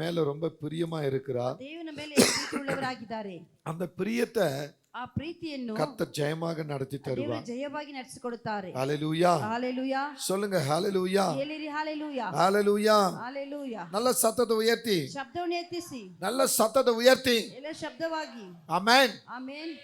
மேல ரொம்ப பிரியமா இருக்கிறார். ದೇವನ ಮೇಲೆ ಪ್ರೀತಿಯುಳ್ಳವರಾಗಿದ್ದಾರೆ. அந்த பிரியத்தை ಆ ಪ್ರೀತಿಯನ್ನು கர்த்தர் ஜெயமாக நடத்தி ದೇವರು தருவார். ಜಯವಾಗಿ ನಡೆಸಿಕೊಡುತ್ತಾರೆ. ஹalleluya. ஹalleluya. சொல்லுங்க ஹalleluya. ಹೇಳಿರಿ ஹalleluya. ஹalleluya. ஹalleluya. நல்ல சத்தத்தை உயர்த்தி, ಶಬ್ದವನ್ನು ಎತ್ತಿಸಿ, நல்ல சத்தத்தை உயர்த்தி. ಎಲ್ಲ ಶಬ್ದವಾಗಿ. ஆமென், ಆಮೆನ್,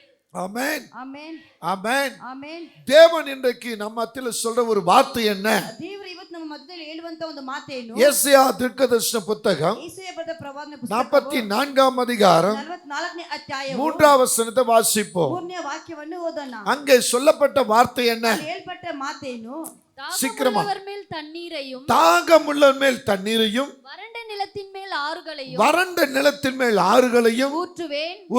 ஆமென், ಆಮೆನ್, ஆமென். ಆಮೆನ್. தேவன் இன்றைக்கு நம்ம மத்தியில சொல்ற ஒரு வார்த்தை என்ன? ದೇವರು ಇವತ್ತು ನಮ್ಮ ಮಧ್ಯದಲ್ಲಿ ಹೇಳುವಂತ ಒಂದು ಮಾತೇನು? ಯೆಶಾಯ தீர்க்கதரிசன புத்தகம் ಯೆಶಾಯ ಬರೆದ ಪ್ರವಾದನೆ ಪುಸ್ತಕ 44 அதிகாரம் 44ನೇ ಅಧ್ಯಾಯ 3வது வசனத்தை வாசிப்போம். 3ನೇ ವಾಕ್ಯವನ್ನು ಓದೋಣ. அங்கே சொல்லப்பட்ட வார்த்தை என்ன? ಹೇಳப்பட்ட ಮಾತೇನು? சீக்கிரமா. மேல் தண்ணீரையும் தாகமுள்ள மேல் தண்ணீரையும் வறண்ட நிலத்தின் மேல் ஆறுகளையும் வறண்ட நிலத்தின் மேல் ஆறுகளையும்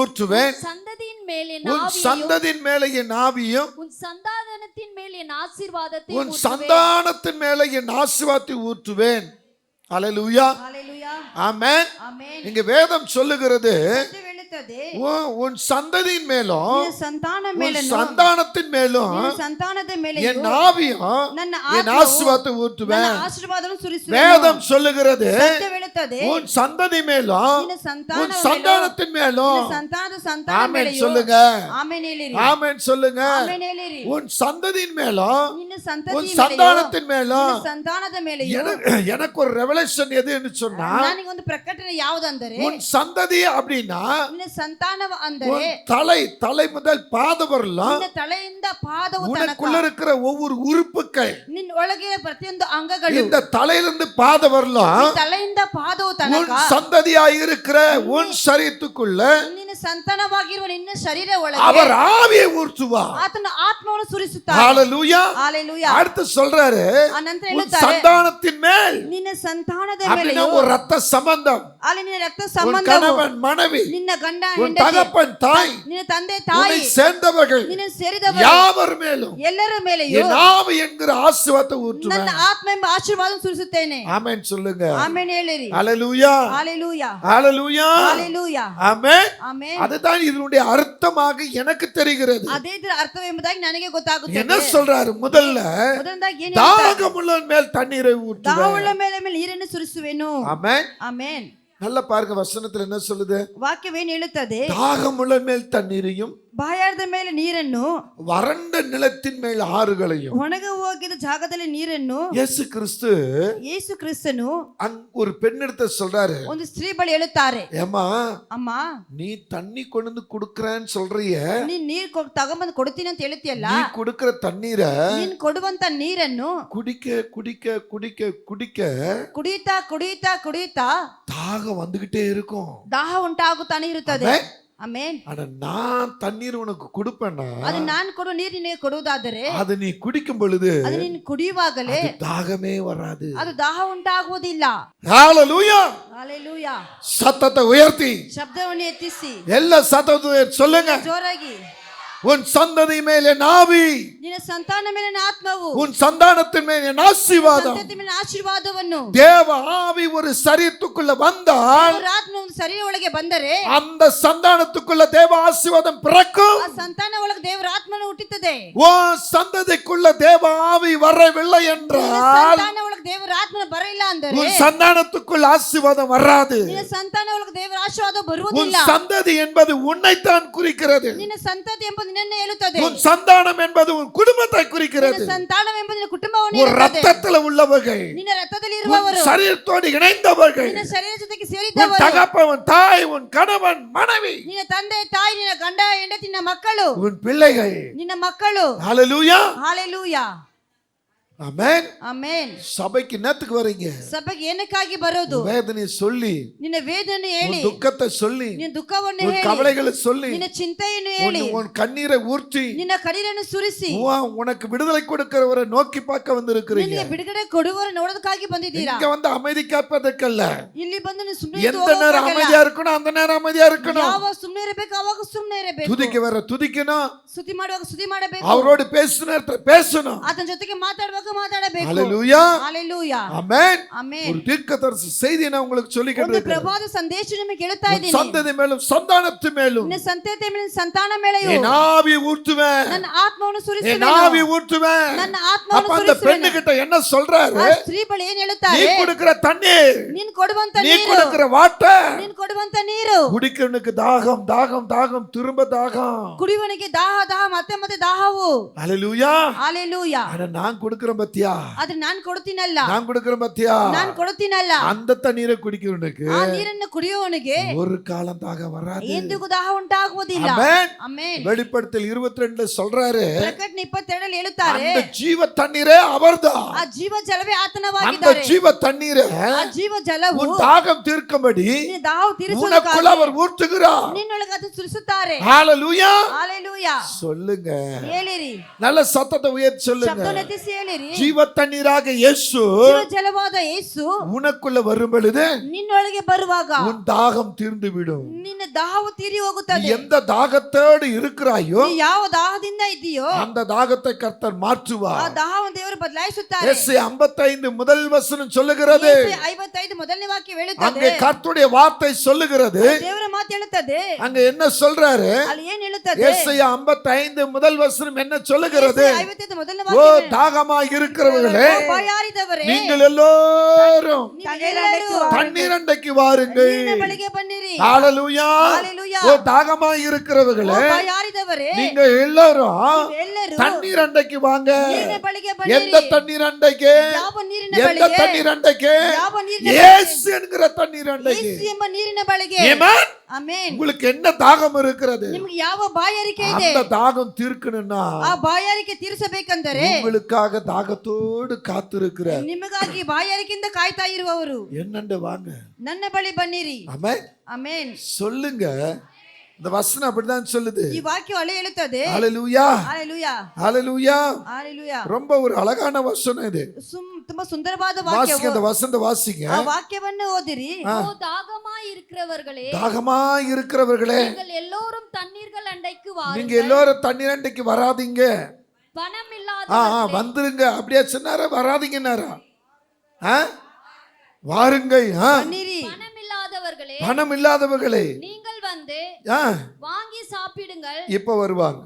ஊற்றுவேன். சந்ததியின் மேல் என் உன் ஆவியையும் சந்ததியின் மேல என் ஆவியும் உன் சந்தானத்தின் மேல் என் ஆசீர்வாதத்தை உன் சந்தானத்தின் மேல என் ஆசீர்வாதத்தை ஊற்றுவேன். ஹalleluya. ஹalleluya. ஆமென். ஆமென். இங்க வேதம் சொல்லுகிறது ಸತ್ಯ ಹೇಳುತ್ತದೆ, உன் சந்ததியின் மேலும் ನಿನ್ನ ಸಂತಾನ உன் ಮೇಲೂ சந்தானத்தின் மேலும் ನಿನ್ನ ಸಂತಾನದ ಮೇಲೆಯೂ என் ஆவியும் ನನ್ನ என் ಆತ್ಮವು ஆசீர்வாதத்தை ஊற்றுவேன். ನನ್ನ ಆಶೀರ್ವಾದವನ್ನು ಸುರಿಸುವೆನು. வேதம் சொல்லுகிறது ಸತ್ಯ ಹೇಳುತ್ತದೆ, உன் சந்ததி மேலும் ನಿನ್ನ ಸಂತಾನ உன் சந்தானத்தின் மேலும். ನಿನ್ನ ಸಂತಾನದ ಸಂತಾನ ஆமென் ಮೇಲೆಯೂ. சொல்லுங்க. ಆಮೆನ್ ಹೇಳಿರಿ. ஆமென் சொல்லுங்க. ಆಮೆನ್ ಹೇಳಿರಿ. உன் சந்ததியின் மேலும் ನಿನ್ನ உன் ಸಂತತಿಯ சந்தானத்தின் மேலும். ನಿನ್ನ ಸಂತಾನದ ಮೇಲೆಯೂ. எனக்கு ஒரு ரெவலேஷன் எதுன்னு சொன்னா, ನನಗೆ ಒಂದು ಪ್ರಕಟಣೆ ಯಾವುದಂದರೆ, உன் சந்ததி அப்படின்னா ನಿನ್ನ ಸಂತಾನವ ಅಂದರೆ உன் தலை முதல் பாதம் வரலாம். ನಿನ್ನ ತಲೆಯಿಂದ ಪಾದವು ತನಕ உனக்குள்ள இருக்கிற ஒவ்வொரு உறுப்புகள், ನಿನ್ನ ಒಳಗೆ ಪ್ರತಿಯೊಂದು ಅಂಗಗಳು, இந்த தலையிலிருந்து பாதம் வரலாம். ತಲೆಯಿಂದ ಪಾದವು உன் ತನಕ சந்ததியாய் இருக்கிற உன் சரீரத்துக்குள்ள ನಿನ್ನ ಸಂತಾನವಾಗಿರುವ ನಿನ್ನ ಶರೀರ ಒಳಗೆ அவர் ஆவியை ஊற்றுவார். ಆತನ ಆತ್ಮವನ್ನು ಸುರಿಸುತ್ತಾನೆ. ஹalleluya. ஹalleluya. அடுத்து சொல்றாரு, ಅನಂತರ உன் ಹೇಳುತ್ತಾರೆ, சந்தானத்தின் மேல். ನಿನ್ನ ಸಂತಾನದ அப்படின்னா ಮೇಲೆಯೂ, ஒரு ரத்த சம்பந்தம், ಅಲ್ಲಿ ನಿನ್ನ ರಕ್ತ உன் ಸಂಬಂಧವು, கணவன் மனைவி, ನಿನ್ನ ಗಂಡ உன் ಹೆಂಡತಿ, தகப்பன் தாய், ನಿನ್ನ ತಂದೆ உன்னை ತಾಯಿ, சேர்ந்தவர்கள் ನಿನ್ನ ಸೇರಿದವರು யாவர் மேலும் ಎಲ್ಲರ ಮೇಲೆಯೂ என் ஆவி என்கிற ஆசீர்வாதத்தை ನನ್ನ ஊற்றுவேன். ಆತ್ಮ ಎಂಬ ಆಶೀರ್ವಾದ ಸುರಿಸುತ್ತೇನೆ. ஆமென் சொல்லுங்க. ಆಮೆನ್ ಹೇಳಿರಿ. ஹalleluya. ஹalleluya. ஹalleluya. ஹalleluya. ஆமென். ಆಮೆನ್. அதுதான் இதனுடைய அர்த்தமாக எனக்கு தெரிகிறது. ಅದೇ ಇದರ ಅರ್ಥವೆಂಬುದಾಗಿ ನನಗೆ ಗೊತ್ತಾಗುತ್ತದೆ. என்ன சொல்றாரு? முதல்ல ಮೊದಲನೇದಾಗಿ ಏನು ಹೇಳ್ತಾರೆ? தாகமுள்ளவன் மேல் தண்ணீரை ஊற்றுவேன். ದಾಹವುಳ್ಳ ಮೇಲೆ ನೀರನ್ನು ಸುರಿಸುವೆನು. ஆமென். ಆಮೆನ್. நல்லா பாருங்க, வசனத்துல என்ன சொல்லுது? ವಾಕ್ಯವೇನು ಹೇಳುತ್ತದೆ? தாகமுள்ளவன் மேல் தண்ணீரையும் ಬಾಯಾರದ ಮೇಲೆ ನೀರನ್ನು, வறண்ட நிலத்தின் மேல் ஆறுகளையும். ಒಣಗ ಹೋಗಿದ ಜಾಗದಲ್ಲಿ ನೀರನ್ನು இயேசு கிறிஸ்து ಯೇಸು ಕ್ರಿಸ್ತನು ஒரு பெண்ணிடத்தை சொல்றாரு, ಒಂದು ಸ್ತ್ರೀ ಬಳಿ ಹೇಳುತ್ತಾರೆ, ஏமா ಅಮ್ಮ நீ தண்ணி கொண்டு வந்து குடுக்கறேன்னு சொல்றிய, ನೀನ್ ನೀರ್ ತಗೊಂಬಂದು ಕೊಡ್ತೀನಿ ಅಂತ ಹೇಳ್ತೀಯಲ್ಲ, நீ குடுக்கிற தண்ணீரை ನೀನ್ ಕೊಡುವಂತ ನೀರನ್ನು குடிக்க குடிக்க குடிக்க குடிக்க ಕುಡಿಯುತ್ತಾ ಕುಡಿಯುತ್ತಾ ಕುಡಿಯುತ್ತಾ தாகம் வந்துகிட்டே இருக்கும். ದಾಹ ಉಂಟಾಗುತ್ತಾನೆ ಇರುತ್ತದೆ. ஆமென். ಆಮೆನ್. ஆனா நான் தண்ணீர் உனக்கு கொடுப்பேன்னா, ಅದು ನಾನು ಕೊಡುವ ನೀರು ನಿನಗೆ ಕೊಡುವುದಾದರೆ, அது நீ குடிக்கும் பொழுது ಅದು ನೀನು ಕುಡಿಯುವಾಗಲೇ அது தாகமே வராது. ಅದು ದಾಹ ಉಂಟಾಗುವುದಿಲ್ಲ. ஹalleluya. ಹalleluya. சத்தத்தை உயர்த்தி, ಶಬ್ದವನ್ನು ಎತ್ತಿಸಿ எல்லா சத்தத்தை சொல்லுங்க. ಜೋರಾಗಿ, உன் சந்ததி மேல் என் ஆவி, ನಿನ್ನ ಸಂತಾನ ಮೇಲೆ ನನ್ನ ಆತ್ಮವು, உன் சந்தானத்தின் மேல் என் ஆசீர்வாதம். ಸಂತತಿ ಮೇಲೆ ಆಶೀರ್ವಾದವನ್ನು, தேவ ஆவி ஒரு சரீரத்துக்குள்ள வந்தால் ದೇವರ ಆತ್ಮ ಒಂದು ಶರೀರ ಒಳಗೆ ಬಂದರೆ அந்த சந்தானத்துக்குள்ள தேவ ஆசீர்வாதம் பிறக்கும். ಆ ಸಂತಾನ ಒಳಗೆ ದೇವರ ಆತ್ಮನು ಹುಟ್ಟುತ್ತದೆ. உன் சந்ததிக்குள்ள தேவ ஆவி வரவில்லை என்றால், ಸಂತಾನ ಒಳಗೆ ದೇವರ ಆತ್ಮನ ಬರಲಿಲ್ಲ ಅಂದರೆ உன் சந்தானத்துக்குள் ஆசீர்வாதம் வராது. ನಿನ್ನ ಸಂತಾನ ಒಳಗೆ ದೇವರ ಆಶೀರ್ವಾದ உன் ಬರುವುದಿಲ್ಲ. சந்ததி என்பது உன்னைத்தான் குறிக்கிறது. ನಿನ್ನ ಸಂತತಿ ಎಂಬುದು ನಿನ್ನನ್ನೇ ಹೇಳುತ್ತದೆ. உன் சந்தானம் என்பது உன் குடும்பத்தை ನಿನ್ನ குறிக்கிறது. ಸಂತಾನ ಎಂಬುದು ನಿನ್ನ ಕುಟುಂಬವನ್ನು ஒரு ಹೇಳುತ್ತದೆ. ரத்தத்துல உள்ளவர்கள், ನಿನ್ನ ರಕ್ತದಲ್ಲಿ உன் ಇರುವವರು, சரீரத்தோடு இணைந்தவர்கள், ನಿನ್ನ ಶರೀರ ಜೊತೆಗೆ உன் ಸೇರಿದವರು, தகப்பன் தாய், உன் கணவன் மனைவி, ನಿನ್ನ ತಂದೆ ತಾಯಿ, ನಿನ್ನ ಗಂಡ ಹೆಂಡತಿ, ನಿನ್ನ ಮಕ್ಕಳು, உன் பிள்ளைகள். ನಿನ್ನ ಮಕ್ಕಳು. ஹalleluya. ಹಾಲೆಲೂಯಾ. ஆமென். ಆಮೆನ್. சபைக்கு என்னத்துக்கு வரீங்க? ಸಭೆಗೆ ಏನಕ್ಕಾಗಿ ಬರೋದು? வேதனை சொல்லி, ನಿನ್ನ ವೇದನೆ உன் ಹೇಳಿ, துக்கத்தை சொல்லி, ನಿನ್ನ ದುಃಖವನ್ನು உன் ಹೇಳಿ, கவலைகளை சொல்லி, ನಿನ್ನ ಚಿಂತೆಯನ್ನು ಹೇಳಿ, உன் கண்ணீரை ஊற்றி ನಿನ್ನ ಕಣ್ಣೀರನ್ನು ಸುರಿಸಿ உனக்கு விடுதலை கொடுக்கிறவரை நோக்கி பார்க்க வந்திருக்கிறீங்க. ನಿನಗೆ ಬಿಡುಗಡೆ ಕೊಡುವವರು ನೋಡೋದಕ್ಕಾಗಿ ಬಂದಿದ್ದೀರಾ. இங்க வந்து அமைதி ಕಾಪದಕ್ಕಲ್ಲ. ಇಲ್ಲಿ ಬಂದು ನೀವು ಸುಮ್ಮನೆ எந்த நேரம் அமைதியா இருக்கணும் அந்த நேரம் அமைதியா இருக்கணும். ಯಾವಾಗ ಸುಮ್ಮನೆ ಇರಬೇಕು ಅವಾಗ ಸುಮ್ಮನೆ ಇರಬೇಕು. துதிக்க வர துதிக்கணும், ಸ್ತುತಿ ಮಾಡುವಾಗ ಸ್ತುತಿ ಮಾಡಬೇಕು, அவரோடு பேசுன நேரத்துல பேசணும். ಆತನ ಜೊತೆಗೆ ಮಾತಾಡುವಾಗ ಮಾತಾಡಬೇಕು. ஹalleluya. ஹalleluya. ஆமென். ಆಮೆನ್. ஒரு தீர்க்கதரிசி செய்தியை நான் உங்களுக்கு சொல்லிக் ಒಂದು கொண்டிருக்கிறேன். ಪ್ರಭಾದ ಸಂದೇಶ ನಿಮಗೆ ಹೇಳುತ್ತಾ உன் ಇದ್ದೀನಿ. சந்ததி மேலும் சந்தானத்து மேலும் ನಿನ್ನ ಸಂತತಿ ಮೇಲೆ ಸಂತಾನ ಮೇಲೆಯೂ என் ஆவி ஊற்றுவேன், ನನ್ನ ಆತ್ಮವನ್ನು என் ಸುರಿಸುವೆನು. ஆவி ஊற்றுவேன். ನನ್ನ ಆತ್ಮವನ್ನು அப்ப அந்த ಸುರಿಸುವೆನು. பெண்ணுகிட்ட என்ன சொல்றாரு? ಆ ಸ್ತ್ರೀ ಬಳಿ ಏನ್ நீ ಹೇಳುತ್ತಾರೆ? கொடுக்கிற தண்ணீர், ನೀನ್ ಕೊಡುವಂತ நீ ನೀರು, கொடுக்கிற வாட்டர், ನೀನ್ ಕೊಡುವಂತ ನೀರು குடிக்கிறவனுக்கு தாகம் தாகம் தாகம் திரும்ப தாகம். ಕುಡಿಯುವನಿಗೆ ದಾಹ ದಾಹ ಮತ್ತೆ ಮತ್ತೆ ದಾಹವು. ஹalleluya. ಹಾಲೆಲೂಯಾ. ஆனா நான் கொடுக்கிறேன் பத்தியா, ಆದ್ರೆ ನಾನ್ ಕೊಡ್ತೀನಲ್ಲ, நான் கொடுக்கிறேன் பத்தியா, ನಾನ್ ಕೊಡ್ತೀನಲ್ಲ. அந்த தண்ணீரை குடிக்கிறவனுக்கு ಆ ನೀರನ್ನು ಕುಡಿಯುವವನಿಗೆ ஒரு காலம் தாகம் வராது. ಎಂದಿಗೂ ದಾಹ ಉಂಟಾಗುವುದಿಲ್ಲ. ஆமென். ಆಮೆನ್. வெளிப்படுத்தல் 22 சொல்றாரு, ಪ್ರಕಟಣೆ 22 ಹೇಳುತ್ತಾರೆ, அந்த ஜீவ தண்ணீரே அவர்தான். ಆ ಜೀವ ಜಲವೇ அந்த ಆತನವಾಗಿದ್ದಾರೆ. ஜீவ தண்ணீரை ಆ ಜೀವ ಜಲವು உன் தாகம் தீர்க்கும்படி ನಿನ್ನ ದಾಹ உனக்குள்ள ತೀರಿಸುವುದಕ್ಕಾಗಿ அவர் ஊற்றுகிறார். ನಿನ್ನೊಳಗೆ ಅದು ಸುರಿಸುತ್ತಾರೆ. ஹalleluya. ಹಾಲೆಲೂಯಾ. சொல்லுங்க, ಹೇಳಿರಿ, நல்ல சத்தத்தை உயர்த்தி சொல்லுங்க. ಶಬ್ದನೆತ್ತಿಸಿ ಹೇಳಿರಿ. ஜீவ தண்ணீராக இயேசு ಜೀವ ಜಲವಾದ ಯೇಸು உனக்குள்ள வரும் பொழுது ನಿನ್ನೊಳಗೆ ಬರುವಾಗ உன் தாகம் தீர்ந்து விடும். ನಿನ್ನ ದಾಹವು ತೀರಿ நீ ಹೋಗುತ್ತದೆ. எந்த தாகத்தோடு இருக்கிறாயோ ನೀ ಯಾವ ದಾಹದಿಂದ ಇದೆಯೋ அந்த தாகத்தை கர்த்தர் ಆ மாற்றுவார். ದಾಹವನ್ನು ದೇವರು ಬದಲಾಯಿಸುತ್ತಾರೆ. எஸ்ஐ 55 முதல் வசனம் சொல்லுகிறது, ಯೆಶಾಯ 55 ಮೊದಲನೇ ವಾಕ್ಯ அங்கே ಹೇಳುತ್ತದೆ, கர்த்தருடைய வார்த்தை சொல்லுகிறது. ದೇವರ ಮಾತು ಹೇಳುತ್ತದೆ. அங்க என்ன சொல்றாரு? ಅಲ್ಲಿ ಏನ್ ಹೇಳುತ್ತದೆ? எஸ்ஐ 55 முதல் வசனம் என்ன சொல்லுகிறது? ಯೆಶಾಯ 55 ಮೊದಲನೇ ஓ ವಾಕ್ಯ, தாகமாய் இருக்கிறவர்களே, ಓ ಬಾಯಾರಿದವರೇ, நீங்கள் எல்லோரும் ನೀವೆಲ್ಲರೂ தண்ணீர் அண்டைக்கு வாருங்கள். ನೀರಿನ ಬಳಿಗೆ ಬನ್ನಿರಿ. ஹalleluya. ஹalleluya. ஓ தாகமாய் இருக்கிறவர்களே, ಓ ಬಾಯಾರಿದವರೇ, நீங்க எல்லாரும் ನೀವೆಲ್ಲರೂ தண்ணீர் அண்டைக்கு வாங்க. ನೀರಿನ ಬಳಿಗೆ எந்த ಬನ್ನಿರಿ. தண்ணீர் அண்டைக்கு? ಯಾವ ನೀರಿನ எந்த ಬಳಿಗೆ? தண்ணீர் அண்டைக்கு? ಯಾವ ನೀರಿನ இயேசு என்கிற தண்ணீர் அண்டைக்கு. ಯೇಸು ಎಂಬ ನೀರಿನ ಬಳಿಗೆ. ஆமென். ಆಮೆನ್. உங்களுக்கு என்ன தாகம் இருக்கிறது? ನಿಮಗೆ ಯಾವ ಬಾಯಾರಿಕೆ ಇದೆ? அந்த தாகம் தீர்க்கணும்னா ಆ ಬಾಯಾರಿಕೆ ತೀರಿಸಬೇಕೆಂದರೆ உங்களுக்காக தாகத்தோடு காத்திருக்கிற ನಿಮಗಾಗಿ ಬಾಯಾರಿಕೆಯಿಂದ ಕಾಯ್ತಾ ಇರುವವರು என்னண்டு வாங்க. ನನ್ನ ಬಳಿ ಬನ್ನಿರಿ. ஆமென். ಆಮೆನ್. சொல்லுங்க, இந்த வசனம் அப்படிதான் சொல்லுது. ಈ ವಾಕ್ಯ ಅಲೆ ಹೇಳುತ್ತದೆ. ஹalleluya. ಹಾಲೆಲೂಯಾ. ஹalleluya. ಹಾಲೆಲೂಯಾ. ரொம்ப ஒரு அழகான வசனம் இது. ತುಂಬಾ ಸುಂದರವಾದ வாசிங்க, ವಾಕ್ಯವು. இந்த வசனத்தை வாசிங்க. ಆ ವಾಕ್ಯವನ್ನು ಓದಿರಿ. ஓ தாகமாய் இருக்கிறவர்களே, தாகமாய் இருக்கிறவர்களே, நீங்கள் எல்லோரும் தண்ணீர்கள் அண்டைக்கு நீங்க வாருங்கள். எல்லாரும் தண்ணீர் அண்டைக்கு வராதீங்க. பணம் இல்லாத வந்துருங்க. அப்படியே சொன்னாரா? வராதீங்கன்னாரா? வாருங்கள். ಬನ್ನಿರಿ. பணம் இல்லாதவர்களே, பணம் இல்லாதவர்களே நீங்கள் வந்து வாங்கி சாப்பிடுங்கள். இப்ப வருவாங்க.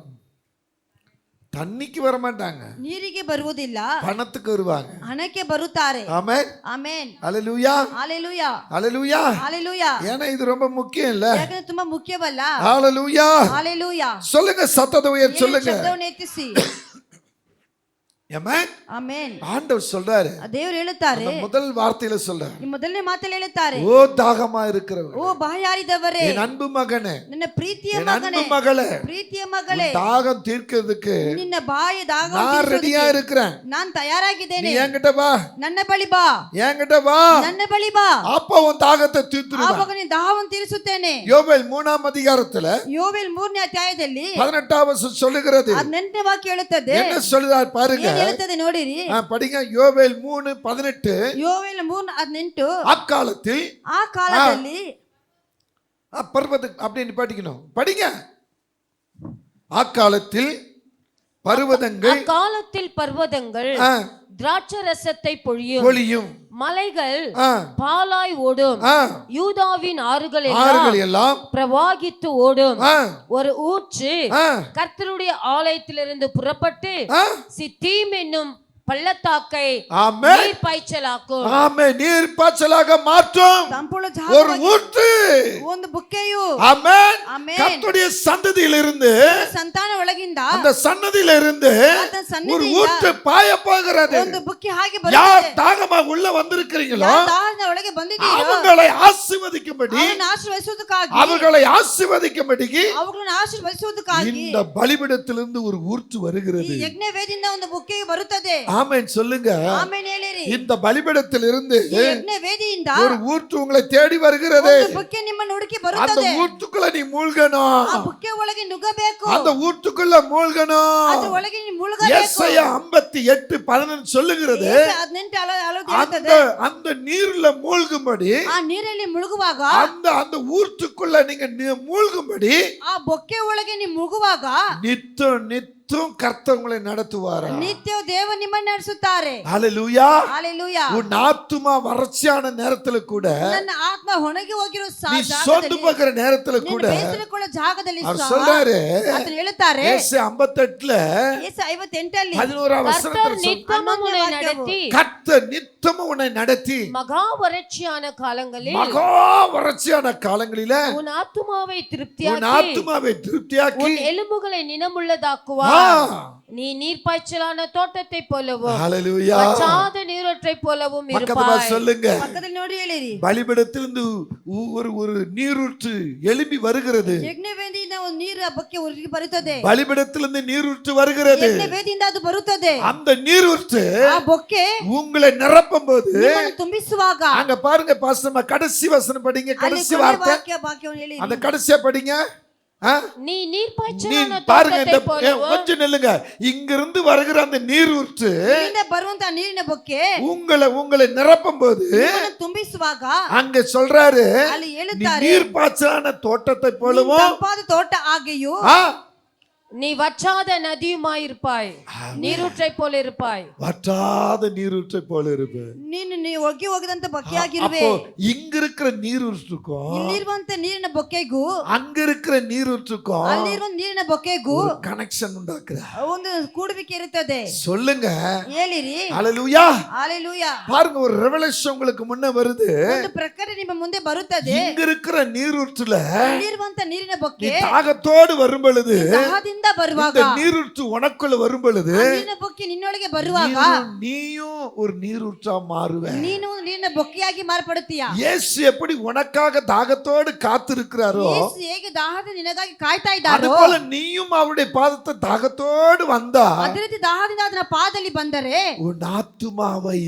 தண்ணிக்கு வர மாட்டாங்க, ನೀರಿಗೆ ಬರುವುದಿಲ್ಲ, பணத்துக்கு வருவாங்க. ಹಣಕ್ಕೆ ಬರುತ್ತಾರೆ. ஆமென். ಆಮೆನ್. ஹalleluya. ಹಾಲೆಲೂಯಾ. ஹalleluya. ಹಾಲೆಲೂಯಾ. ஏன்னா இது ரொம்ப முக்கியம் இல்ல? ಯಾಕಂದ್ರೆ ತುಂಬಾ ಮುಖ್ಯವಲ್ಲ. ஹalleluya. ಹಾಲೆಲೂಯಾ. சொல்லுங்க, சத்தத்தை உயர்த்தி சொல்லுங்க. ಶಬ್ದವನ್ನು ಎತ್ತಿಸಿ. ஆமென். ಆಮೆನ್. ஆண்டவர் சொல்றாரு, ದೇವರು ಹೇಳುತ್ತಾರೆ, அந்த முதல் வார்த்தையில சொல்றாரு, ಈ ಮೊದಲನೇ ಮಾತಲ್ಲಿ ಹೇಳುತ್ತಾರೆ, ஓ தாகமா இருக்கிறவர், ಓ ಬಾಯಾರಿದವರೇ, என் அன்பு மகனே, ನನ್ನ ಪ್ರೀತಿಯ என் அன்பு ಮಗನೇ, மகளே, ಪ್ರೀತಿಯ ಮಗಳೇ, உன் தாகம் தீர்க்கிறதுக்கு ನಿನ್ನ ಬಾಯಿ ದಾಹ நான் ரெடியா இருக்கிறேன். ನಾನು ತಯಾರಾಗಿದ್ದೇನೆ. நீ என்கிட்ட வா, ನನ್ನ ಬಳಿ ಬಾ, என்கிட்ட வா. ನನ್ನ ಬಳಿ ಬಾ, அப்ப உன் தாகத்தை தீர்த்துருவேன். ಆವಾಗ ನಿನ್ನ ದಾಹವನ್ನು ತೀರಿಸುತ್ತೇನೆ. யோவேல் 3ஆம் அதிகாரத்துல ಯೋವೇಲ್ 3ನೇ ಅಧ್ಯಾಯದಲ್ಲಿ 18ஆம் வசனம் சொல்லுகிறது. 18ನೇ ವಾಕ್ಯ ಹೇಳುತ್ತದೆ. என்ன சொல்லுறார் பாருங்க. ಏನ್ ಹೇಳುತ್ತದೆ ನೋಡಿರಿ. படிங்க. யோவேல் 3:18. ಯೋವೇಲ್ 3:18. அக்காலத்தில், ಆ ಕಾಲದಲ್ಲಿ பர்வத அப்படின்னு படிக்கணும். படிங்க. அக்காலத்தில் பர்வதங்கள், அக்காலத்தில் பர்வதங்கள் திராட்சரசத்தை பொழியும், மலைகள் பாலாய் ஓடும், யூதாவின் ஆறுகள் எல்லாம் பிரவாகித்து ஓடும். ஒரு ஊற்று கர்த்தருடைய ஆலயத்திலிருந்து புறப்பட்டு சித்தீம் என்னும் பள்ளத்தாக்கை நீர் பாய்ச்சலாக்கும். ஆமென். நீர் பாய்ச்சலாக மாற்றும் ஒரு ஊற்று, ಒಂದು ಬುಕ್ಕೆಯು. ஆமென். ಆಮೆನ್. கர்த்தருடைய சந்ததியிலிருந்து, ಸಂತಾನ ಒಳಗಿಂದ, அந்த சன்னதியிலிருந்து ஒரு ஊற்று பாய போகிறது. ಒಂದು ಬುಕ್ಕೆ ಹಾಗೆ யார் ಬರುತ್ತದೆ. தாகமாக உள்ள வந்திருக்கிறீங்களோ ದಾಹದ ಒಳಗೆ ಬಂದಿದ್ದೀರೋ அவங்களை ஆசீர்வதிக்கும்படி, ಅವರನ್ನು ಆಶೀರ್ವದಿಸುವುದಕ್ಕಾಗಿ, அவர்களை ஆசீர்வதிக்கும்படி ಅವುಗಳನ್ನು ಆಶೀರ್ವದಿಸುವುದಕ್ಕಾಗಿ இந்த பலிபீடத்திலிருந்து ஒரு ஊற்று ಈ வருகிறது. ಯಜ್ಞವೇದಿಯಿಂದ ಒಂದು ಬುಕ್ಕೆ ಬರುತ್ತದೆ. ஆமென். சொல்லுங்க. ಆಮೆನ್ ಹೇಳಿರಿ. இந்த பலிபீடத்திலிருந்து ಈ ಯಜ್ಞವೇದಿಯಿಂದ ஒரு ஊற்று உங்களை தேடி வருகிறது. ಒಂದು ಬುಕ್ಕೆ ನಿಮ್ಮನ್ನು ಹುಡುಕಿ அந்த ಬರುತ್ತದೆ. ஊற்றுக்குள்ள நீ மூழ்கணும். ಆ ಬುಕ್ಕೆ ಒಳಗೆ ನುಗ್ಗಬೇಕು. அந்த ஊற்றுக்குள்ள மூழ்கணும். ಅದು ಒಳಗೆ ನೀವು ಮುಳುಗಬೇಕು. ಯೆಶಾಯ 58:11 சொல்லுகிறது, 18 ಹೇಳುತ್ತದೆ, அந்த நீர்ல மூழ்கும்படி, ಆ ನೀರಲ್ಲಿ ಮುಳುಗುವಾಗ, அந்த ஊற்றுக்குள்ள நீங்க மூழ்கும்படி ಆ ಬೊಕ್ಕೆ ಒಳಗೆ ನೀವು ಮುಳುಗುವಾಗ நித்தம் நித்தம் கர்த்தர் உங்களை நடத்துவாரா? ನಿತ್ಯವೂ ದೇವರು ನಿಮ್ಮನ್ನು ನಡೆಸುತ್ತಾರೆ. ஹalleluya. ஹalleluya. உன் ஆத்துமா வறட்சியான நேரத்துல கூட, ನನ್ನ ಆತ್ಮ ಒಣಗಿ ಹೋಗಿರೋ நீ ಸೋಂದು போகிற நேரத்துல கூட ಬೇಸರಕೊಳ್ಳೋ ಜಾಗದಲ್ಲಿ அவர் சொல்றாரு, ಆತನು ಹೇಳುತ್ತಾರೆ ஏசாயா 58ல ಯೆಶಾಯ 58 11வது கர்த்தர் வசனத்துல நித்தமும் உன்னை நடத்தி கர்த்தர் நித்தமும் உன்னை நடத்தி மகா வறட்சியான காலங்களில் மகா வறட்சியான காலங்களில உன் ஆத்துமாவை உன் திருப்தியாக்கி ஆத்துமாவை திருப்தியாக்கி உன் எலும்புகளை நினமுள்ளதாக்குவார். நீ நீர்ப்பாய்ச்சலான தோட்டத்தை போலவும் ஹalleluya வற்றாத நீரூற்றை போலவும் பக்கத்துல இருப்பாய். சொல்லுங்க, ಪಕ್ಕದಲ್ಲಿ ನೋಡಿ ಹೇಳಿರಿ, பலிபீடத்திலிருந்து ஒரு நீரூற்று எழும்பி வருகிறது. ಯಜ್ಞವೇದಿಯಿಂದ ಒಂದು ನೀರು ಹಬ್ಬಕ್ಕೆ ಉರುಗಿ ಬರುತ್ತದೆ. பலிபீடத்திலிருந்து நீரூற்று வருகிறது. ಯಜ್ಞವೇದಿಯಿಂದ ಅದು ಬರುತ್ತದೆ. அந்த நீரூற்று ಆ ಬೊಕ್ಕೆ உங்களை நிரப்பும் போது ನಿಮ್ಮನ್ನು ತುಂಬಿಸುವಾಗ அங்க பாருங்க பாஸ்டர், கடைசி வசனம் படிங்க, ಅಲ್ಲಿ கடைசி ಕೊನೆ வார்த்தை ವಾಕ್ಯವನ್ನು ಹೇಳಿ. அந்த கடைசியா படிங்க. நீ நீ நீர்ப்பாய்ச்சலான பாருங்க, இந்த தோட்டத்தை போலவும் கொஞ்சம் நில்லுங்க. இங்கிருந்து வருகிற அந்த நீரூற்று ಇಲ್ಲಿಂದ ಬರುವಂತ ನೀರಿನ ಬೊಕ್ಕೆ உங்களை நிரப்பும் போது ನಿಮ್ಮನ್ನು ತುಂಬಿಸುವಾಗ அங்க சொல்றாரு, ಅಲ್ಲಿ நீ ಹೇಳುತ್ತಾರೆ, நீர் பாய்ச்சலான தோட்டத்தை போலவும் ತಂಪಾದ ತೋಟ ಹಾಗೆಯೂ நீ வற்றாத நதியுமாயிருப்பாய், நீரூற்றை போல இருப்பாய். வற்றாத நீரூற்றை போல இருப்ப. ನೀನು ಒಗ್ಗಿ ಹೋಗದಂತ ಬೊಕ್ಕೆ ಆಗಿರುವೆ. அப்போ இங்க இருக்கிற நீரூற்றுக்கும் ಇಲ್ಲಿರುವಂತ ನೀರಿನ ಬೊಕ್ಕೆಗೂ அங்க இருக்கிற நீரூற்றுக்கும் ಅಲ್ಲಿರುವ ನೀರಿನ ಬೊಕ್ಕೆಗೂ கனெக்ஷன் உண்டாக்குற. ಒಂದು ಕೂಡುವಿಕೆ ಇರುತ್ತದೆ. சொல்லுங்க ಹೇಳಿರಿ ஹalleluya. ஹalleluya. பாருங்க, ஒரு ரெவலேஷன் உங்களுக்கு முன்ன வருது. ಒಂದು ಪ್ರಕಟಣೆ ನಿಮ್ಮ ಮುಂದೆ ಬರುತ್ತದೆ. இங்க இருக்கிற நீரூற்றுல ಇಲ್ಲಿರುವಂತ ನೀರಿನ நீ ಬೊಕ್ಕೆ தாகத்தோடு வரும் பொழுது, ದಾಹದಿಂದ ಬರುವಾಗ, இந்த நீரூற்று உனக்குள்ள வரும் பொழுது, ಆ ನೀರಿನ ಬೊಕ್ಕೆ ನಿನ್ನೊಳಗೆ ಬರುವಾಗ நீயும் ஒரு நீரூற்றா மாறுவ. ನೀನು ನೀರಿನ ಬೊಕ್ಕೆಯಾಗಿ ಮಾರ್ಪಡುತ್ತೀಯ. இயேசு எப்படி உனக்காக தாகத்தோடு காத்திருக்கிறாரோ, ಯೇಸು ಹೇಗೆ ದಾಹದ ನಿನಗಾಗಿ ಕಾಯ್ತಾ அது ಇದ್ದಾರೋ, போல நீயும் அவருடைய பாதத்தை தாகத்தோடு வந்தா ಅದೇ ರೀತಿ ದಾಹದಿಂದ ಅದರ ಪಾದದಲ್ಲಿ ಬಂದರೆ உன் ஆத்துமாவை,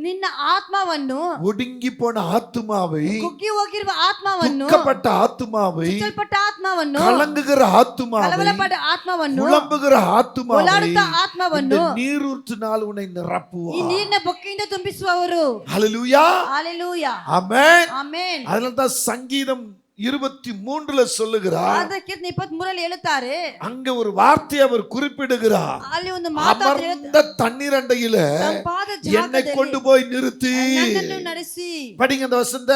ನಿನ್ನ ಆತ್ಮವನ್ನು, ஒடுங்கி போன ஆத்துமாவை, ಕುಗ್ಗಿ ಹೋಗಿರುವ ಆತ್ಮವನ್ನು, துக்கப்பட்ட ஆத்துமாவை, ಚುಚ್ಚಲ್ಪಟ್ಟ ಆತ್ಮವನ್ನು, கலங்குகிற ஆத்துமாவை, ಕಳವಳಪಟ್ಟ ಆತ್ಮವನ್ನು, புலம்புகிற ஆத்துமாவை ಓಲಾಡುತ್ತ இந்த ಆತ್ಮವನ್ನು நீரூற்றினால் உன்னை ಈ நிரப்புவார். ನೀರಿನ ಬೊಕ್ಕೆಯಿಂದ ತುಂಬಿಸುವವರು. ஹalleluya. ஹalleluya. ஆமென். ಆಮೆನ್. அதனால்தான் சங்கீதம் 23ல சொல்லுகிறார், ಅದಕ್ಕೆ 23ರಲ್ಲಿ ಹೇಳುತ್ತಾರೆ, அங்க ஒரு வார்த்தை அவர் குறிப்பிடுகிறார், ಅಲ್ಲಿ ಒಂದು ಮಾತು அமர்ந்த தண்ணீரண்டையில ತಂಪಾದ என்னை ಜಾಗದಲ್ಲಿ கொண்டு போய் நிறுத்தி. ನನ್ನನ್ನು ನಡೆಸಿ. படிங்க அந்த வசந்த.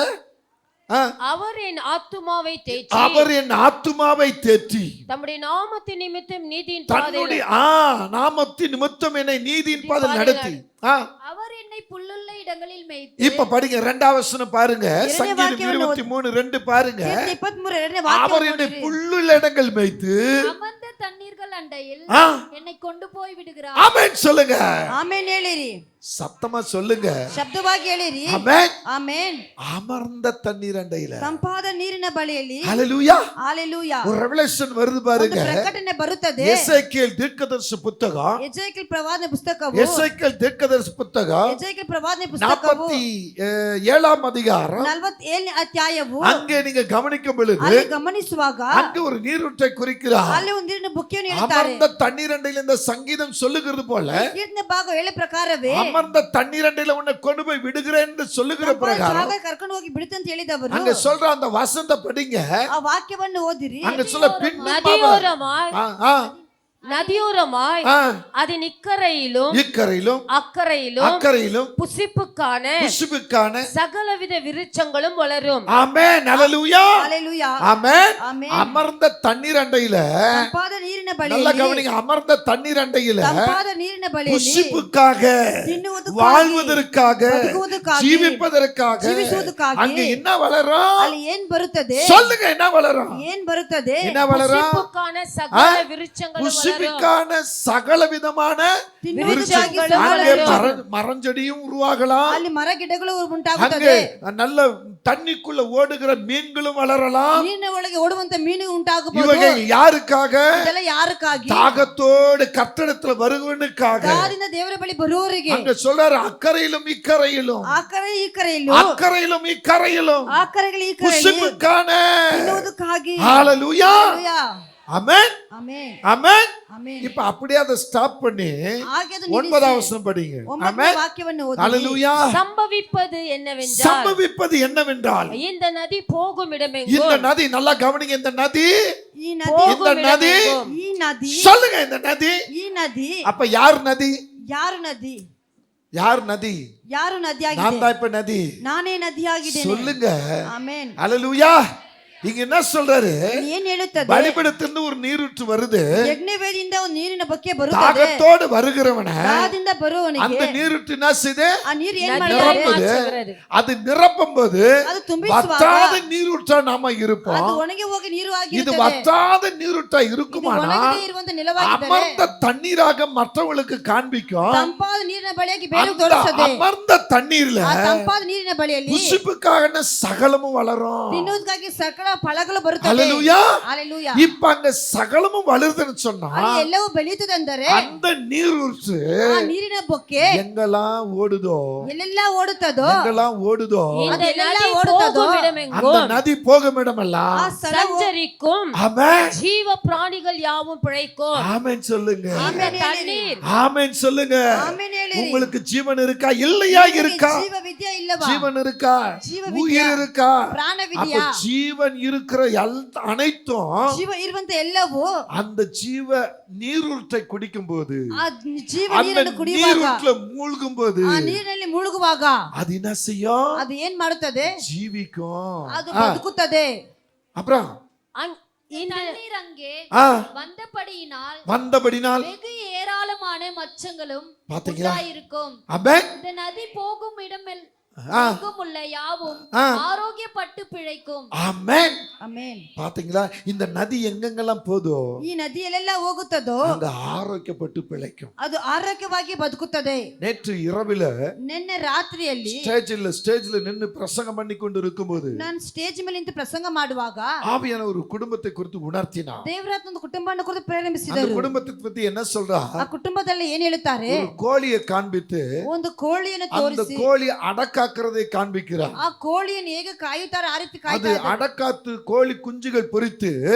அவர் என் ஆத்துமாவை தேற்றி அவர் என் ஆத்துமாவை தேற்றி தம்முடைய நாமத்தின் நிமித்தம் நீதியின் பாதையில் தன்னுடைய நாமத்தின் நிமித்தம் என்னை நீதியின் பாதையில் நடத்தி. அவர் என்னை புல்லுள்ள இடங்களில் மேய்த்து. இப்ப படிங்க, 2வது வசனம் பாருங்க, சங்கீதம் 23:2 பாருங்க. 23 ಎರಡನೇ அவர் ವಾಕ್ಯ என்னை புல்லுள்ள இடங்கள் மேய்த்து அமர்ந்த தண்ணீர்கள் அண்டையில் என்னை கொண்டு போய் விடுகிறார். ஆமென் சொல்லுங்க. ಆಮೆನ್ ಹೇಳಿರಿ. சத்தமா சொல்லுங்க. ಶಬ್ದವಾಗಿ ಹೇಳಿರಿ. ஆமென். ಆಮೆನ್. அமர்ந்த தண்ணீர் அண்டையில. ತಂಪಾದ ನೀರಿನ ಬಳಿಯಲ್ಲಿ. ஹalleluya. ஹalleluya. ஒரு ரெவலேஷன் வருது பாருங்க. ಒಂದು ಪ್ರಕಟಣೆ ಬರುತ್ತದೆ. எசேக்கியேல் தீர்க்கதரிசி புத்தகம், ಎಜೆಕೀಯೇಲ್ ಪ್ರವಾದನೆ ಪುಸ್ತಕವು, எசேக்கியேல் தீர்க்கதரிசி புத்தகம் ಎಜೆಕೀಯೇಲ್ ಪ್ರವಾದನೆ ಪುಸ್ತಕವು 47ஆம் அதிகாரம். 47ನೇ ಅಧ್ಯಾಯವು. அங்கே நீங்க கவனிக்கும் பொழுது ಅಲ್ಲಿ ಗಮನಿಸುವಾಗ அங்க ஒரு நீரூற்றை குறிக்கிறார். ಅಲ್ಲಿ ಒಂದು ನೀರಿನ ಬುಕ್ಕಿಯನ್ನು ಹೇಳುತ್ತಾರೆ. அமர்ந்த தண்ணீரண்டையில் இந்த சங்கீதம் சொல்லுகிறது போல, ಕೀರ್ತನೆ ಭಾಗ ಹೇಳ ಪ್ರಕಾರವೇ அமர்ந்த தண்ணீரண்டையில உன்னை கொண்டு போய் விடுகிறேன் என்று சொல்லுகிற பிரகாரம் ಜಾಗ ಕರ್ಕೊಂಡು ಹೋಗಿ ಬಿಡುತ್ತೆ ಅಂತ ಹೇಳಿದವರು அங்க சொல்ற அந்த வசனத்தை படிங்க. ಆ ವಾಕ್ಯವನ್ನು ಓದಿರಿ. அங்க சொல்ல பின் நதியோரமாய் நதியோரமாய் அதன் இக்கரையிலும் இக்கரையிலும் அக்கறையிலும் அக்கறையிலும் புசிப்புக்கான புஷ்புக்கான சகலவித விருட்சங்களும் வளரும். ஆமென். ஹalleluya. ஹalleluya. ஆமென். ஆமென். அமர்ந்த தண்ணீர் அண்டையில, ತಂಪಾದ ನೀರಿನ நல்லா ಬಳಿಯಲ್ಲಿ, கவனிங்க, அமர்ந்த தண்ணீர் அண்டையில ತಂಪಾದ ನೀರಿನ ಬಳಿಯಲ್ಲಿ புஷ்புக்காக, ತಿನ್ನುವುದಕ್ಕಾಗಿ, வாழ்வதற்காக, ಬದುಕುವುದಕ್ಕಾಗಿ, ஜீவிப்பதற்காக ಜೀವಿಸುವುದಕ್ಕಾಗಿ அங்க என்ன வளரும்? ಅಲ್ಲಿ ಏನ್ ಬರುತ್ತದೆ? சொல்லுங்க, என்ன வளரும்? ಏನ್ ಬರುತ್ತದೆ? என்ன வளரும்? புசிப்புக்கான சகல விருட்சங்களும் வளரும். புஷ்பிக்கான சகல விதமான ತಿನ್ನುವುದಕ್ಕಾಗಿ அங்கே ಸಕಲ மரஞ்செடியும் உருவாகலாம். ಅಲ್ಲಿ ಮರ ಗಿಡಗಳು அங்கே ಉಂಟಾಗುತ್ತದೆ. நல்ல தண்ணிக்குள்ள ஓடுகிற மீன்களும் வளரலாம். ನೀರಿನ ಒಳಗೆ ಓಡುವಂತ ಮೀನು ಉಂಟಾಗಬಹುದು. இவைகள் யாருக்காக? ಇದೆಲ್ಲ ಯಾರಕ್ಕಾಗಿ? தாகத்தோடு கர்த்தரிடத்தில் வருவனுக்காக. ದಾದಿಂದ ದೇವರ ಬಳಿ ಬರುವವರಿಗೆ. அங்க சொல்றாரு, அக்கறையிலும் இக்கரையிலும், ಆ ಕರೆ ಈ ಕರೆಯಲ್ಲೂ, அக்கறையிலும் இக்கரையிலும் ಆ ಕರೆಗಳು ಈ ಕರೆಯಲ್ಲಿ புஷ்பிக்கான. ತಿನ್ನುವುದಕ್ಕಾಗಿ. ஹalleluya. ಹalleluya. ஆமென் ಆಮೆನ್ ஆமென் ಆಮೆನ್ இப்ப அப்படியே அதை ஸ்டாப் பண்ணி ಹಾಗೆ ಅದು 9வது வசனம் படிங்க. ஆமென் ವಾಕ್ಯವನ್ನು ಓದಿ ஹalleluya. சம்பவிப்பது என்னவென்றால் சம்பவிப்பது என்னவென்றால் இந்த நதி போகும் இந்த இடமெங்கும் நதி, நல்லா கவனிங்க, இந்த நதி, ಈ ನದಿ இந்த நதி, ಈ ನದಿ சொல்லுங்க, இந்த நதி. ಈ ನದಿ அப்ப யார் நதி? ಯಾರು ನದಿ? யார் நதி? ಯಾರು நான் ನದಿಯಾಗಿದೆ? தான் இப்ப நதி. ನಾನೇ ನದಿಯಾಗಿದ್ದೇನೆ. சொல்லுங்க. ಆಮೆನ್. ஹalleluya. இங்க என்ன சொல்றாரு? ಏನ್ ಹೇಳುತ್ತದೆ? பலிபீடத்திலிருந்து ஒரு நீரூற்று வருது. ಯಜ್ಞವೇದಿಯಿಂದ ಒಂದು ನೀರಿನ ಬಕ್ಕೆ ಬರುತ್ತದೆ. தாகத்தோடு வருகிறவன ದಾಹದಿಂದ ಬರುವವನಿಗೆ அந்த நீரூற்று என்ன செய்து? ಆ ನೀರು ಏನ್ நதியாய் ಮಾಡುತ್ತದೆ? மாற்றுகிறது. அது நிரப்பும்போது ಅದು ತುಂಬಿಸುವಾಗ வற்றாத நீரூற்றா நாம இருப்போம். ಅದು ಒಣಗಿ ಹೋಗಿ ನೀರು இது ಆಗಿರುತ್ತದೆ. வற்றாத நீரூற்றா இருக்குமானா ಒಣಗದೇ ಇರುವಂತ ನಿಲವಾಗಿದ್ದರೆ அமர்ந்த தண்ணீராக மற்றவங்களுக்கு காண்பிக்கும். ತಂಪಾದ ನೀರಿನ ಬಳಿಯಾಗಿ ಬೇರೆ அந்த ತೋರಿಸುತ್ತದೆ. அமர்ந்த தண்ணீர்ல ಆ ತಂಪಾದ ನೀರಿನ ಬಳಿಯಲ್ಲಿ புசிப்புக்காக சகலமும் வளரும். ತಿನ್ನುವುದಕ್ಕಾಗಿ ಸಕಲ ಫಲಗಳು ಬರುತ್ತವೆ. ஹalleluya. ஹalleluya. இப்ப அங்க சகலமும் வளருதுன்னு சொன்னா ಅಲ್ಲಿ ಎಲ್ಲವೂ ಬೆಳೆಯುತ್ತದೆ ಅಂದರೆ அந்த நீரூற்று ಆ ನೀರಿನ ಬೊಕ್ಕೆ எங்கெல்லாம் ஓடுதோ, ಎಲ್ಲೆಲ್ಲ ಓಡುತ್ತದೋ எங்கெல்லாம் ஓடுதோ, இந்த அதெல்லாம் நதி ஓடுத்ததோ, போகும் அந்த இடமெங்கும் நதி போகும் இடமெல்லாம் ಆ ಸ್ಥಳವು சஞ்சரிக்கும் ஆமென் ஜீவ பிராணிகள் யாவும் பிழைக்கும். ஆமென் சொல்லுங்க. இந்த தண்ணீர் ஆமென் சொல்லுங்க. ಆಮೆನ್ ಹೇಳಿರಿ. உங்களுக்கு ஜீவன் இருக்கா? இல்லையா? இருக்கா? ಜೀವ ವಿದ್ಯೆ ಇಲ್ಲವಾ? ஜீவன் இருக்கா? ஜீவ உயிர் இருக்கா? ಪ್ರಾಣ அப்ப ವಿದ್ಯಾ? ஜீவன் இருக்கிற அனைத்தும் ಜೀವ ಇರುವಂತ ಎಲ್ಲವೂ அந்த ஜீவ நீரூற்றை குடிக்கும் போது, ಆ ಜೀವ அந்த ನೀರನ್ನು ಕುಡಿಯುವಾಗ, நீரூற்றுல மூழ்கும் போது ಆ ನೀರಿನಲ್ಲಿ ಮುಳುಗುವಾಗ அது என்ன செய்யும்? ಅದು ಏನ್ ಮಾಡುತ್ತದೆ? ஜீவிக்கும். ಅದು ಬದುಕುತ್ತದೆ. அப்புறம் இந்த தண்ணீர் அங்கே ஆ, வந்தபடியினால் வந்தபடினால் வெகு ஏராளமான மச்சங்களும் பாத்தீங்களா? உண்டாயிருக்கும். ஆமென். இந்த நதி போகும் இடமெல் ஆ, எங்கும் உள்ள யாவும் ஆ. ஆரோக்கியப்பட்டு பிழைக்கும். ஆமென். ಆಮೆನ್. பாத்தீங்களா? இந்த நதி எங்கெங்கெல்லாம் போதோ ಈ ನದಿಯಲ್ಲೆಲ್ಲ ಹೋಗುತ್ತದೋ அங்க ஆரோக்கியப்பட்டு பிழைக்கும். ಅದು ಆರೋಗ್ಯವಾಗಿ ಬದುಕುತ್ತದೆ. நேற்று இரவுல ನಿನ್ನೆ ರಾತ್ರಿಯಲ್ಲಿ ஸ்டேஜ்ல நின்னு பிரசங்கம் பண்ணி கொண்டு இருக்கும்போது ನಾನು ಸ್ಟೇಜ್ ಮೇಲೆ ನಿಂತು ಪ್ರಸಂಗ ಮಾಡುವಾಗ ஆவியான ஒரு குடும்பத்தை குறித்து உணர்த்தினார். ದೇವರಾತ್ಮ ಒಂದು ಕುಟುಂಬವನ್ನು ಕುರಿತು அந்த ಪ್ರಾರಂಭಿಸಿದರು. குடும்பத்தை பத்தி என்ன சொல்றா? ಆ ಕುಟುಂಬದಲ್ಲಿ ಏನ್ ಹೇಳುತ್ತಾರೆ? ஒரு கோழியை காண்பித்து ಒಂದು ಕೋಳಿಯನ್ನು அந்த ತೋರಿಸಿ கோழி அடக்காக்குறதை காண்பிக்கிறார். ಆ ಕೋಳಿಯನ್ನು ಹೇಗೆ ಕಾಯುತ್ತಾರೆ ಆ ರೀತಿ அது ಕಾಯ್ತಾ ಇದ್ದಾರೆ. அடக்காத்து கோழி குஞ்சுகள் பொரித்து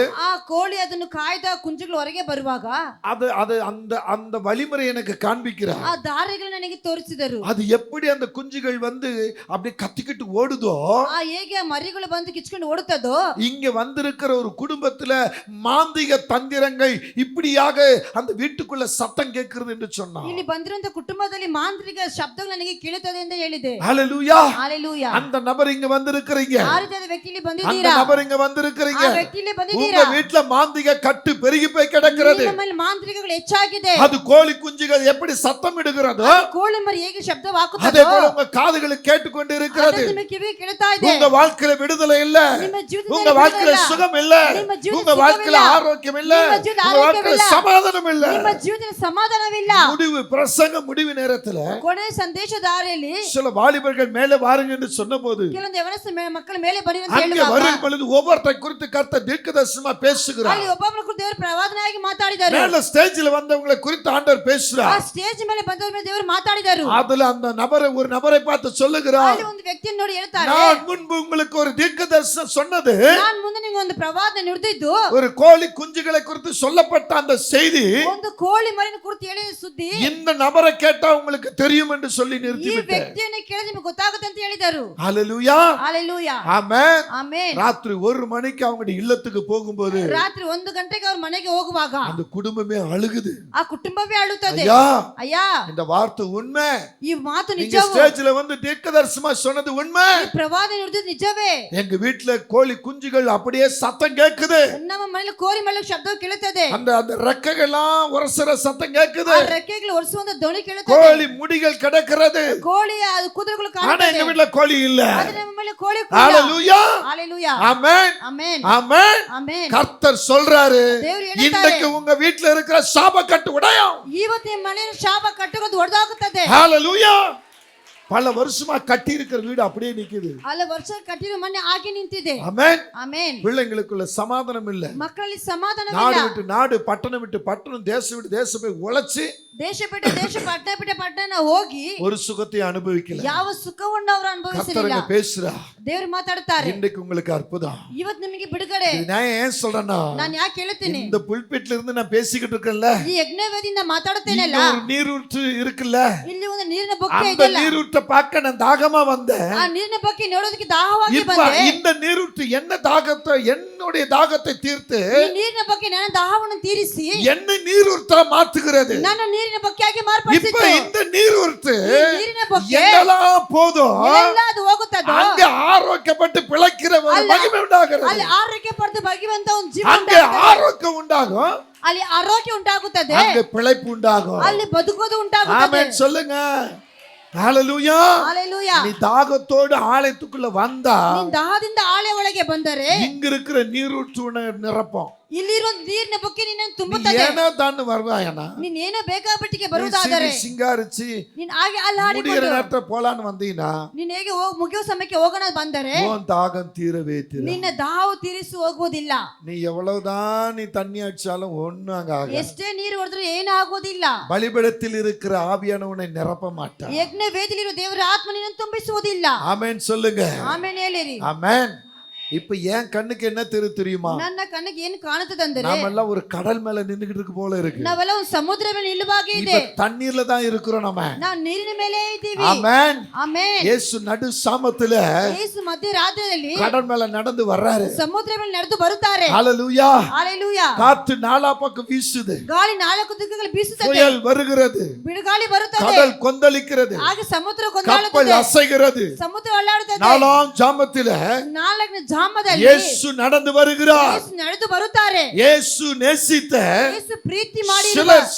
ಆ ಕೋಳಿ ಅದನ್ನು ಕಾಯ್ದ ಕುಂಜುಗಳು ಹೊರಗೆ ಬರುವಾಗ அது அது அந்த அந்த வழிமுறை எனக்கு காண்பிக்கிறார். ಆ ದಾರಿಗಳು ನನಗೆ ತೋರಿಸಿದರು. அது எப்படி அந்த குஞ்சுகள் வந்து அப்படியே கத்திக்கிட்டு ஓடுதோ, ಆ ಹೇಗೆ ಆ ಮರಿಗಳು ಬಂದು ಕಿಚ್ಕೊಂಡು ಓಡುತ್ತದೋ, இங்க வந்திருக்கிற ஒரு குடும்பத்துல மாந்திக தந்திரங்கள் இப்படியாக அந்த வீட்டுக்குள்ள சத்தம் கேட்கிறது என்று சொன்னார். ಇಲ್ಲಿ ಬಂದಿರುವಂತ ಕುಟುಂಬದಲ್ಲಿ ಮಾಂತ್ರಿಕ ಶಬ್ದಗಳು ನನಗೆ ಕೇಳುತ್ತದೆ ಎಂದು ಹೇಳಿದೆ. ஹalleluya. ಹಾಲೆಲೂಯಾ. அந்த நபர் இங்க வந்திருக்கிறீங்க. ಆ ರೀತಿಯಾದ ವ್ಯಕ್ತಿ ಇಲ್ಲಿ அந்த ಬಂದಿದ್ದೀರಾ? நபர் இங்க வந்திருக்கிறீங்க. ಆ ವ್ಯಕ್ತಿ ಇಲ್ಲಿ உங்க ಬಂದಿದ್ದೀರಾ? வீட்டுல மாந்திக கட்டு பெருகி போய் கிடக்கிறது. ನಿಮ್ಮ ಮೇಲೆ ಮಾಂತ್ರಿಕಗಳು ಹೆಚ್ಚಾಗಿದೆ. அது கோழி குஞ்சுகள் எப்படி சத்தம் இடுகிறதோ ಕೋಳಿ ಮರಿ ಹೇಗೆ ಶಬ್ದ அதே ಹಾಕುತ್ತದೋ போல உங்க காதுகளுக்கு கேட்டுக்கொண்டு இருக்கிறது. ಅದು ನಿಮ್ಮ ಕಿವಿಗೆ ಕೇಳ್ತಾ ಇದೆ. உங்க வாழ்க்கையில விடுதலை இல்ல, ನಿಮ್ಮ ಜೀವಿತದಲ್ಲಿ உங்க வாழ்க்கையில ಬಿಡುಗಡೆ ಇಲ್ಲ. சுகம் இல்ல, ನಿಮ್ಮ ಜೀವಿತದಲ್ಲಿ உங்க வாழ்க்கையில ಸುಖವಿಲ್ಲ. ஆரோக்கியம் இல்ல, ನಿಮ್ಮ ಜೀವಿತದಲ್ಲಿ உங்க வாழ்க்கையில ಆರೋಗ್ಯವಿಲ್ಲ. சமாதானம் இல்ல. ನಿಮ್ಮ ಜೀವಿತದಲ್ಲಿ ಸಮಾಧಾನವಿಲ್ಲ. முடிவு பிரசங்க முடிவு நேரத்துல ಕೊನೆಯ ಸಂದೇಶ ದಾರಿಯಲ್ಲಿ சில வாலிபர்கள் மேலே வாருங்க என்று சொன்னபோது ಕೆಲವೊಂದು ಯವನಸ್ಥ ಮಕ್ಕಳ ಮೇಲೆ ಬನ್ನಿ ಅಂತ அங்கே ಹೇಳುವಾಗ வரும் பொழுது ஒவ்வொருத்தரை குறித்து கர்த்தர் தீர்க்கதரிசனமா பேசுகிறார். ಅಲ್ಲಿ ಒಬ್ಬೊಬ್ಬರ ಕುರಿತು ದೇವರು ಪ್ರವಾದನೆಯಾಗಿ ಮಾತಾಡಿದರು. மேல ஸ்டேஜ்ல வந்தவங்களை குறித்து ஆண்டவர் ಆ பேசுறார். ಸ್ಟೇಜ್ ಮೇಲೆ ಬಂದವರ ಮೇಲೆ ದೇವರು ಮಾತಾಡಿದರು. அதுல அந்த நபரை ஒரு நபரை பார்த்து சொல்லுகிறார், ಅಲ್ಲಿ ಒಂದು ವ್ಯಕ್ತಿಯನ್ನು ನೋಡಿ ಹೇಳ್ತಾರೆ, நான் முன்பு உங்களுக்கு ஒரு தீர்க்கதரிசனம் சொன்னது, ನಾನು ಮುಂದೆ ನಿಮಗೆ ಒಂದು ಪ್ರವಾದನೆ ನುಡಿದಿದ್ದು, ஒரு கோழி குஞ்சுகளை குறித்து சொல்லப்பட்ட அந்த செய்தி ಒಂದು ಕೋಳಿ ಮರಿನ ಕುರಿತು ಹೇಳಿದ ಸುದ್ದಿ இந்த நபரை கேட்டா உங்களுக்கு தெரியும் என்று சொல்லி ಈ நிறுத்திவிட்டேன். ವ್ಯಕ್ತಿಯನ್ನು ಕೇಳಿದ್ರೆ ನಿಮಗೆ ಗೊತ್ತಾಗುತ್ತೆ ಅಂತ ಹೇಳಿದರು. ஹalleluya. ஹalleluya. ஆமென். ಆಮೆನ್. ராத்திரி 1 மணிக்கு அவங்க இல்லத்துக்கு போகும்போது ರಾತ್ರಿ 1 ಗಂಟೆಗೆ ಅವ್ರ ಮನೆಗೆ ಹೋಗುವಾಗ அந்த குடும்பமே அழுகுது. ಆ ಕುಟುಂಬವೇ ಅಳುತ್ತದೆ. ஐயா, ಅಯ್ಯ, இந்த வார்த்தை உண்மை. ಈ ಮಾತು நீங்க ನಿಜವೂ? ஸ்டேஜ்ல வந்து தீர்க்கதரிசனமா சொன்னது உண்மை. ಈ ಪ್ರವಾದನೆ ನುಡಿದಿದ್ದು ನಿಜವೇ? எங்க வீட்டுல கோழி குஞ்சுகள் அப்படியே சத்தம் கேக்குது. ನಮ್ಮ ಮನೆಯಲ್ಲಿ ಕೋರಿ ಮಳೆ ಶಬ್ದ ಕೇಳುತ್ತದೆ. அந்த அந்த ரெக்கைகள்லாம் உரசுற சத்தம் கேக்குது. ಆ ರೆಕ್ಕೆಗಳು ಒರೆಸುವಂತ ಧ್ವನಿ ಕೇಳುತ್ತದೆ. கோழி முடிகள் கிடக்கிறது. ಕೋಳಿ ಅದು ಕುದುರೆಗಳು ஆனா ಕಾಣುತ್ತದೆ. எங்க வீட்டுல கோழி இல்ல. ಆದ್ರೆ ನಮ್ಮ ಮನೆಯಲ್ಲಿ ಕೋಳಿ ஹalleluya. ஹalleluya. ஆமென். ಆಮೆನ್. ஆமென். ಆಮೆನ್. கர்த்தர் சொல்றாரு, ದೇವರು ಹೇಳ್ತಾರೆ, இன்னைக்கு உங்க வீட்டுல இருக்கிற சாபக்கட்டு உடையும். ಇವತ್ತು ನಿಮ್ಮ ಮನೆಯಲ್ಲಿ ಶಾಪ ಕಟ್ಟುವುದು ಒಡೆದಾಗುತ್ತದೆ. ஹalleluya. பல வருஷமா கட்டி இருக்கிற வீடு அப்படியே நிக்குது. ಹಲ ವರ್ಷ ಕಟ್ಟಿರೋ ಮನೆ ಹಾಗೆ ನಿಂತಿದೆ. ஆமென். ಆಮೆನ್. பிள்ளைங்களுக்குள்ள சமாதானம் இல்ல. ಮಕ್ಕಳಲ್ಲಿ ಸಮಾಧಾನವಿಲ್ಲ. நாடு விட்டு நாடு, பட்டணம் விட்டு பட்டணம், தேசம் விட்டு தேசம் போய் உழைச்சு ದೇಶ ಬಿಟ್ಟು ದೇಶ, ಪಟ್ಟಣ ಬಿಟ್ಟು ಪಟ್ಟಣ ಹೋಗಿ ஒரு சுகத்தை அனுபவிக்கல. ಯಾವ ಸುಖವನ್ನು ಅವರು ಅನುಭವಿಸಲಿಲ್ಲ. கர்த்தர் பேசுறா. ದೇವರು ಮಾತಾಡ್ತಾರೆ. இன்னைக்கு உங்களுக்கு அற்புதம். ಇವತ್ತು ನಿಮಗೆ ಬಿಡುಗಡೆ. இது நான் ஏன் சொல்றேன்னா, ನಾನು ಯಾಕೆ ಹೇಳ್ತೀನಿ, இந்த புல்பிட்ல இருந்து நான் பேசிக்கிட்டு இருக்கேன்ல, ಈ ಯಜ್ಞವೇದಿಯಿಂದ ಮಾತಾಡ್ತೇನಲ್ಲ, ஒரு ನೀರೂற்று இருக்குல்ல, ಇಲ್ಲಿ ಒಂದು ನೀರಿನ ಬೊಕ್ಕೆ அந்த ಇದೆಯಲ್ಲ, நீரூற்றை பார்க்க நான் தாகமா வந்தேன். ಆ ನೀರಿನ ಬೊಕ್ಕೆ ನೋಡೋದಕ್ಕೆ ದಾಹವಾಗಿ இப்ப ಬಂದೆ. இந்த நீரூற்று என்ன தாகத்தை, என்னுடைய தாகத்தை தீர்த்து ಈ ನೀರಿನ ಬೊಕ್ಕೆ ನನ್ನ ದಾಹವನ್ನು ತೀರಿಸಿ என்ன நீரூற்றா மாத்துகிறது. ನನ್ನ ನೀರಿನ ಬೊಕ್ಕೆಯಾಗಿ இப்ப ಮಾರ್ಪಡಿಸಿತು. இந்த நீரூற்று ಈ ನೀರಿನ ಬೊಕ್ಕೆ என்னெல்லாம் போதும் ಎಲ್ಲ ಅದು ಹೋಗುತ್ತದೋ அங்க ஆரோக்கியப்பட்டு பிழைக்கிற ஒரு மகிமை உண்டாகிறது. ಅಲ್ಲಿ ಆರೋಗ್ಯ ಪಡೆದು ಬಗೆಯುವಂತ ಒಂದು ಜೀವ அங்க ಉಂಟಾಗುತ್ತದೆ. ஆரோக்கியம் உண்டாகும், ಅಲ್ಲಿ ಆರೋಗ್ಯ ಉಂಟಾಗುತ್ತದೆ, அங்க பிழைப்பு உண்டாகும். ಅಲ್ಲಿ ಬದುಕೋದು ಉಂಟಾಗುತ್ತದೆ. ஆமென் சொல்லுங்க. ஹalleluya. ஹalleluya. நீ தாகத்தோடு ஆலயத்துக்குள்ள வந்தா ನೀನು ದಾಹದಿಂದ ಆಳೆ ಒಳಗೆ ಬಂದರೆ இங்க இருக்கிற நீரூற்று நிரப்பம். ಇಲ್ಲಿರೋ ನೀರಿನ ಬೊಕ್ಕೆ ನಿನ್ನನ್ನು நீ ತುಂಬುತ್ತದೆ. ஏனோ தான் வருவாயனா, ನೀನೇನೋ ಬೇಕಾಬಿಟ್ಟಿಗೆ நீ ಬರುವುದಾದರೆ சிங்காரிச்சு ನೀನು ಹಾಗೆ ಅಲ್ಲಿ முடிகிற ಹಾಡಿಕೊಂಡು நேரத்துல போலான்னு வந்தீங்கன்னா ನೀನು ಹೇಗೆ ಮುಗಿಯೋ ಸಮಯಕ್ಕೆ ಹೋಗೋಣ ಬಂದರೆ உன் தாகம் தீரவே தீர. ನಿನ್ನ ದಾಹವು ತೀರಿಸಿ ಹೋಗುವುದಿಲ್ಲ. நீ எவ்வளவுதான் நீ தண்ணி அடிச்சாலும் ஒண்ணும் அங்க ஆகாது. ಎಷ್ಟೇ ನೀರು ಹೊಡೆದ್ರೂ ಏನೂ ಆಗುವುದಿಲ್ಲ. பலிபீடத்தில் இருக்கிற ஆவியானவனை நிரப்ப மாட்டான். ಯಜ್ಞ ವೇದಿಲಿರುವ ದೇವರ ಆತ್ಮ ನಿನ್ನನ್ನು ತುಂಬಿಸುವುದಿಲ್ಲ. ஆமென் சொல்லுங்க. ಆಮೇಲೆ ಹೇಳಿರಿ. ஆமென். இப்ப ஏன் கண்ணுக்கு என்ன தெரியுமா, ನನ್ನ ಕಣ್ಣಿಗೆ ಏನು ಕಾಣುತ್ತದೆ ಅಂದರೆ நாமெல்லாம் ஒரு கடல் மேல நின்னுகிட்டு இருக்கு போல இருக்கு. ನಾವೆಲ್ಲ ಒಂದು ಸಮುದ್ರ ಮೇಲೆ ನಿಲ್ಲುವಾಗೆ ಇದೆ. இப்ப தண்ணீர்ல தான் இருக்கிறோம் நம்ம. ನಾವು ನೀರಿನ ಮೇಲೆ ಇದ್ದೀವಿ. ஆமென். ಆಮೆನ್. இயேசு நடு சாமத்துல ಯೇಸು ಮಧ್ಯರಾತ್ರಿಯಲ್ಲಿ கடல் மேல நடந்து வர்றாரு. ಸಮುದ್ರ ಮೇಲೆ ನಡೆದು ಬರುತ್ತಾರೆ. ஹalleluya. ஹalleluya. காத்து நாலா பக்கம் வீசுது, ಗಾಳಿ ನಾಲ್ಕು ದಿಕ್ಕುಗಳು ಬೀಸುತ್ತದೆ, புயல் வருகிறது, ಬಿರುಗಾಳಿ ಬರುತ್ತದೆ, கடல் கொந்தளிக்கிறது, ಹಾಗೆ ಸಮುದ್ರ கப்பல் ಕೊಂಡಾಡುತ್ತದೆ, அசைகிறது. ಸಮುದ್ರ ಅಲ್ಲಾಡುತ್ತದೆ. நாலாம் ஜாமத்தில ನಾಲ್ಕನೇ ಜಾಮದಲ್ಲಿ இயேசு நடந்து வருகிறார். ಯೇಸು ನಡೆದು ಬರುತ್ತಾರೆ. இயேசு நேசித்த ಯೇಸು ಪ್ರೀತಿ ಮಾಡಿ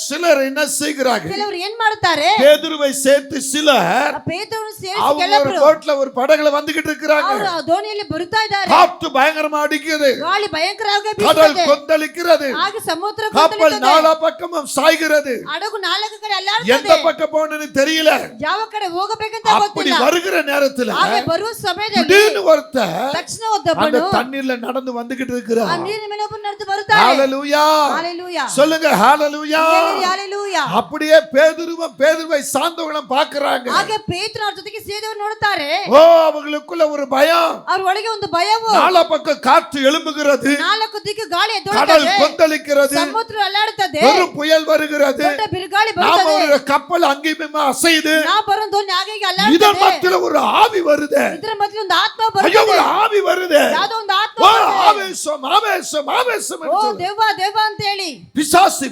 சிலர் என்ன செய்கிறார்கள், ಕೆಲವರು ಏನ್ ಮಾಡುತ್ತಾರೆ, பேதுருவை சேர்த்து சிலர் ಪೇತ್ರವನ್ನು ಸೇರಿಸಿ அவங்க ஒரு ಕೆಲವರು போட்ல ஒரு படகுல வந்துகிட்டு இருக்கிறாங்க. ಅವರು ಆ ದೋಣಿಯಲ್ಲಿ ಬರುತ್ತಾ ಇದ್ದಾರೆ. காத்து பயங்கரமா அடிக்குது, ಗಾಳಿ ಭಯಂಕರವಾಗಿ கடல் ಬೀಸುತ್ತದೆ, கொந்தளிக்கிறது, ಹಾಗೆ ಸಮುದ್ರ கப்பல் ಕೊಂದಲಿಸುತ್ತದೆ, நாலா பக்கமும் சாய்கிறது. ಹಡಗು ನಾಲ್ಕು ಕಡೆ எந்த ಅಲ್ಲಾಡುತ್ತದೆ, பக்கம் போகணும்னு தெரியல. ಯಾವ ಕಡೆ ಹೋಗಬೇಕಂತ அப்படி ಗೊತ್ತಿಲ್ಲ. வருகிற நேரத்துல ಹಾಗೆ ಬರುವ ಸಮಯದಲ್ಲಿ திடீர்னு ஒருத்தர் ತಕ್ಷಣ அந்த ಒಬ್ಬನು தண்ணீர்ல நடந்து வந்துகிட்டு ಆ இருக்கிறார். ನೀರಿನ ಮೇಲೆ ಒಬ್ಬನು ನಡೆದು ಬರುತ್ತಾರೆ. ஹalleluya. ஹalleluya. சொல்லுங்க ஹalleluya. ஹalleluya. அப்படியே பேதுருவை சார்ந்தவங்களும் பார்க்கறாங்க. ಹಾಗೆ ಪೇತ್ರನ ಅವ್ರ ಜೊತೆಗೆ ಸೇರಿದವರು ನೋಡುತ್ತಾರೆ. ஓ அவங்களுக்குள்ள ஒரு பயம், ಅವ್ರ ಒಳಗೆ ಒಂದು ಭಯವು, நாலா பக்கம் காற்று எழும்புகிறது, ನಾಲ್ಕು ದಿಕ್ಕು ಗಾಳಿ கடல் ಎದ್ದೇಳುತ್ತದೆ, கொந்தளிக்கிறது, ಸಮುದ್ರ ಅಲ್ಲಾಡುತ್ತದೆ, பெரும் புயல் வருகிறது, ದೊಡ್ಡ ಬಿರುಗಾಳಿ நாம ಬರುತ್ತದೆ, ஒரு கப்பல் அங்கேயுமே அசையுது. ನಾವು ಬರೋ ದೋಣಿ ಹಾಗೆ ಹೀಗೆ இதன் ಅಲ್ಲಾಡುತ್ತದೆ, மத்தியில ஒரு ஆவி வருது. ಇದರ ಮಧ್ಯೆ ಒಂದು ಆತ್ಮ ஐயோ ಬರುತ್ತದೆ, ஒரு ஆவி வருது. ಯಾವುದೋ ಒಂದು ಆತ್ಮ ஓ ಬರುತ್ತದೆ. ஆவேசம் ஆவேசம் ஆவேசம் ಓ என்று சொல்லு. ದೇವ ದೇವ ಅಂತ ಹೇಳಿ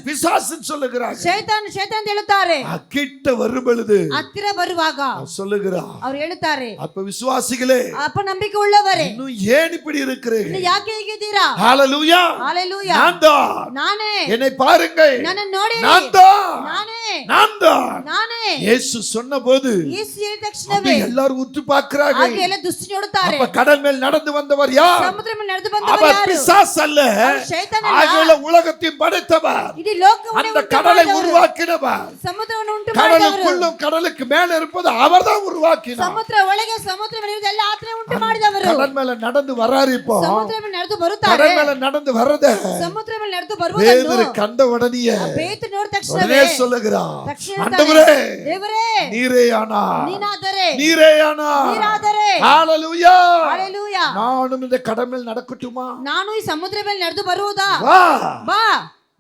பிசாசுன்னு சொல்லுகிறாங்க. ಶೈತಾನ್ ಅಂತ ಹೇಳುತ್ತಾರೆ. கிட்ட வரும் பொழுது ಹತ್ತಿರ ಬರುವಾಗ சொல்லுகிறார். ಅವ್ರು ಹೇಳುತ್ತಾರೆ, அப்ப விசுவாசிகளே ಅಪ್ಪ ನಂಬಿಕೆ ಉಳ್ಳವರೇ, இன்னும் ஏன் இப்படி இருக்கிறீங்க? ಇನ್ನು ಯಾಕೆ ಹೀಗಿದ್ದೀರಾ? ஹalleluya. ஹalleluya. நான் தான், ನಾನೇ, என்னை பாருங்கள், ನನ್ನನ್ನು ನೋಡಿ, நான் தான், ನಾನೇ, நான் தான். ನಾನೇ. இயேசு சொன்னபோது ಯೇಸು ಹೇಳಿದ அப்ப ತಕ್ಷಣವೇ எல்லாரும் உற்று பார்க்கிறாங்க. ಹಾಗೆ ಎಲ್ಲ ದೃಷ್ಟಿ ನೋಡುತ್ತಾರೆ. அப்ப கடல் மேல் நடந்து வந்தவர் யார்? ಸಮುದ್ರ ಮೇಲೆ ನಡೆದು ಬಂದವರು அவர் ಯಾರು? பிசாசு அல்ல, அவர் ಶೈತಾನ ಅಲ್ಲ. ஆகிய உலகத்தையும் படைத்தவர், ಇಡೀ ಲೋಕವನ್ನು அந்த ಉಂಟು கடலை ಮಾಡಿದವರು, உருவாக்கினவர், ಸಮುದ್ರವನ್ನು ಉಂಟು ಮಾಡಿದವರು, கடலுக்குள்ளும் கடலுக்கு மேல இருப்பது அவர்தான் உருவாக்கினார். ಸಮುದ್ರ ಒಳಗೆ ಸಮುದ್ರ ಮೇಲೆ ಇರುವುದು ಎಲ್ಲ ಆತನೇ ಉಂಟು ಮಾಡಿದವರು. கடல் மேல நடந்து வராரு. இப்போ ಸಮುದ್ರ ಮೇಲೆ ನಡೆದು ಬರುತ್ತಾರೆ. கடல் மேல நடந்து வர்றத ಸಮುದ್ರ ಮೇಲೆ ನಡೆದು ಬರುವುದನ್ನು பேதுரு கண்ட உடனே ಪೇತ್ರ ನೋಡಿದ உடனே ತಕ್ಷಣವೇ சொல்லுகிறான், ತಕ್ಷಣ ஆண்டவரே ದೇವರೇ, நீரே ஆனா, ನೀನಾದರೆ, நீரே ஆனா. ನೀರಾದರೆ. ஹalleluya. ஹalleluya. நானும் இந்த கடல் மேல் நடக்கட்டுமா? ನಾನು ಈ ಸಮುದ್ರ ಮೇಲೆ ನಡೆದು ಬರುವುದಾ? வா ಬಾ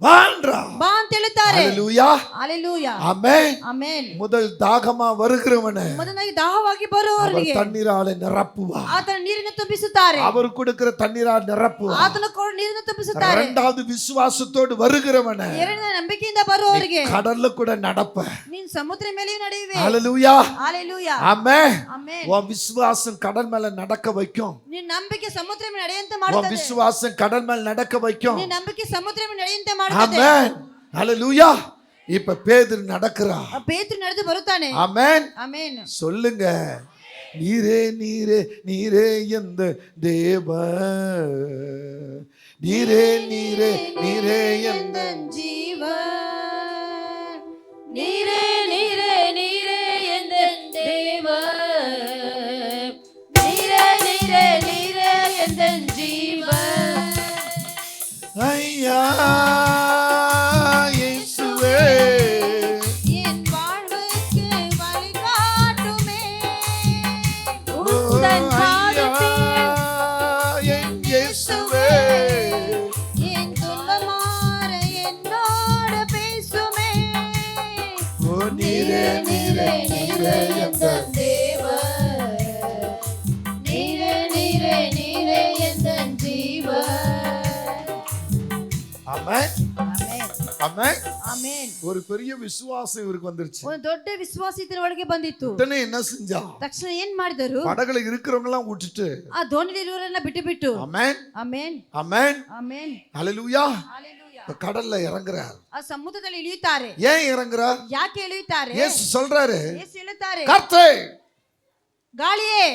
வான்றா. ಬಾ ಅಂತ ಹೇಳುತ್ತಾರೆ. ஹalleluya. ஹalleluya. ஆமென். ಆಮೆನ್. முதல் தாகமா வருகிறவனே ಮೊದಲಾಗಿ ದಾಹವಾಗಿ அவர் ಬರುವವರಿಗೆ தண்ணீரால நிரப்புவா. ಆತನ ನೀರನ್ನು ತುಂಬಿಸುತ್ತಾರೆ. அவர் கொடுக்கிற தண்ணீரால் நிரப்புவா. ಆತನ ಕೊಡ ನೀರನ್ನು ತುಂಬಿಸುತ್ತಾರೆ. இரண்டாவது விசுவாசத்தோடு வருகிறவனே ಎರಡನೇ ನಂಬಿಕೆಯಿಂದ ಬರುವವರಿಗೆ கடல்ல கூட நடப்ப. ನೀನ್ ಸಮುದ್ರ ಮೇಲೆಯೂ ನಡೆಯುವೆ. ஹalleluya. ஹalleluya. ஆமென். ಆಮೆನ್. உன் விசுவாசம் கடல் மேல நடக்க வைக்கும். ನಿನ್ನ ನಂಬಿಕೆ ಸಮುದ್ರ ಮೇಲೆ ನಡೆಯುವಂತೆ உன் ಮಾಡುತ್ತದೆ. விசுவாசம் கடல் மேல நடக்க வைக்கும். ನಿನ್ನ ನಂಬಿಕೆ ಸಮುದ್ರ ಮೇಲೆ ನಡೆಯುವಂತೆ ಮಾಡುತ್ತದೆ. ஆமென். ஹalleluya. இப்ப பேதுரு நடக்கிறா. ಪೇತ್ರ ನಡೆದು ಬರುತ್ತಾನೆ. ஆமென். ಆಮೆನ್. சொல்லுங்க, நீரே நீரே நீரே எந்த தேவ, நீரே நீரே நீரே எந்த ಜೀವ, நீரே நீரே நீரே எந்த தேவ, எந்த தேவன் நீரே நீரே நீரே எந்த ஜீவன். ஆமென் ಆಮೆನ್ ஆமென். ಆಮೆನ್. ஒரு பெரிய விசுவாசம் இவருக்கு வந்துருச்சு. ಒಂದು ದೊಡ್ಡ ವಿಶ್ವಾಸ ಇದರ ಒಳಗೆ ಬಂದಿತ್ತು. உடனே என்ன செஞ்சா? ತಕ್ಷಣ ಏನ್ ಮಾಡಿದರು? படகுல இருக்கிறவங்க எல்லாம் விட்டுட்டு ಆ ದೋಣಿಲಿ ಇರುವವರೆಲ್ಲ ಬಿಟ್ಟು ஆமென் ಆಮೆನ್ ஆமென் ಆಮೆನ್ ஹalleluya. ಹalleluya. இப்ப கடல்ல இறங்குறார். ಆ ಸಮುದ್ರದಲ್ಲಿ ಇಳಿಯುತ್ತಾರೆ. ஏன் இறங்குறார்? ಯಾಕೆ ಇಳಿಯುತ್ತಾರೆ? இயேசு சொல்றாரு, ಯೇಸು ಹೇಳುತ್ತಾರೆ, கர்த்தே ಗಾಳಿಯೇ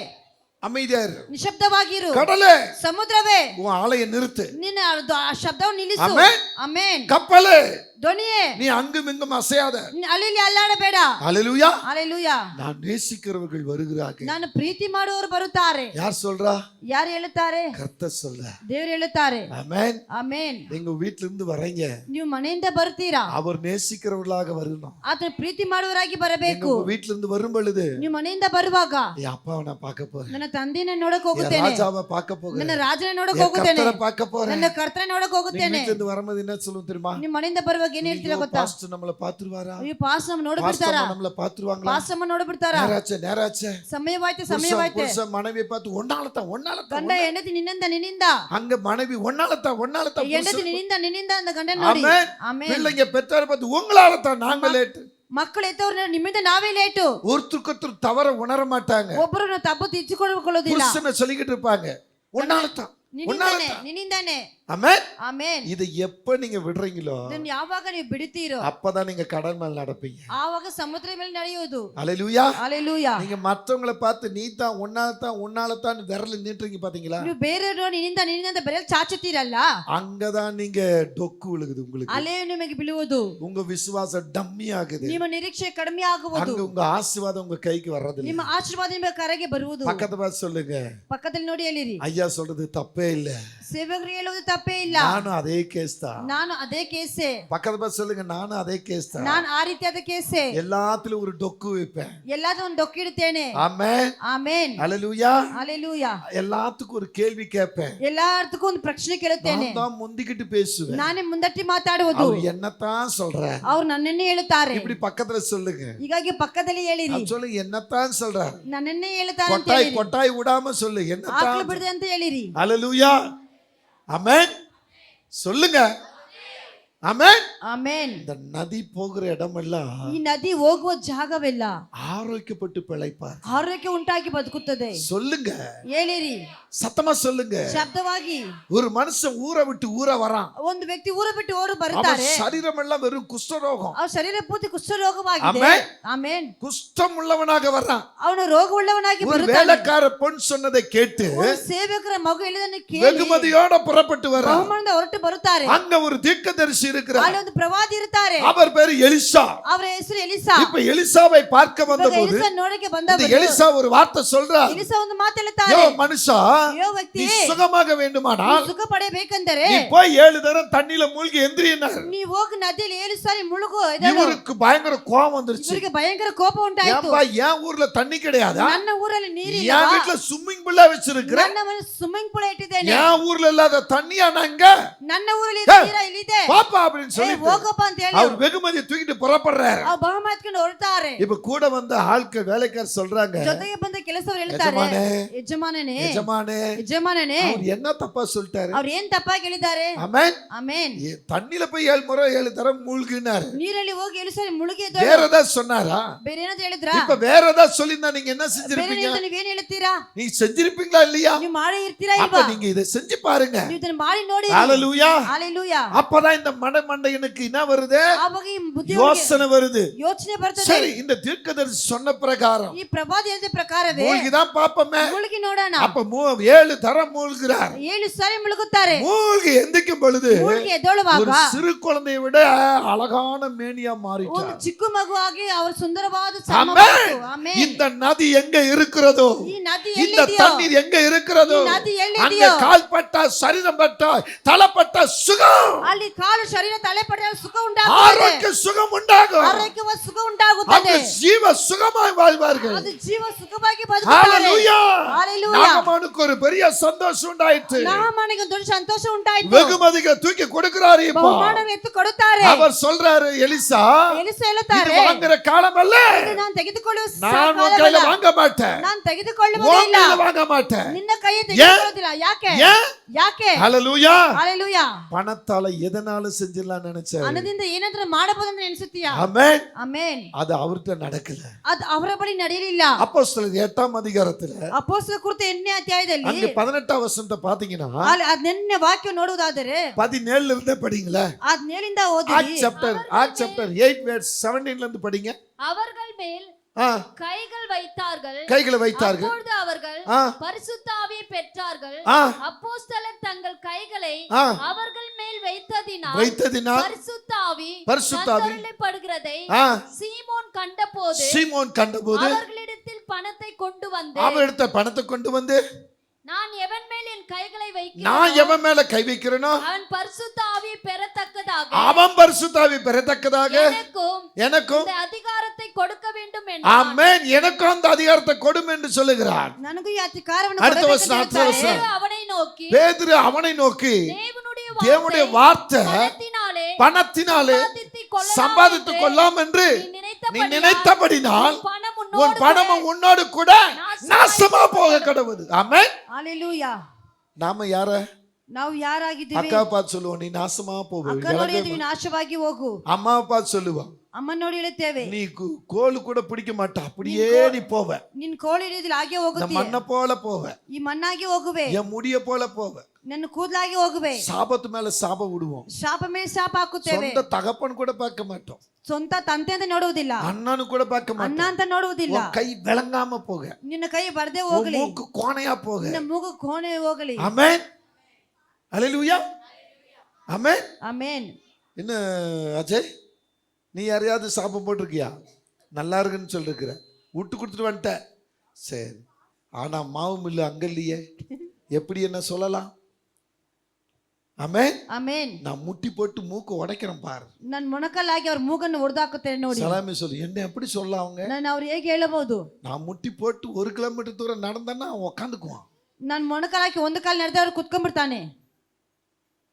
அமைதியா இரு, ನಿಶಬ್ದವಾಗಿರು, கடலே ಸಮುದ್ರವೇ உன் ஆளைய நிறுத்து, ನಿನ್ನ ಆ ಶಬ್ದವನ್ನು ನಿಲ್ಲಿಸು. ಆಮೆನ್. ಆಮೆನ್. கப்பலே ದೋಣಿಯೇ நீ அங்கும் இங்கும் அசையாத. ಅಲ್ಲಿ ಅಲ್ಲಾಡಬೇಡ. ஹalleluya. ಹalleluya. நான் நேசிக்கிறவர்கள் வருகிறார்கள். ನಾನು ಪ್ರೀತಿ ಮಾಡುವವರು ಬರುತ್ತಾರೆ. யார் சொல்றா? ಯಾರು ಹೇಳುತ್ತಾರೆ? கர்த்தர் சொல்ற. ದೇವರು ಹೇಳುತ್ತಾರೆ. ஆமென். ಆಮೆನ್. நீங்க வீட்ல இருந்து வரீங்க, ನೀವು ಮನೆಯಿಂದ ಬರ್ತೀರಾ, அவர் நேசிக்கிறவர்களாக வரணும். ಆತನ ಪ್ರೀತಿ ಮಾಡುವವರಾಗಿ நீங்க ಬರಬೇಕು. உங்க வீட்ல இருந்து வரும் பொழுது ನೀವು ಮನೆಯಿಂದ ಬರುವಾಗ என் அப்பாவை நான் பார்க்க போறேன், ನನ್ನ ತಂದೆನ ನೋಡಕ್ என் ಹೋಗುತ್ತೇನೆ, ராஜாவை பார்க்க போகிறேன், ನನ್ನ ರಾಜನ ನೋಡಕ್ என் ಹೋಗುತ್ತೇನೆ, கர்த்தரை பார்க்க போறேன். ನನ್ನ ಕರ್ತನ ನೋಡಕ್ நீங்க ಹೋಗುತ್ತೇನೆ. வீட்ல இருந்து வரும்போது என்ன சொல்லுவோம் தெரியுமா? ನೀವು ಮನೆಯಿಂದ ಬರುವಾಗ ಏನ್ ಹೇಳ್ತೀರಾ ಗೊತ್ತಾ? பாஸ்டர் நம்மள பாத்துருவாரா? ಅಯ್ಯೋ ಪಾಸ್ ನಮ್ಮ ನೋಡ್ಬಿಡ್ತಾರ, பாஸ்டர் நம்மள பாத்துருவாங்களா? ಪಾಸ್ ನಮ್ಮ ನೋಡ್ಬಿಡ್ತಾರ. நேராச்சே ಸಮಯವಾಯ್ತು புருஷன் ಸಮಯವಾಯ್ತು. புருஷன் மனைவியை பார்த்து ஒன்னாலத்தான் ಗಂಡ ಹೆಂಡತಿ ನಿನ್ನಿಂದ ನಿನ್ನಿಂದ, அங்க மனைவி ஒன்னாலத்தான் ಹೆಂಡತಿ ನಿನ್ನಿಂದ ನಿನ್ನಿಂದ ಅಂತ ಗಂಡ ನೋಡಿ. ஆமென். ಆಮೆನ್. பிள்ளைங்க பெற்றார பார்த்து உங்களாலத்தான் நாங்க லேட். ಮಕ್ಕಳು ಎತ್ತವ್ರ ನಿಮ್ಮಿಂದ ನಾವೇ ಲೇಟು. ஒருத்தருக்கொருத்தர் தவற உணர மாட்டாங்க. ಒಬ್ಬರು ತಪ್ಪು ತಿದ್ದುಕೊಳ್ಳೋದಿಲ್ಲ. புருஷனை சொல்லிக்கிட்டு இருப்பாங்க, ஒன்னாலத்தான் ನಿನ್ನಿಂದಾನೆ. ஆமென். ಆಮೆನ್. இதை எப்ப நீங்க விடுறீங்களோ ಇದನ್ನ ಯಾವಾಗ ನೀವು ಬಿಡುತ್ತೀರೋ அப்பதான் நீங்க கடல் மேல நடப்பீங்க. ಆವಾಗ ಸಮುದ್ರ ಮೇಲೆ ನಡೆಯುವುದು. ஹalleluya. ಹalleluya. நீங்க மற்றவங்களை பார்த்து நீ தான் உன்னாலத்தான் விரல் நீட்டுறீங்க பாத்தீங்களா? ನೀವು ಬೇರೆಯವರು ನಿನ್ನಿಂದ ಅಂತ ಬೆರಳು ಚಾಚುತ್ತೀರಲ್ಲ, அங்கதான் நீங்க டொக்கு விழுகுது உங்களுக்கு. ಅಲ್ಲೇ ನಿಮಗೆ ಬೀಳುವುದು. உங்க விசுவாசம் டம்மி ஆகுது. ನಿಮ್ಮ ನಿರೀಕ್ಷೆ ಕಡಿಮೆ ಆಗುವುದು. அங்க உங்க ஆசீர்வாதம் உங்க கைக்கு வர்றது ನಿಮ್ಮ இல்ல. ಆಶೀರ್ವಾದ ನಿಮ್ಮ ಕರೆಗೆ ಬರುವುದು. பக்கத்தை பார்த்து சொல்லுங்க, ಪಕ್ಕದಲ್ಲಿ ನೋಡಿ ಹೇಳಿರಿ, ஐயா சொல்றது தப்பே இல்ல, ಸೇವಕರು ಹೇಳುವುದು ತಪ್ಪೇ ಇಲ್ಲ, நானும் அதே கேஸ் தான். ನಾನು ಅದೇ ಕೇಸೆ. பக்கத்தை பார்த்து சொல்லுங்க, நானும் அதே கேஸ் தான். ನಾನು ಆ ರೀತಿಯಾದ ಕೇಸೆ. எல்லாத்துலயும் ஒரு டொக்கு வைப்பேன். ಎಲ್ಲಾದ್ರೂ ಒಂದು ಡೊಕ್ಕಿಡುತ್ತೇನೆ. ஆமென். ಆಮೆನ್. ஹalleluya. ಹalleluya. எல்லாத்துக்கும் ஒரு கேள்வி கேட்பேன். ಎಲ್ಲಾರ್ದಕ್ಕೂ ಒಂದು ಪ್ರಶ್ನೆ ಕೇಳುತ್ತೇನೆ. நான் தான் முந்திக்கிட்டு பேசுவேன். ನಾನೇ ಮುಂದಟ್ಟಿ ಮಾತಾಡುವುದು. அவர் என்னத்தான் சொல்றார்? ಅವ್ರು ನನ್ನನ್ನೇ ಹೇಳುತ್ತಾರೆ. இப்படி பக்கத்துல சொல்லுங்க, ಹೀಗಾಗಿ ಪಕ್ಕದಲ್ಲಿ ಹೇಳಿರಿ, அது சொல்லுங்க, என்னத்தான் சொல்றார்? ನನ್ನನ್ನೇ ಹೇಳ್ತಾರೆ ಅಂತ கொட்டாய் ಹೇಳಿರಿ. கொட்டாய் விடாம சொல்லு, ಆಕಳು என்னத்தான். ಬಿಡದೆ ಅಂತ ಹೇಳಿರಿ. ஹalleluya. ஆமென். சொல்லுங்க, ஆமென். ಆಮೆನ್. இந்த நதி போகிற இடமெல்லாம் ಈ ನದಿ ಹೋಗುವ ಜಾಗವೆಲ್ಲ ஆரோக்கியப்பட்டு பிழைப்பார். ಆರೋಗ್ಯ ಉಂಟಾಗಿ ಬದುಕುತ್ತದೆ. சொல்லுங்க, ಹೇಳಿರಿ, சத்தமா சொல்லுங்க. ಶಬ್ದವಾಗಿ. ஒரு மனுஷன் ஊரை விட்டு ஊரை வரான், ಒಂದು ವ್ಯಕ್ತಿ ಊರ ಬಿಟ್ಟು ಓರು அவன் ಬರುತ್ತಾರೆ. சரீரம் எல்லாம் வெறும் குஷ்டரோகம். ಅವ್ರ ಶರೀರ ಪೂರ್ತಿ ಕುಷ್ಠರೋಗವಾಗಿದೆ. ಆಮೆನ್. ಆಮೆನ್. குஷ்டம் உள்ளவனாக வர்றான். ಅವನು ರೋಗವುಳ್ಳವನಾಗಿ ஒரு ಬರುತ್ತಾನೆ. வேலைக்கார பொன் சொன்னதை கேட்டு ಒಂದು ಸೇವಕರ ಮಗು ಹೇಳಿದನ್ನು ಕೇಳಿ வெகுமதியோட புறப்பட்டு வர்றான். ಬಹುಮಾನದಿಂದ ಹೊರಟು ಬರುತ್ತಾರೆ. அங்க ஒரு தீர்க்கதரிசி இருக்கிறார், ಅಲ್ಲಿ ಒಂದು ಪ್ರವಾದಿ ಇರುತ್ತಾರೆ. அவர் பேரு எலிசா. ಅವರ ಹೆಸರು ಎಲಿಸಾ. இப்ப எலிசாவை பார்க்க ಇವಾಗ வந்தபோது ಎಲಿಸಾ ನೋಡಕ್ಕೆ இந்த ಬಂದವರು எலிசா ஒரு வார்த்தை சொல்றார், ಎಲಿಸಾ ಒಂದು ಮಾತು ಹೇಳ್ತಾರೆ, யோ மனுஷா, ಯೋ ವ್ಯಕ್ತಿ, நீ சுகமாக வேண்டுமானால் ಸುಖ ಪಡೆಯಬೇಕೆಂದರೆ நீ போய் 7 தரம் தண்ணியில மூழ்கி எந்திரினார். ನೀವು ಹೋಗಿ ನದಿಯಲ್ಲಿ 7 ಸಾರಿ ಮುಳುಗು. ಇದನ್ನು இவருக்கு பயங்கர கோபம் வந்துருச்சு. ಇವರಿಗೆ ಭಯಂಕರ ಕೋಪ ಉಂಟಾಯಿತು. ஏன்பா என் ஊர்ல தண்ணி கிடையாதா? ನನ್ನ ಊರಲ್ಲಿ ನೀರಿಲ್ಲ. என் வீட்டுல ஸ்விம்மிங் பூலா வச்சிருக்கிறேன். ನನ್ನ ಮನೆ ಸ್ವಿಮ್ಮಿಂಗ್ ಪೂಲ್ ಇಟ್ಟಿದ್ದೇನೆ. என் ஊர்ல இல்லாத தண்ணியா நாங்க ನನ್ನ ಊರಲ್ಲಿ ಏ, ನೀರ ಇಲ್ಲಿದೆ. பாப்பா அப்படின்னு சொல்லி ಹೋಗಪ್ಪ ಅಂತ ಹೇಳಿ அவர் வெகுமதியை தூக்கிட்டு புறப்படுறாரு. ಆ ಬಹುಮಾನ ಎತ್ಕೊಂಡು ಹೊರಡ್ತಾರೆ. இப்ப கூட வந்த ஆட்கள் வேலைக்காரர் சொல்றாங்க, ಜೊತೆಗೆ ಬಂದ ಕೆಲಸವರು ಹೇಳ್ತಾರೆ, ಯಜಮಾನನೇ எஜமானே, ಯಜಮಾನನೇ, அவர் என்ன தப்பா சொல்லிட்டாரு? ಅವ್ರು ಏನ್ ತಪ್ಪಾಗಿ ಹೇಳಿದ್ದಾರೆ? ஆமென். ಆಮೆನ್. தண்ணியில போய் 7 முறை 7 தரம் மூழ்கினாரு. ನೀರಲ್ಲಿ ಹೋಗಿ 7 ಸಾರಿ ಮುಳುಗಿ வேற ஏதாவது சொன்னாரா? ಬೇರೆ ಏನಾದ್ರು ಹೇಳಿದ್ರಾ? இப்ப வேற ஏதாவது சொல்லிருந்தா நீங்க என்ன ಬೇರೆ செஞ்சிருப்பீங்க? ಏನಾದ್ರು ನೀವೇನ್ ಹೇಳ್ತೀರಾ? நீ செஞ்சிருப்பீங்களா இல்லையா? ನೀವು ಮಾಡಿ ಇರ್ತೀರಾ அப்ப ಇಲ್ವಾ? நீங்க இதை செஞ்சு பாருங்க. ನೀವು ಇದನ್ನ ಮಾಡಿ ನೋಡಿ. ஹalleluya. ஹalleluya. அப்பதான் இந்த மண்டையனுக்கு என்ன வருது? ಆವಾಗ ಈ ಬುದ್ಧಿ யோசனை வருது. ಯೋಚನೆ ಬರ್ತದೆ. சரி, இந்த தீர்க்கதரிசி சொன்ன பிரகாரம் ಈ ಪ್ರವಾದಿ ಹೇಳಿದ ಪ್ರಕಾರವೇ மூழ்கிதான் பாப்போமே. ಮುಳುಗಿ ನೋಡೋಣ. அப்ப 7 தரம் மூழ்கிறார். 7 ಸಾರಿ ಮುಳುಗುತ್ತಾರೆ. மூழ்கி எந்திக்கும் பொழுது ಮುಳುಗಿ ಎದ್ದೇಳುವಾಗ ஒரு சிறு குழந்தையை விட அழகான மேனியா ಒಂದು மாறிட்டார். ಚಿಕ್ಕ ಮಗುವಾಗಿ ಅವರು ಸುಂದರವಾದ ಚರ್ಮ ஆமென். ಬಂತು. ಆಮೆನ್. இந்த நதி எங்க இருக்கிறதோ, ಈ ನದಿ இந்த ಎಲ್ಲಿದೆಯೋ, தண்ணீர் எங்க இருக்கிறதோ, ಈ ನದಿ அங்க ಎಲ್ಲಿದೆಯೋ, கால் பட்டா சரீரம் பட்டா தலைப்பட்ட சுகம், ಅಲ್ಲಿ ಕಾಲು ಶರೀರ ತಲೆ ಪಡೆಯಲು ಸುಖ ಉಂಟಾಗುತ್ತದೆ. ஆரோக்கிய சுகம் உண்டாகும். ಆರೋಗ್ಯವಾದ ಸುಖ ಉಂಟಾಗುತ್ತದೆ. அவங்க ஜீவ சுகமாய் வாழ்வார்கள். ಅದು ಜೀವ ಸುಖವಾಗಿ ಬದುಕುತ್ತಾರೆ. ஹalleluya. Hallelujah. நாகமானுக்கு ஒரு பெரிய சந்தோஷம் உண்டாயிற்று. ನಾಮಾನಿಗೆ ದೊಡ್ಡ ಸಂತೋಷ ಉಂಟಾಯಿತು. வெகுமதியை தூக்கி கொடுக்கிறாரு இப்போ. ಬಹುಮಾನವನ್ನು ಎತ್ತು ಕೊಡುತ್ತಾರೆ. அவர் சொல்றாரு எலிசா, ಎಲಿಸಾ இது ಹೇಳುತ್ತಾರೆ, வாங்குற காலம் அல்ல. ಇದು ನಾನು ತೆಗೆದುಕೊಳ್ಳುವ நான் உன் ಕಾಲವಲ್ಲ. கையில வாங்க மாட்டேன். ನಾನು உன் ತೆಗೆದುಕೊಳ್ಳುವುದಿಲ್ಲ. கையில வாங்க மாட்டேன். ನಿನ್ನ ಕೈயை ತೆಗೆದುಕೊಳ್ಳುವುದಿಲ್ಲ. ಯಾಕೆ? ஏன்? ಯಾಕೆ? ஹalleluya. ஹalleluya. பணத்தால எதனாலும் செஞ்சிடலாம் நினைச்சாரு. ಹಣದಿಂದ ಏನಾದ್ರೂ ಮಾಡಬಹುದು ಅಂತ ನೆನೆಸುತ್ತೀಯಾ? ஆமென். ಆಮೆನ್. அது அவர்ட்ட நடக்கல. ಅದು ಅವರ ಬಳಿ ನಡೆಯಲಿಲ್ಲ. அப்போஸ்தலர் 8ஆம் அதிகாரத்துல ಅಪೊಸ್ತಲರ ಕೃತ್ಯ 8ನೇ ಅಧ್ಯಾಯದಲ್ಲಿ அங்க 18ஆம் வசனத்தை பாத்தீங்கன்னா ಅಲ್ಲಿ ಅದನ್ನೇ ವಾಕ್ಯ ನೋಡುವುದಾದರೆ 17ல இருந்தே படிங்களே. ಅದ್ ಮೇಲಿಂದ ಓದಿ. ஆக்ட் சாப்டர் 8 verse 17ல இருந்து படிங்க. அவர்கள் மேல் ஆ, கைகள் வைத்தார்கள். கைகளை வைத்தார்கள். அப்பொழுது அவர்கள் ஆ, பரிசுத்த ஆவியை பெற்றார்கள். ஆ, அப்போஸ்தலர் தங்கள் கைகளை ஆ, அவர்கள் மேல் வைத்ததினால் வைத்ததினால் பரிசுத்த ஆவி பரிசுத்த ஆவி தந்தருளப்படுகிறதை ஆ, சீமோன் கண்டபோது சீமோன் கண்டபோது அவர்களிடத்தில் பணத்தை கொண்டு வந்து, அவன் எடுத்த பணத்தை கொண்டு வந்து, நான் எவன் மேல் என் கைகளை நான் வைக்கிறேனோ எவன் மேல கை வைக்கிறேனோ அவன் பரிசுத்த ஆவியை பெறத்தக்கதாக அவன் பரிசுத்தாவி பெறத்தக்கதாக எனக்கும் இந்த அதிகாரத்தை கொடுக்க வேண்டும் ஆமென், எனக்கும் அந்த அதிகாரத்தை கொடும் என்று சொல்லுகிறார். ನನಗೂ ಈ ಅಧಿಕಾರವನ್ನು அடுத்த ಕೊಡಬೇಕು வசனம், ಅಂತ அடுத்த ಹೇಳ್ತಾರೆ. வசனம். அவனை நோக்கி பேதுரு அவனை நோக்கி தேவனுடைய வார்த்தை வார்த்தை பணத்தினாலே பணத்தினாலே சம்பாதித்துக் கொள்ளலாம் என்று நீ நினைத்தபடினால் உன் பணமும் உன்னோடு கூட நாசமா போக கடவுது. ஆமென். ஹalleluya. நாம யார ನಾವು ಯಾರಾಗಿದ್ದೀವಿ? அக்கா பார்த்து சொல்லுவோம், நீ நாசமா போவ. ಅಕ್ಕ ನೋಡಿ ಇದೀವಿ, ನಾಶವಾಗಿ ಹೋಗು. அம்மா பார்த்து சொல்லுவா, ಅಮ್ಮ ನೋಡಿ ಹೇಳುತ್ತೇವೆ, நீ கோல் கூட பிடிக்க மாட்ட, அப்படியே நீ போவ. ನಿನ್ ಕೋಳಿ ಹಿಡಿಯೋದಿಲ್ಲ, ಹಾಗೆ இந்த ಹೋಗುತ್ತೀಯ. மண்ணை போல போவ, ಈ ಮಣ್ಣಾಗಿ ಹೋಗುವೆ. என் முடிய போல போவ. ನನ್ನ ಕೂದಲಾಗಿ ಹೋಗುವೆ. சாபத்து மேல சாப விடுவோம். ಶಾಪ ಮೇಲೆ ಶಾಪ ಹಾಕುತ್ತೇವೆ. சொந்த தகப்பன் கூட பார்க்க மாட்டோம். ಸ್ವಂತ ತಂದೆ ಅಂತ ನೋಡುವುದಿಲ್ಲ. அண்ணனு கூட பார்க்க ಅಣ್ಣ மாட்டோம். ಅಂತ ನೋಡುವುದಿಲ್ಲ. உன் கை விளங்காம போக, ನಿನ್ನ ಕೈ ಬರ್ದೇ உன் ಹೋಗಲಿ, மூக்கு கோணையா போக. ನಿನ್ನ ಮೂಗು ಕೋಣೆ ಹೋಗಲಿ. ஆமென். ஹalleluya. ஆமென். ಆಮೆನ್. என்ன அஜய், நீ யாரையாவது சாபம் போட்டிருக்கியா? நல்லா இருக்குன்னு சொல்லிருக்கிற, விட்டு கொடுத்துட்டு வந்துட்ட. சரி, ஆனா மாவும் இல்லை அங்க இல்லையே, எப்படி என்ன சொல்லலாம்? ஆமென். ಆಮೆನ್. நான் முட்டி போட்டு மூக்கு உடைக்கிறேன் பாரு. ನನ್ನ ಮೊಣಕಲ್ಲಾಗಿ ಅವ್ರ ಮೂಗನ್ನು ಹೊಡೆದಾಕುತ್ತೇನೆ ನೋಡಿ. சலாமி சொல்லு, என்ன எப்படி சொல்ல அவங்க? ನಾನು ಅವ್ರು ಹೇಗೆ ಹೇಳಬಹುದು? நான் முட்டி போட்டு 1 கிலோமீட்டர் தூரம் நடந்தேன்னா அவன் உட்காந்துக்குவான். ನಾನು ಮೊಣಕಲ್ಲಾಕಿ ಒಂದು ಕಾಲು ನಡೆದ ಅವ್ರು ಕುತ್ಕೊಂಡ್ಬಿಡ್ತಾನೆ.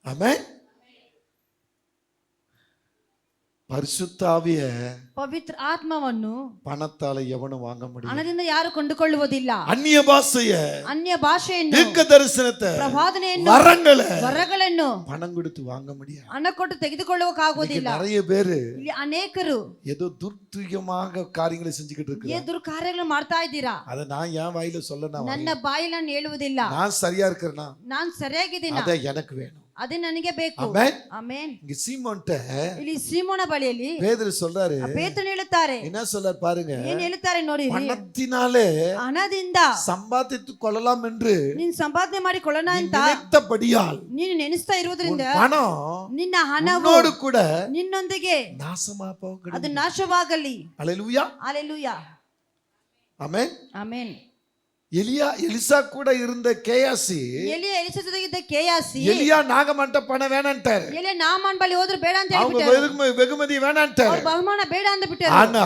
ஆமென். பரிசுத்த ஆவிய ಪವಿತ್ರ ಆತ್ಮವನ್ನು பணத்தால எவனும் வாங்க முடியும். ಹಣದಿಂದ ಯಾರು ಕೊಂಡುಕೊಳ್ಳುವುದಿಲ್ಲ. அந்நிய பாஷைய, ಅನ್ಯ ಭಾಷೆಯನ್ನು, தீர்க்க தரிசனத்தை, ಪ್ರವಾದನೆಯನ್ನು, ವರಗಳನ್ನು பணம் கொடுத்து வாங்க முடியாது. ಹಣ ಕೊಟ್ಟು ತೆಗೆದುಕೊಳ್ಳುವುಕಾಗುವುದಿಲ್ಲ. நிறைய பேரு ಇಲ್ಲಿ ಅನೇಕರು ஏதோ துர்த்தியமாக காரியங்களை செஞ்சுக்கிட்டு ಏ இருக்கு. ದುರ್ಕಾರ್ಯಗಳು ಮಾಡ್ತಾ ಇದ್ದೀರಾ. அதை நான் என் வாயில சொல்ல ನನ್ನ ಬಾಯಲ್ಲಿ ನಾನು ಹೇಳುವುದಿಲ್ಲ. நான் சரியா இருக்கிறேன்னா ನಾನು ಸರಿಯಾಗಿದ್ದೀನ, அதை எனக்கு வேணும். ಅದೇ ನನಗೆ ಬೇಕು. ஆமென். ಆಮೆನ್. இங்க சீமோன்ட்ட ಇಲ್ಲಿ ಸೀಮೋನ ಬಳಿಯಲ್ಲಿ பேதுரு சொல்றாரு, ಪೇತ್ರನು ಹೇಳುತ್ತಾರೆ. என்ன சொல்றாரு பாருங்க, ಏನ್ ಹೇಳುತ್ತಾರೆ ನೋಡಿ, பணத்தினாலே ಹಣದಿಂದ சம்பாதித்துக் கொள்ளலாம் என்று ನೀನ್ ಸಂಪಾದನೆ ಮಾಡಿಕೊಳ್ಳೋಣ நீ ಅಂತ நினைத்தபடியால் ನೀನು ನೆನೆಸ್ತಾ ಇರುವುದರಿಂದ உன் பணம் ನಿನ್ನ ಹಣವು உன்னோடு கூட ನಿನ್ನೊಂದಿಗೆ நாசமா போக. ಅದು ನಾಶವಾಗಲಿ. அல்லேலூயா. ಹalleluya. ஆமென். ಆಮೆನ್. எலிசா கூட இருந்த கேயாசி, ಎಲಿಯ ಎಲಿಸಾ ಜೊತೆಗಿದ್ದ ಕೇಯಾಸಿ, எலியா நாகமன்ட்ட பணம் வேணான்ட்டாரு. ಎಲಿಯ ನಾಮಾನ್ ಬಳಿ ಹೋದ್ರು ಬೇಡ ಅಂತ அவங்க ಹೇಳ್ಬಿಟ್ಟಾರು. வெகுமதி வேணான்ட்டாரு. ಅವ್ರ ಬಹುಮಾನ ಬೇಡ ಅಂತ ಬಿಟ್ಟರು. ஆனா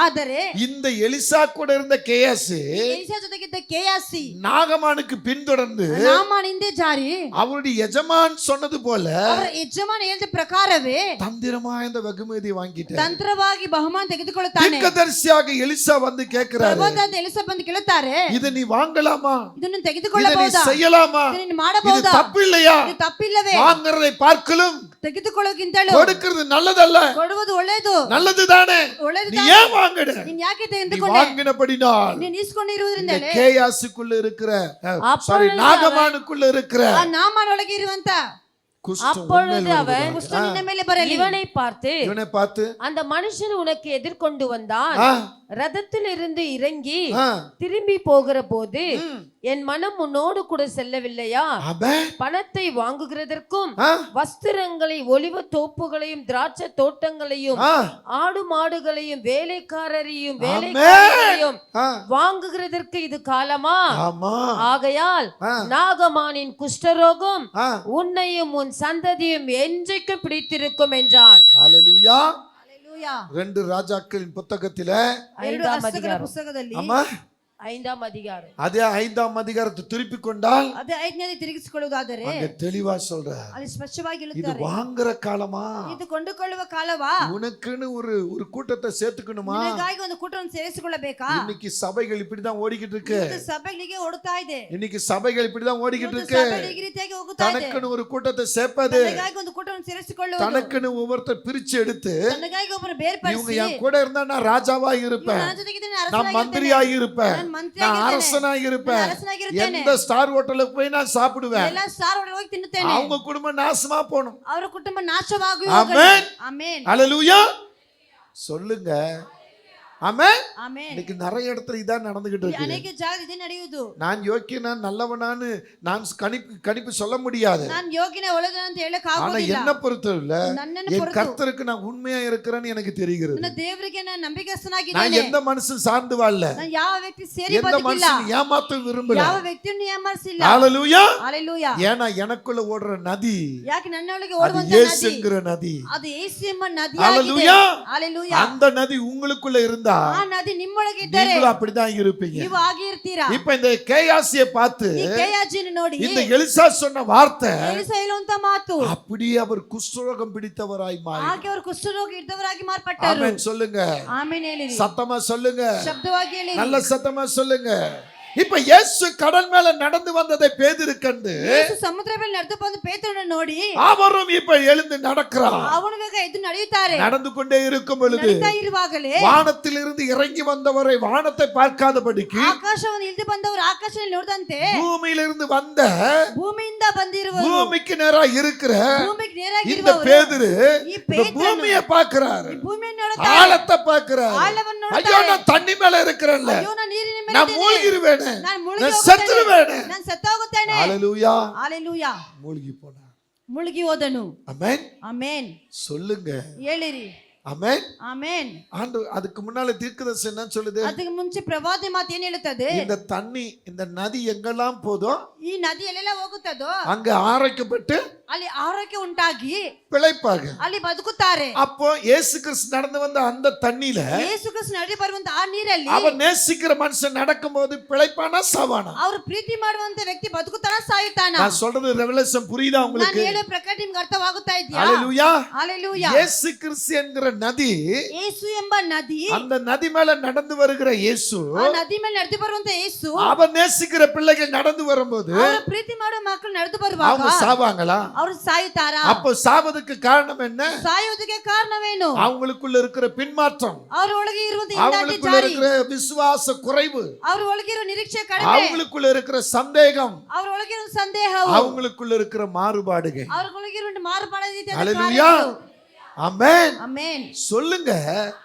ಆದರೆ இந்த எலிசா கூட இருந்த கேயாசி ಎಲಿಸಾ ಜೊತೆಗಿದ್ದ ಕೇಯಾಸಿ நாகமானுக்கு பின்தொடர்ந்து ನಾಮಾನ್ ಹಿಂದೆ ಜಾರಿ அவருடைய எஜமான் சொன்னது போல ಅವರ ಯಜಮಾನ ಹೇಳಿದ ಪ್ರಕಾರವೇ தந்திரமா இந்த வெகுமதி வாங்கிட்டாரு. ತಂತ್ರವಾಗಿ ಬಹುಮಾನ ತೆಗೆದುಕೊಳ್ಳುತ್ತಾನೆ. தீர்க்கதரிசியாக எலிசா வந்து கேக்குறாரு, ಪ್ರವಾದಿ ಎಲಿಸಾ ಬಂದು ಕೇಳುತ್ತಾರೆ, இத நீ வாங்கலாமா? ಇದನ್ನು இத நீ ತೆಗೆದುಕೊಳ್ಳಬಹುದಾ? செய்யலாமா? ಇದನ್ನು இது ಮಾಡಬಹುದಾ? தப்பு இல்லையா? ಇದು ತಪ್ಪಿಲ್ಲವೇ? வாங்குறதை பார்க்கலும் ತೆಗೆದುಕೊಳ್ಳೋಕ್ಕಿಂತಲೂ கொடுக்கிறது நல்லதல்ல. ಕೊಡುವುದು ಒಳ್ಳೆಯದು. நல்லதுதானே. ಒಳ್ಳೆಯದು நீ ತಾನೇ. ஏன் வாங்குற? ನೀನ್ ಯಾಕೆ நீ ತೆಗೆದುಕೊಂಡೆ? வாங்கினபடினால் ನೀನ್ ಇಸ್ಕೊಂಡಿರುವುದರಿಂದಲೇ கேயாசுக்குள்ள இருக்கிற சாரி அப்பொழுது நாகமானுக்குள்ள இருக்கிற ಆ ನಾಮಾನ್ ಒಳಗೆ ಇರುವಂತ குஷ்டம் அப்பொழுது உன்மேல் அவன் வருகிறது. ಕುಷ್ಠ ನಿನ್ನ ಮೇಲೆ ಬರಲಿ. இவனை பார்த்து, இவனை பார்த்து அந்த மனுஷன் உனக்கு எதிர்கொண்டு வந்தான், ஆ, ரதத்தில் இருந்து இறங்கி ஆ, திரும்பி போகிற போது என் மனம் உன்னோடு கூட செல்லவில்லையா? அபே, பணத்தை வாங்குகிறதற்கும் ஆ, வஸ்திரங்களை, ஒலிவ தோப்புகளையும் திராட்சை தோட்டங்களையும் ஆ, ஆடு மாடுகளையும் வேலைக்காரரையும் ஆமென். வேலைக்காரரையும் ஆ, வாங்குகிறதற்கு இது காலமா? ஆமா, ஆகையால் ஆ, நாகமானின் குஷ்டரோகம் ஆ, உன்னையும் உன் சந்ததியும் என்றைக்கும் பிடித்திருக்கும் என்றான். ஹalleluya. ಹalleluya. 2 ராஜாக்களின் புத்தகத்தில ಎರಡು 5ஆம் ಅರಸಗಳ அதிகாரம். ಪುಸ್ತಕದಲ್ಲಿ ஆமா 5ஆம் அதிகாரம். அதே 5ஆம் அதிகாரத்தை திருப்பி கொண்டால் ಅದೇ 5ನೇ ತಿರುಗಿಸಿಕೊಳ್ಳುವುದಾದರೆ அங்க தெளிவா சொல்ற, ಅಲ್ಲಿ ಸ್ಪಷ್ಟವಾಗಿ இது ಹೇಳುತ್ತಾರೆ, வாங்குற காலமா, ಇದು ಕೊಂಡುಕೊಳ್ಳುವ ಕಾಲವಾ, உனக்குன்னு ஒரு கூட்டத்தை சேர்த்துக்கணுமா? ನಿನಗಾಗಿ ಒಂದು ಕೂಟವನ್ನು ಸೇರಿಸಿಕೊಳ್ಳಬೇಕಾ? இன்னைக்கு சபைகள் இப்படிதான் ஓடிக்கிட்டு இருக்கு. ಇದು ಸಭೆಗಳಿಗೆ ಓಡುತ್ತಾ ಇದೆ. இன்னைக்கு சபைகள் இப்படிதான் ஓடிக்கிட்டு ಇವತ್ತು இருக்கு. ಸಭೆಗಳು ಈ ರೀತಿಯಾಗಿ ಹೋಗುತ್ತಾ ಇದೆ. தனக்குன்னு ஒரு கூட்டத்தை சேர்ப்பது, ತನಗಾಗಿ ಒಂದು ಕೂಟವನ್ನು ಸೇರಿಸಿಕೊಳ್ಳುವುದು, தனக்குன்னு ஒவ்வொருத்தர் பிரிச்சு எடுத்து, ತನಗಾಗಿ ಒಬ್ಬರು இவங்க ಬೇರ್ಪಡಿಸಿ, என் கூட இருந்தா நான் ராஜாவா இருப்பேன், ನನ್ನ ಜೊತೆಗಿದ್ದೇನೆ, நான் ಅರಸನಾಗಿದ್ದೇನೆ, மந்திரியாಗಿ இருப்பேன், ನಾನು நான் ಮಂತ್ರಿಯಾಗಿದ್ದೇನೆ, அரசனாಗಿ இருப்பேன், ನಾನು ಅರಸನಾಗಿರುತ್ತೇನೆ, எந்த ஸ்டார் ஹோட்டலுக்கு போய் நான் சாப்பிடுவேன், ಎಲ್ಲ ಸ್ಟಾರ್ ಹೋಟೆಲ್ ಹೋಗಿ ತಿನ್ನುತ್ತೇನೆ, அவங்க குடும்பம் நாசமா போகணும். ಅವರ ಕುಟುಂಬ ನಾಶವಾಗಿ ಆಮೆನ್. ಹೋಗಲಿ. ಆಮೆನ್. ஹல்லேலூயா சொல்லுங்க. ஆமென். ಆಮೆನ್. இன்னைக்கு நிறைய இடத்துல இதான் நடந்துகிட்டு இருக்கு. ಅನೇಕ ಜಾಗ ಇದೆ ನಡೆಯುವುದು. நான் யோக்கியனான் நல்லவனான்னு நான் கணிப்பு சொல்ல முடியாது. ನಾನು ಯೋಗಿನೇ ಒಳ್ಳೆಯದು ಅಂತ ಹೇಳಕ್ ஆனா ಆಗೋದಿಲ್ಲ. என்ன பொறுத்தவரை ನನ್ನನ್ನು என் பொறுತು கர்த்தருக்கு நான் உண்மையா இருக்கிறேன்னு எனக்கு தெரிகிறது. ನನ್ನ ದೇವರಿಗೆ ನಾನು நான் ನಂಬಿಕಸ್ಥನಾಗಿದ್ದೇನೆ. எந்த மனுஷன் சார்ந்து வாழல, ನಾನು ಯಾವ ವ್ಯಕ್ತಿ ಸೇರಿ எந்த ಬದುಕಿಲ್ಲ, மனுஷன் ஏமாத்த விரும்பல. ಯಾವ ವ್ಯಕ್ತಿಯನ್ನು ಏಮಾರಿಸಿಲ್ಲ. ஹல்லேலூயா. ಹಲ್ಲೆಲೂಯಾ. ஏன்னா எனக்குள்ள ஓடுற நதி ಯಾಕೆ ನನ್ನೊಳಗೆ அது ಓಡುವಂತ ನದಿ இயேசுங்கிற நதி. ಅದು ಯೇಸು ಎಂಬ ನದಿಯಾಗಿದೆ. ஹல்லேலೂயா. ಹಲ್ಲೆಲೂಯಾ. அந்த நதி உங்களுக்குள்ள இருந்தா ಆ ನದಿ ನಿಮ್ಮೊಳಗೆ ಇದ್ದರೆ நீங்களும் அப்படிதான் இருப்பீங்க. ನೀವು ಆಗಿ ಇರ್ತೀರಾ. இப்ப இந்த கேயாசியை பார்த்து ಈ ಕೇಯಾಜಿನ ನೋಡಿ இந்த எலிசா சொன்ன வார்த்தை ಎಲಿಸಾ ಹೇಳುವಂತ ಮಾತು, அப்படியே அவர் குஷ்டரோகம் பிடித்தவராய் மாறி. ಹಾಗೆ ಅವರು ಕುಷ್ಠರೋಗಿ ಇದ್ದವರಾಗಿ ಮಾರ್ಪಟ್ಟರು. ஆமென் சொல்லுங்க. ಆಮೆನ್ ಹೇಳಿರಿ. சத்தமா சொல்லுங்க. ಶಬ್ದವಾಗಿ ಹೇಳಿರಿ. நல்ல சத்தமா சொல்லுங்க. இப்ப இயேசு கடல் மேல நடந்து வந்ததை பேதுரு கண்டு ಯೇಸು ಸಮುದ್ರ ಮೇಲೆ ನಡೆದು ಬಂದು ಪೇತ್ರನನ್ನು ನೋಡಿ அவரும் இப்ப எழுந்து நடக்கிறார். ಅವನು ಬೇಗ ಎದ್ದು ನಡೆಯುತ್ತಾರೆ. நடந்து கொண்டே இருக்கும் பொழுது ನಡೀತಾ ಇರುವಾಗಲೇ வானத்தில் இருந்து இறங்கி வந்தவரை வானத்தை பார்க்காதபடிக்கு ಆಕಾಶವನ್ನು ಇಳಿದು ಬಂದವರು ಆಕಾಶದಲ್ಲಿ ನೋಡದಂತೆ பூமியிலிருந்து வந்த ಭೂಮಿಯಿಂದ ಬಂದಿರುವರು பூமிக்கு நேரா இருக்கிற ಭೂಮಿಗೆ இந்த ನೇರಾಗಿರುವವರು பேதுரு ಈ இந்த ಪೇತ್ರನು பூமியை பார்க்கிறாரு, ಈ ಭೂಮಿಯನ್ನು ನೋಡುತ್ತಾರೆ, ஆழத்தை பார்க்கிறாரு. ಆಳವನ್ನು ஐயோ ನೋಡುತ್ತಾರೆ. நான் தண்ணி மேல இருக்கிறேன்ல, ಅಯ್ಯೋ ನಾನು ನೀರಿನ ಮೇಲೆ நான் ಇದ್ದೇನೆ. மூழ்கிருவேன், ನಾನು ಮುಳುಗಿ நான் ಹೋಗುತ್ತೇನೆ. செத்துருவேன். ನಾನು ಸತ್ತೋಗುತ್ತೇನೆ. ஹல்லேலூயா. ಹಲ್ಲೆಲೂಯಾ. மூழ்கி போனார். ಮುಳುಗಿ ಹೋದನು. ஆமென் ಆಮೆನ್. சொல்லுங்க. ಹೇಳಿರಿ. ஆமென். ಆಮೆನ್. ஆண்டவர் அதுக்கு முன்னால தீர்க்கதரிசி என்ன சொல்லுது? ಅದಕ್ಕೆ ಮುಂಚೆ ಪ್ರವಾದಿ ಮಾತು ಏನ್ ಹೇಳುತ್ತದೆ? இந்த தண்ணி இந்த நதி எங்கெல்லாம் போதோ ಈ ನದಿ ಎಲ್ಲೆಲ್ಲ ಹೋಗುತ್ತದೋ அங்க ஆரைக்கப்பட்டு ಅಲ್ಲಿ ಆರೋಗ್ಯ ಉಂಟಾಗಿ பிழைப்பாங்க. ಅಲ್ಲಿ ಬದುಕುತ್ತಾರೆ. அப்போ இயேசு கிறிஸ்து நடந்து வந்த அந்த தண்ணியில ಯೇಸು ಕ್ರಿಸ್ತ ನಡಿ ಬರುವಂತ ಆ ನೀರಲ್ಲಿ அவன் நேசிக்கிற மனுஷன் நடக்கும்போது பிழைப்பானா சாவானா? ಅವರು ಪ್ರೀತಿ ಮಾಡುವಂತ ವ್ಯಕ್ತಿ ಬದುಕುತ್ತಾನ ಸಾಯುತ್ತಾನ? நான் சொல்றது ரெவலேஷன் புரியுதா ನಾನು உங்களுக்கு? ಹೇಳೋ ಪ್ರಕಾರ ನಿಮ್ಗೆ ಅರ್ಥವಾಗುತ್ತಾ ಇದೆಯಾ? ஹல்லேலூயா. ಹಲ್ಲೆಲೂಯಾ. இயேசு கிறிஸ்து என்கிற நதி, ಯೇಸು ಎಂಬ ನದಿ, அந்த நதி மேல நடந்து வருகிற இயேசு, ಆ ನದಿ ಮೇಲೆ ನಡೆದು ಬರುವಂತ ಯೇಸು அவன் நேசிக்கிற பிள்ளைகள் நடந்து வரும்போது ಅವರ ಪ್ರೀತಿ ಮಾಡೋ ಮಕ್ಕಳು ನಡೆದು ಬರುವಾಗ அவங்க சாவாங்களா? ಅವರು ಸಾಯುತ್ತಾರಾ? அப்போ சாவதுக்கு காரணம் என்ன? ಸಾಯುವುದಕ್ಕೆ ಕಾರಣವೇನು? அவங்களுக்குள்ள இருக்கிற பின்மாற்றம், ಅವರ ಒಳಗೆ ಇರುವಂತ ಹಿಂದಾಟಿ அவங்களுக்குள்ள ಜಾರಿ, இருக்கிற விசுவாச குறைவு, ಅವರ ಒಳಗೆ ಇರೋ ನಿರೀಕ್ಷೆ ಕಡಿಮೆ, அவங்களுக்குள்ள இருக்கிற சந்தேகம், ಅವರ ಒಳಗೆ ಇರೋ ಸಂದೇಹವು, அவங்களுக்குள்ள இருக்கிற மாறுபாடுகள். ಅವರ ಒಳಗೆ ಇರೋ ಮಾರ್ಪಾಡಾದ ರೀತಿಯಾದ ஹல்லேலூயா. ಕಾರ್ಯಗಳು. ஆமென். ಆಮೆನ್. சொல்லுங்க.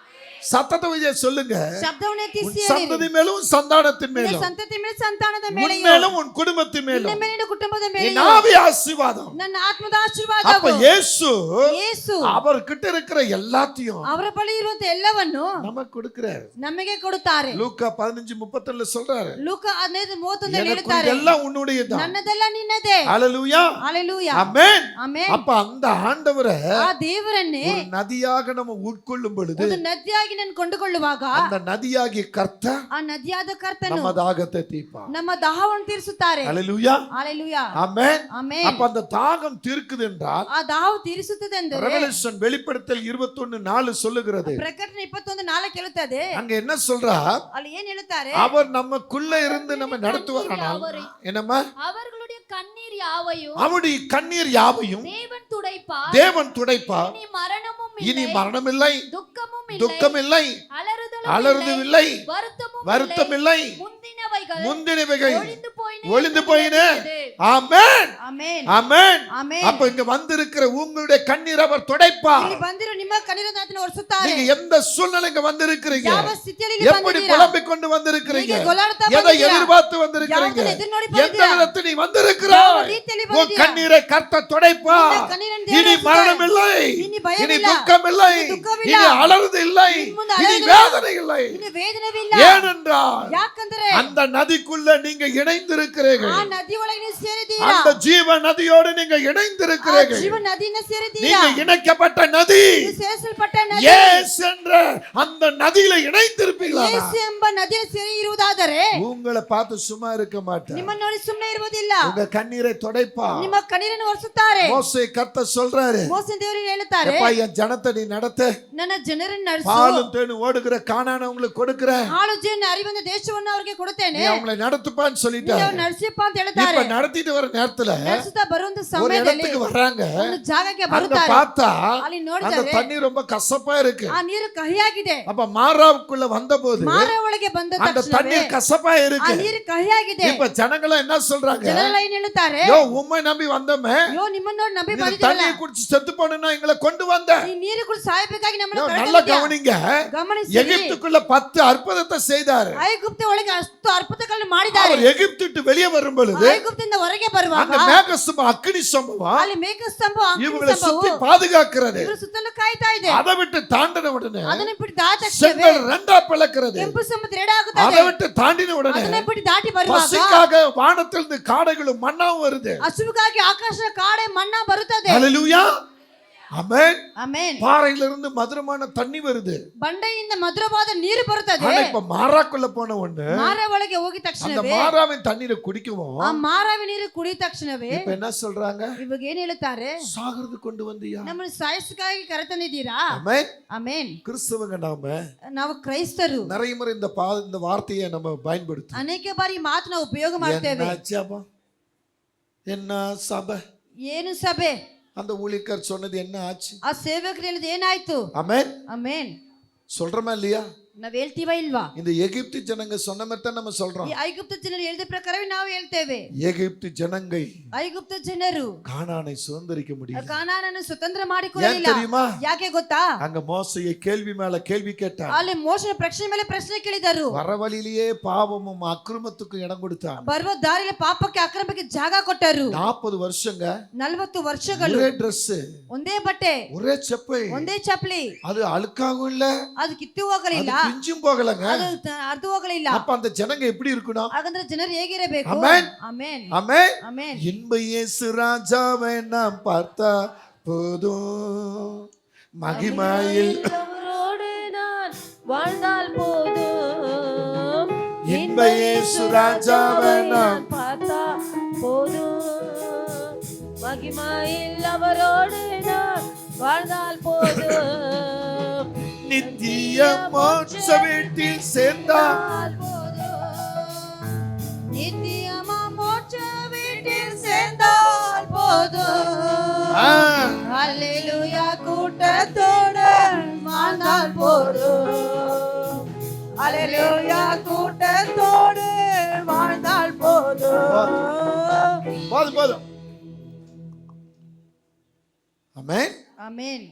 சத்தத்தை வச்சு சொல்லுங்க. ಶಬ್ದವನ್ನೇ உன் ತೀರಿಸಿ சந்ததி மேலும் உன் சந்தானத்தின் ನಿನ್ನ மேலும் ಸಂತತಿ ಮೇಲೆ ಸಂತಾನದ உன் ಮೇಲೆಯೂ மேலும் உன் குடும்பத்தின் ನಿನ್ನ மேலும் ಮೇಲಿನ ಕುಟುಂಬದ என் ಮೇಲೆಯೂ ஆவி ஆசீர்வாதம். ನನ್ನ ಆತ್ಮದ அப்ப ಆಶೀರ್ವಾದವು. இயேசு ಯೇಸು அவர்கிட்ட இருக்கிற எல்லாத்தையும் ಅವರ ಬಳಿ ಇರುವಂತ ಎಲ್ಲವನ್ನು நமக்கு கொடுக்கிறார். ನಮಗೆ ಕೊಡುತ್ತಾರೆ. லூக்கா 15:32 சொல்றாரு, ಲೂಕ 15:31 எனக்கு ಹೇಳ್ತಾರೆ, எல்லாம் உன்னுடையதுதான். ನನ್ನದೆಲ್ಲ ನಿನ್ನದೇ. ஹல்லேலூயா. ಹಲ್ಲೆಲೂಯಾ. ஆமென். ಆಮೆನ್. அப்ப அந்த ஆண்டவரை ಆ ದೇವರನ್ನೇ ஒரு நதியாக நம்ம உட்கொள்ளும் பொழுது ಒಂದು ನದಿಯಾಗಿ ನಾನು ಕೊಂಡುಕೊಳ್ಳುವಾಗ அந்த நதியாகிய கர்த்தர் ಆ ನದಿಯಾದ ಕರ್ತನು நம்ம தாகத்தை தீர்ப்பார். ನಮ್ಮ ದಾಹವನ್ನು ತೀರಿಸುತ್ತಾರೆ. ஹல்லேலூயா. ಹಲ್ಲೆಲೂಯಾ. ஆமென். ಆಮೆನ್. அப்ப அந்த தாகம் தீர்க்குது என்றால் ಆ ದಾಹವು ತೀರಿಸುತ್ತದೆ ಎಂದರೆ ரெவலேஷன் வெளிப்படுத்தல் 21:4 சொல்லுகிறது. ಪ್ರಕಟಣೆ 21:4 ಹೇಳುತ್ತದೆ. அங்க என்ன சொல்றார்? ಅಲ್ಲಿ ಏನ್ ಹೇಳುತ್ತಾರೆ? அவர் நமக்குள்ள இருந்து நம்ம நடத்துவாரானால் என்னம்மா? அவர்களுடைய கண்ணீர் யாவையும் அவருடைய கண்ணீர் யாவையும் தேவன் துடைப்பார். தேவன் துடைப்பார். இனி மரணமும் இனி இல்லை, மரணமில்லை, துக்கமும் இல்லை, துக்கமில்லை, அலறுதலும் அலறுதும் இல்லை, இல்லை, வருத்தமும் வருத்தமில்லை, முந்தினவைகள் முந்தினவைகள் ஒழிந்து போயின. போயின. ஆமென். ಆಮೆನ್. ஆமென். ಆಮೆನ್. அப்ப இங்க வந்திருக்கிற உங்களுடைய கண்ணீர் அவர் துடைப்பார். ಇಲ್ಲಿ ಬಂದಿರೋ ನಿಮ್ಮ ಕಣ್ಣೀರನ್ನು ಆತನು ಒರೆಸುತ್ತಾರೆ. நீங்க எந்த சூழ்நிலைக்கு வந்திருக்கிறீங்க, ಯಾವ ಸ್ಥಿತಿಯಲ್ಲಿ ಇಲ್ಲಿ எப்படி ಬಂದಿದ್ದೀರಾ? புலம்பிக் கொண்டு வந்திருக்கிறீங்க, ಹೇಗೆ ಗೊಲಾಡ್ತಾ எதை ಬಂದಿದ್ದೀರಾ? எதிர்பார்த்து வந்திருக்கிறீங்க, ಯಾವತ್ತನ್ನು ಎದುರು ನೋಡಿ எந்த ಬಂದಿದ್ದೀರಾ? விதத்தில் நீ வந்திருக்கிறாய், ಯಾವ ರೀತಿಯಲ್ಲಿ உன் ಬಂದಿದ್ದೀರಾ? கண்ணீரை கர்த்தர் துடைப்பார். ನಿನ್ನ ಕಣ್ಣೀರನ್ನು ದೇವರು இனி ಒರೆಸುತ್ತಾರೆ. மரணம் இல்லை, இனி பயம் இனி ಇಲ್ಲ, துக்கம் இல்லை, இனி துக்கமிಲ್ಲ, இனி அலறுது இல்லை, இனி ಮುಂದೆ இனி ಅಳುವುದಿಲ್ಲ, வேதனை இல்லை. ಇನ್ನು ವೇದನೆವಿಲ್ಲ. ஏனென்றால் ಯಾಕಂದ್ರೆ அந்த நதிக்குள்ள நீங்க இணைந்திருக்கிறீர்கள். ಆ ನದಿ ಒಳಗೆ ನೀವು ಸೇರಿದ್ದೀರಾ அந்த ஜீவ நதியோடு நீங்க ಆ இணைந்திருக்கிறீர்கள். ಜೀವ ನದಿನ ಸೇರಿದ್ದೀರಾ நீங்க இணைக்கப்பட்ட நதி ನೀವು ಸೇರಿಸಲ್ಪಟ್ಟ ನದಿ இயேசு என்ற அந்த நதியில இணைந்திருப்பீங்களா? ಯೇಸು ಎಂಬ ನದಿಯಲ್ಲಿ ಸೇರಿ ಇರುವುದಾದರೆ உங்களை பார்த்து சும்மா இருக்க மாட்டேன். ನಿಮ್ಮನ್ನು ನೋಡಿ ಸುಮ್ಮನೆ ಇರುವುದಿಲ್ಲ, உங்க கண்ணீரை துடைப்பா. ನಿಮ್ಮ ಕಣ್ಣೀರನ್ನು ಒರೆಸುತ್ತಾರೆ. மோசே கர்த்தர் சொல்றாரு, ಮೋಸೆ ದೇವರು ಹೇಳುತ್ತಾರೆ, எப்பா என் ஜனத்தை நீ நடத்து, ನನ್ನ ಜನರನ್ನು ನಡೆಸು, பாலும் தேனும் ஓடுகிற கானானை உங்களுக்கு கொடுக்கிறேன், ಹಾಳು ಜೇನು ಹರಿಯುವ ದೇಶವನ್ನು ಅವರಿಗೆ ಕೊಡುತ್ತೇನೆ, நீ அவங்களை நடத்துப்பான்னு ನೀವು சொல்லிட்டாரு. ನಡೆಸಿಪ್ಪ ಅಂತ இப்ப ಹೇಳ್ತಾರೆ. நடத்திட்டு வர நேரத்துல ನಡೆಸುತ್ತಾ ಬರುವಂತ ஒரு ಸಮಯದಲ್ಲಿ இடத்துக்கு வர்றாங்க. ಒಂದು ಜಾಗಕ್ಕೆ அங்க ಬರುತ್ತಾರೆ. பார்த்தா ಅಲ್ಲಿ அந்த ನೋಡಿದರೆ தண்ணி ரொம்ப கசப்பா இருக்கு. ಆ ನೀರು ಕಹಿಯಾಗಿದೆ. அப்ப மாறாவுக்குள்ள வந்தபோது ಮಾರ ಒಳಗೆ ಬಂದ அந்த ತಕ್ಷಣವೇ தண்ணீர் கசப்பா ಆ இருக்கு. ನೀರು ಕಹಿಯಾಗಿದೆ. இப்ப ஜனங்கள என்ன சொல்றாங்க? ಜನರೆಲ್ಲ ಏನ್ ಹೇಳುತ್ತಾರೆ, யோ உம்மை நம்பி வந்தோமே, ಅಯ್ಯೋ ನಿಮ್ಮನ್ನ ನೋಡಿ ನಂಬಿ நீ ಬಂದಿದ್ದಲ್ಲ, தண்ணியை குடிச்சு செத்து போனா எங்களை கொண்டு வந்த. ಈ ನೀರು ಕೂಡ ಸಾಯಬೇಕಾಗಿ ನಮ್ಮನ್ನು நல்லா ಕರೆತಂದಿದ್ಯಾ? கவனிங்க, ಗಮನಿಸಿ, எகிப்துக்குள்ள 10 அற்புதத்தை செய்தாரு. ಐಗುಪ್ತ ಒಳಗೆ ಅಷ್ಟು ಅದ್ಭುತಗಳನ್ನು ಮಾಡಿದ್ದಾರೆ. அவர் எகிப்து விட்டு வெளியே வரும் பொழுது ಐಗುಪ್ತದಿಂದ ಹೊರಗೆ ಬರುವಾಗ அந்த மேகஸ்தம்பம் அக்கினி சம்பவம் ಅಲ್ಲಿ ಮೇಘಸ್ತಂಭ இவங்களை சுத்தி பாதுகாக்கிறது. ಇವರು ಸುತ್ತಲೂ ಕಾಯ್ತಾ ಇದೆ. அதை விட்டு தாண்டின உடனே ಅದನ್ನ ಬಿಟ್ಟು ದಾಟ ತಕ್ಷಣವೇ செங்கல் ரெண்டா பிளக்கிறது. ಕೆಂಪು ಸಮುದ್ರ ಎರಡ அதை ಆಗುತ್ತದೆ. விட்டு தாண்டின உடனே ಅದನ್ನ ಬಿಟ್ಟು ದಾಟಿ ಬರುವಾಗ பசிக்காக வானத்திலிருந்து காடைகளும் மண்ணாவும் வருது. ಹಸುವಿಗಾಗಿ ಆಕಾಶ ಕಾಡೆ ಮಣ್ಣಾ ಬರುತ್ತದೆ. ஹல்லேலூயா, ஆமென். ಆಮೆನ್. பாறையிலிருந்து மதுரமான தண்ணி வருது. ಬಂಡೆಯಿಂದ ಮಧುರವಾದ ನೀರು ಬರುತ್ತದೆ. ஆனா இப்ப மாறாக்குள்ள போன உடனே ಮಾರ ಒಳಗೆ ಹೋಗಿದ அந்த ತಕ್ಷಣವೇ மாறாவின் தண்ணீரை குடிக்கவும் ಆ ಮಾರವಿ ನೀರು ಕುಡಿದ ತಕ್ಷಣವೇ இப்ப என்ன சொல்றாங்க? ಇವಾಗ ಏನ್ ಹೇಳ್ತಾರೆ, சாகிறது கொண்டு வந்தியா? ನಮ್ಮನ್ನು ಸಾಯಿಸಕ್ಕಾಗಿ ಕರೆತಂದಿದ್ದೀರಾ? ஆமென். ಆಮೆನ್. கிறிஸ்தவங்க நாம ನಾವು ಕ್ರೈಸ್ತರು நிறைய முறை இந்த வார்த்தையை நம்ம பயன்படுத்தும். ಅನೇಕ ಬಾರಿ ಈ ಮಾತನ್ನ ಉಪಯೋಗ ಮಾಡ್ತೇವೆ. என்ன சபை, ಏನು ಸಭೆ, அந்த ஊழியக்கார் சொன்னது என்ன ஆச்சு? ಆ ಸೇವಕರು ಹೇಳಿದ ಏನಾಯ್ತು? ஆமென். ಆಮೆನ್. சொல்றோமா இல்லையா? ನಾವ್ ಹೇಳ್ತೀವ ಇಲ್ವಾ? இந்த எகிப்து ஜனங்க சொன்ன மாதிரி தான் நம்ம சொல்றோம். ಈ ಐಗುಪ್ತ ಜನರು ಹೇಳಿದ ಪ್ರಕಾರವೇ ನಾವು ಹೇಳ್ತೇವೆ. எகிப்து ஜனங்கள் ಐಗುಪ್ತ ಜನರು கானானை சுதந்திரிக்க முடியல. ಕಾನಾನನ್ನು ಸ್ವತಂತ್ರ ஏன் ಮಾಡಿಕೊಳ್ಳಲಿಲ್ಲ. தெரியுமா? ಯಾಕೆ ಗೊತ್ತಾ? அங்க மோசையை கேள்வி மேல கேள்வி கேட்டான். ಅಲ್ಲಿ ಮೋಶನ ಪ್ರಶ್ನೆ ಮೇಲೆ ಪ್ರಶ್ನೆ ಕೇಳಿದರು. வர வழியிலேயே பாவமும் அக்கிரமத்துக்கும் இடம் கொடுத்தான். ಬರುವ ದಾರಿಯಲ್ಲಿ ಪಾಪಕ್ಕೆ ಅಕ್ರಮಕ್ಕೆ ಜಾಗ ಕೊಟ್ಟರು. 40 வருஷங்க 40 ವರ್ಷಗಳು ஒரே Dress, ಒಂದೇ ಬಟ್ಟೆ, ஒரே செப்பை, ಒಂದೇ ಚಪ್ಪಲಿ, அது அழுக்காகவும் இல்ல, ಅದು ಕಿತ್ತು ಹೋಗಲಿಲ್ಲ, அது பிஞ்சும் போகலங்க. ಅದು ಅರ್ಧ ಹೋಗಲಿಲ್ಲ. அப்ப அந்த ஜனங்க எப்படி இருக்கணும்? ಹಾಗಂದ್ರೆ ಜನರು ಹೇಗಿರಬೇಕು? ಆಮೆನ್. ಆಮೆನ್. ஆமென். ಆಮೆನ್. இன்ப இயேசு ராஜாவை நாம் பார்த்தா போதும், மகிமையில் அவரோடு நான் வாழ்ந்தால் போதும், இன்ப இயேசு ராஜாவை நாம் பார்த்தா போதும், மகிமையில் அவரோடு நான் வாழ்ந்தால் போதும், நித்திய மோட்ச வீட்டில் சேர்ந்தால் ನಿತ್ಯಮ ಮೋಕ್ಷ வீட்டில் சேர்ந்தால் போதும். அல்லேலூயா கூட்டத்தோடு வாழ்ந்தால் போதும். அல்லேலூயா கூட்டத்தோடு வாழ்ந்தால் போதும். போதும் போதும். ஆமென். ಆಮೆನ್.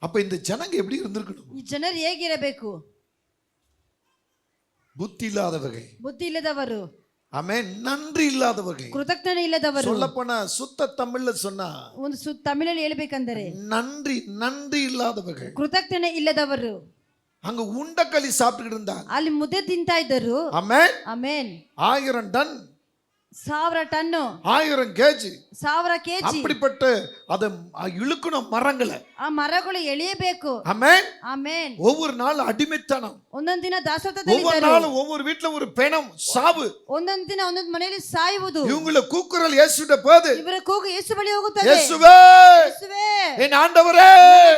அப்ப இந்த ஜனங்க எப்படி இருந்திருக்கணும்? ಈ ಜನರು ಹೇಗಿರಬೇಕು? புத்தி இல்லாதவர்கள். ಬುದ್ಧಿ ಇಲ್ಲದವರು. ஆமென். நன்றி இல்லாதவர்கள். ಕೃತಜ್ಞತೆ ಇಲ್ಲದವರು. சொல்ல போனா சுத்த தமிழ்ல சொன்னா ಒಂದು ತಮಿಳಲ್ಲಿ ಹೇಳ್ಬೇಕಂದರೆ நன்றி இல்லாதவர்கள். ಕೃತಜ್ಞತೆ ಇಲ್ಲದವರು. அங்க உண்டக்களி சாப்பிட்டுக்கிட்டு இருந்தாங்க. ಅಲ್ಲಿ ಮುದ್ದೆ ತಿಂತಾ ಇದ್ದರು. Amen. Amen. 1000 ton, 1000 ton, 1000 KG, 1000 KG. அப்படிப்பட்ட அதை இழுக்கணும் மரங்களை. ಆ ಮರಗಳು ಎಳೆಯಬೇಕು. ஆமென். ಆಮೆನ್. ஒவ்வொரு நாள் அடிமைத்தனம், ಒಂದೊಂದು ದಿನ ದಾಸತ್ವದಲ್ಲಿ ஒவ்வொரு ಇದ್ದರು. நாளும் ஒவ்வொரு வீட்டுல ஒரு பெணம் சாவு. ಒಂದೊಂದು ದಿನ ಒಂದೊಂದು ಮನೆಯಲ್ಲಿ ಸಾಯುವುದು. இவங்கள கூக்குரல் இயேசுவிட போது, ಇವರ ಕೂಗು ಯೇಸು ಬಳಿ ಹೋಗುತ್ತದೆ. இயேசுவே, ಯೇಸುವೇ, என் ஆண்டவரே.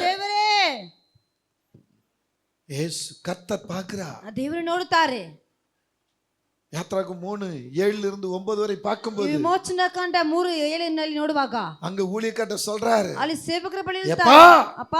ದೇವರೇ. இயேசு கர்த்தர் பார்க்கிறா. ಆ ದೇವರು ನೋಡುತ್ತಾರೆ. யாத்ராகமம் 3:7 வரை பார்க்கும்போது ವಿಮೋಚನಾ ಕಾಂಡ 3:7 ನೋಡುವಾಗ அங்க ஊழியக்காரர் சொல்றாரு, ಅಲ್ಲಿ ಸೇವಕರ ಬಳಿ எப்பா, ಅಪ್ಪ,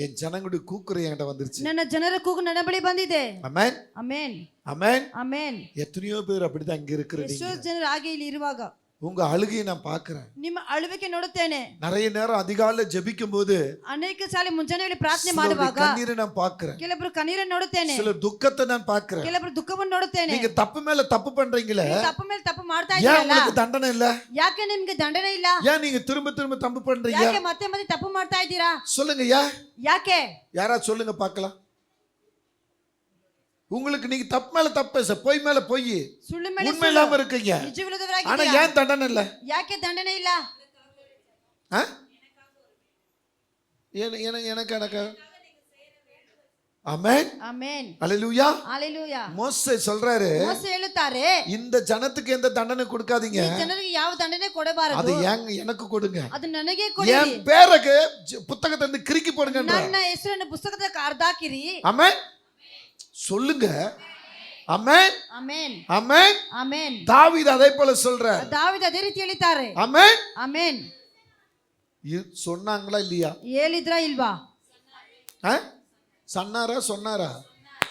என் ஜனங்களுடைய கூக்குரல் என்கிட்ட வந்துருச்சு. ನನ್ನ ಜನರ ಕೂಗು ನನ್ನ ಬಳಿ ಬಂದಿದೆ. ஆமென். ಆಮೆನ್. ஆமென். ಆಮೆನ್. எத்தனையோ பேர் அப்படிதான் இங்க இருக்கிறீங்க. ಎಷ್ಟೋ ಜನರು ಹಾಗೆ ಇಲ್ಲಿ ಇರುವಾಗ உங்க அழுகையை நான் பார்க்கிறேன். ನಿಮ್ಮ ಅಳುವಿಕೆ ನೋಡುತ್ತೇನೆ. நிறைய நேரம் அதிகாலையில ஜெபிக்கும் போது ಅನೇಕ ಸಾಲಿ ಮುಂಜಾನೆ ಪ್ರಾರ್ಥನೆ ಮಾಡುವಾಗ கண்ணீரை நான் பார்க்கிறேன். ಕೆಲವರು ಕಣ್ಣೀರನ್ನು ನೋಡುತ್ತೇನೆ. சில துக்கத்தை நான் பார்க்கிறேன். ಕೆಲವರು ದುಃಖವನ್ನು ನೋಡುತ್ತೇನೆ. நீங்க தப்பு மேல தப்பு பண்றீங்களே, ತಪ್ಪು ಮೇಲೆ ತಪ್ಪು ಮಾಡ್ತಾ ஏன் ಇದ್ದೀರಲ್ಲ, உங்களுக்கு தண்டனை இல்ல? ಯಾಕೆ ನಿಮ್ಗೆ ದಂಡನೆ ಇಲ್ಲ? ஏன் நீங்க திரும்ப திரும்ப தப்பு பண்றீங்க? ಯಾಕೆ ಮತ್ತೆ ಮತ್ತೆ ತಪ್ಪು ಮಾಡ್ತಾ ಇದ್ದೀರಾ? சொல்லுங்க. ஏன்? ಯಾಕೆ? யாரா சொல்லுங்க பார்க்கலாம். உங்களுக்கு நீங்க தப்பு மேல தப்பு பேச, பொய் மேல பொய், ಸುಳ್ಳು ಮೇಲೆ உண்மை இல்லாம இருக்கீங்க. ஆனா ನಿಜವಿಲ್ಲದವರಾಗಿದ್ದೀರಾ. ஏன் தண்டனை இல்ல? ಯಾಕೆ ದಂಡನೆ ಇಲ್ಲ? ஆ? எனக்கு ஆமென். ಆಮೆನ್. அல்லேலூயா. ಹalleluya. மோசே சொல்றாரு, ಮೋಸೆ ಹೇಳುತ್ತಾರೆ, இந்த ஜனத்துக்கு எந்த தண்டனை கொடுக்காதீங்க, ಈ ಜನರಿಗೆ ಯಾವ ದಂಡನೆ ಕೊಡಬಾರದು, அது எனக்கு கொடுங்க, ಅದು ನನಗೆ என் ಕೊಡಿ, பேருக்கு புத்தகத்தை இருந்து கிறுக்கி போடுங்க. ನನ್ನ ಹೆಸರನ್ನು ಪುಸ್ತಕದ ಅರ್ಧಾಕಿರಿ. ஆமென் சொல்லுங்க. ஆமென் ಆಮೆನ್. ஆமென். ಆಮೆನ್. தாவீது அதே போல சொல்றார். ದಾವೀದ ಅದೇ ರೀತಿ ಹೇಳಿದ್ದಾರೆ. ஆமென். ಆಮೆನ್. சொன்னாங்களா இல்லையா? ಹೇಳಿದ್ರಾ ಇಲ್ವಾ? சொன்னாரா?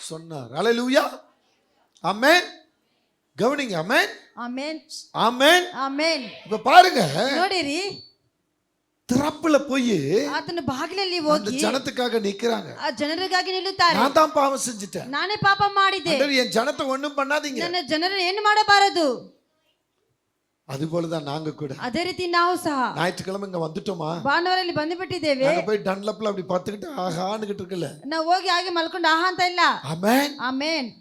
சொன்னார். அல்லேலூயா. ஆமென். கவனிங்க. ஆமென். ಆಮೆನ್. ஆமென். ಆಮೆನ್. இப்ப பாருங்க, ನೋಡಿರಿ, திறப்புல போய் ಆತನ ಬಾಗಿಲಲ್ಲಿ அந்த ಹೋಗಿ ஜனத்துக்காக நிக்கிறாங்க. ಆ ಜನರಿಗಾಗಿ ನಿಲ್ಲುತ್ತಾರೆ. நான் தான் பாவம் செஞ்சுட்டேன், ನಾನೇ ಪಾಪ ಮಾಡಿದೆ, ஆண்டவரே, என் ஜனத்தை ஒண்ணும் பண்ணாதீங்க. ನನ್ನ ಜನರನ್ನು ಏನು ಮಾಡಬಾರದು. அது போலதான் நாங்க கூட ಅದೇ ರೀತಿ ನಾವು ಸಹ ஞாயிற்றுக்கிழமை இங்க வந்துட்டோமா, ಭಾನುವಾರಲ್ಲಿ ಬಂದು ಬಿಟ್ಟಿದ್ದೇವೆ. நாங்க போய் டன்லப்ல அப்படி பத்துக்கிட்டு ஆகான்னுகிட்டு இருக்குல்ல. ನಾವು ಹೋಗಿ ಹಾಗೆ ಮಲ್ಕೊಂಡು ಆಹಾ ಅಂತ ಇಲ್ಲ. ஆமென். ಆಮೇನ್.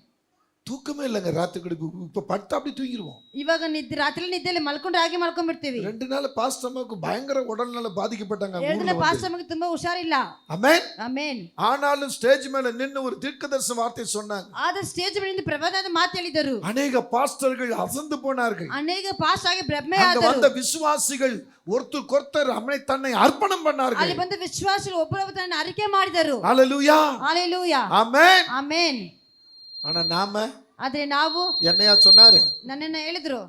தூக்கமே இல்லைங்க ராத்திரி. இப்ப படுத்தா அப்படி தூங்கிடுவோம். ಇವಾಗ ನಿದ್ದೆ, ರಾತ್ರಿ ನಿದ್ದೆಯಲ್ಲಿ ಮಲ್ಕೊಂಡು ಹಾಗೆ ಮಲ್ಕೊಂಡ್ಬಿಡ್ತೀವಿ. 2 நாள் பாஸ்ட் அம்மாவுக்கு பயங்கர உடல்நல பாதிக்கப்பட்டாங்க. 2 ದಿನ ಪಾಸ್ಟರ್ ಅಮ್ಮಗೆ ತುಂಬಾ ಹುಷಾರಿಲ್ಲ. ஆமென். ಆಮೇನ್. ஆனாலும் ஸ்டேஜ் மேல நின்னு ஒரு தீர்க்கதரிசன வார்த்தை சொன்னாங்க. ಆದ್ರೆ ಸ್ಟೇಜ್ ಮೇಲೆ ಪ್ರವಾದದ ಮಾತು ಹೇಳಿದರು. அநேக பாஸ்டர்கள் அசந்து போனார்கள். ಅನೇಕ ಪಾಸ್ಟ್ ಆಗಿ ಭ್ರಮೆ அங்க ಆದರು. வந்த விசுவாசிகள் ஒருத்தர் அவனை தன்னை அர்ப்பணம் பண்ணார்கள். ಅಲ್ಲಿ ಬಂದ ವಿಶ್ವಾಸಿಗಳು ಒಬ್ಬರೊಬ್ಬರನ್ನು ಅರಿಕೆ ಮಾಡಿದರು. ஹalleluya. ಹalleluya. ஆமென். ಆಮೇನ್. ஆனா நாம, ಆದ್ರೆ ನಾವು, என்னையா சொன்னாரு? ನನ್ನನ್ನ ಹೇಳಿದ್ರು,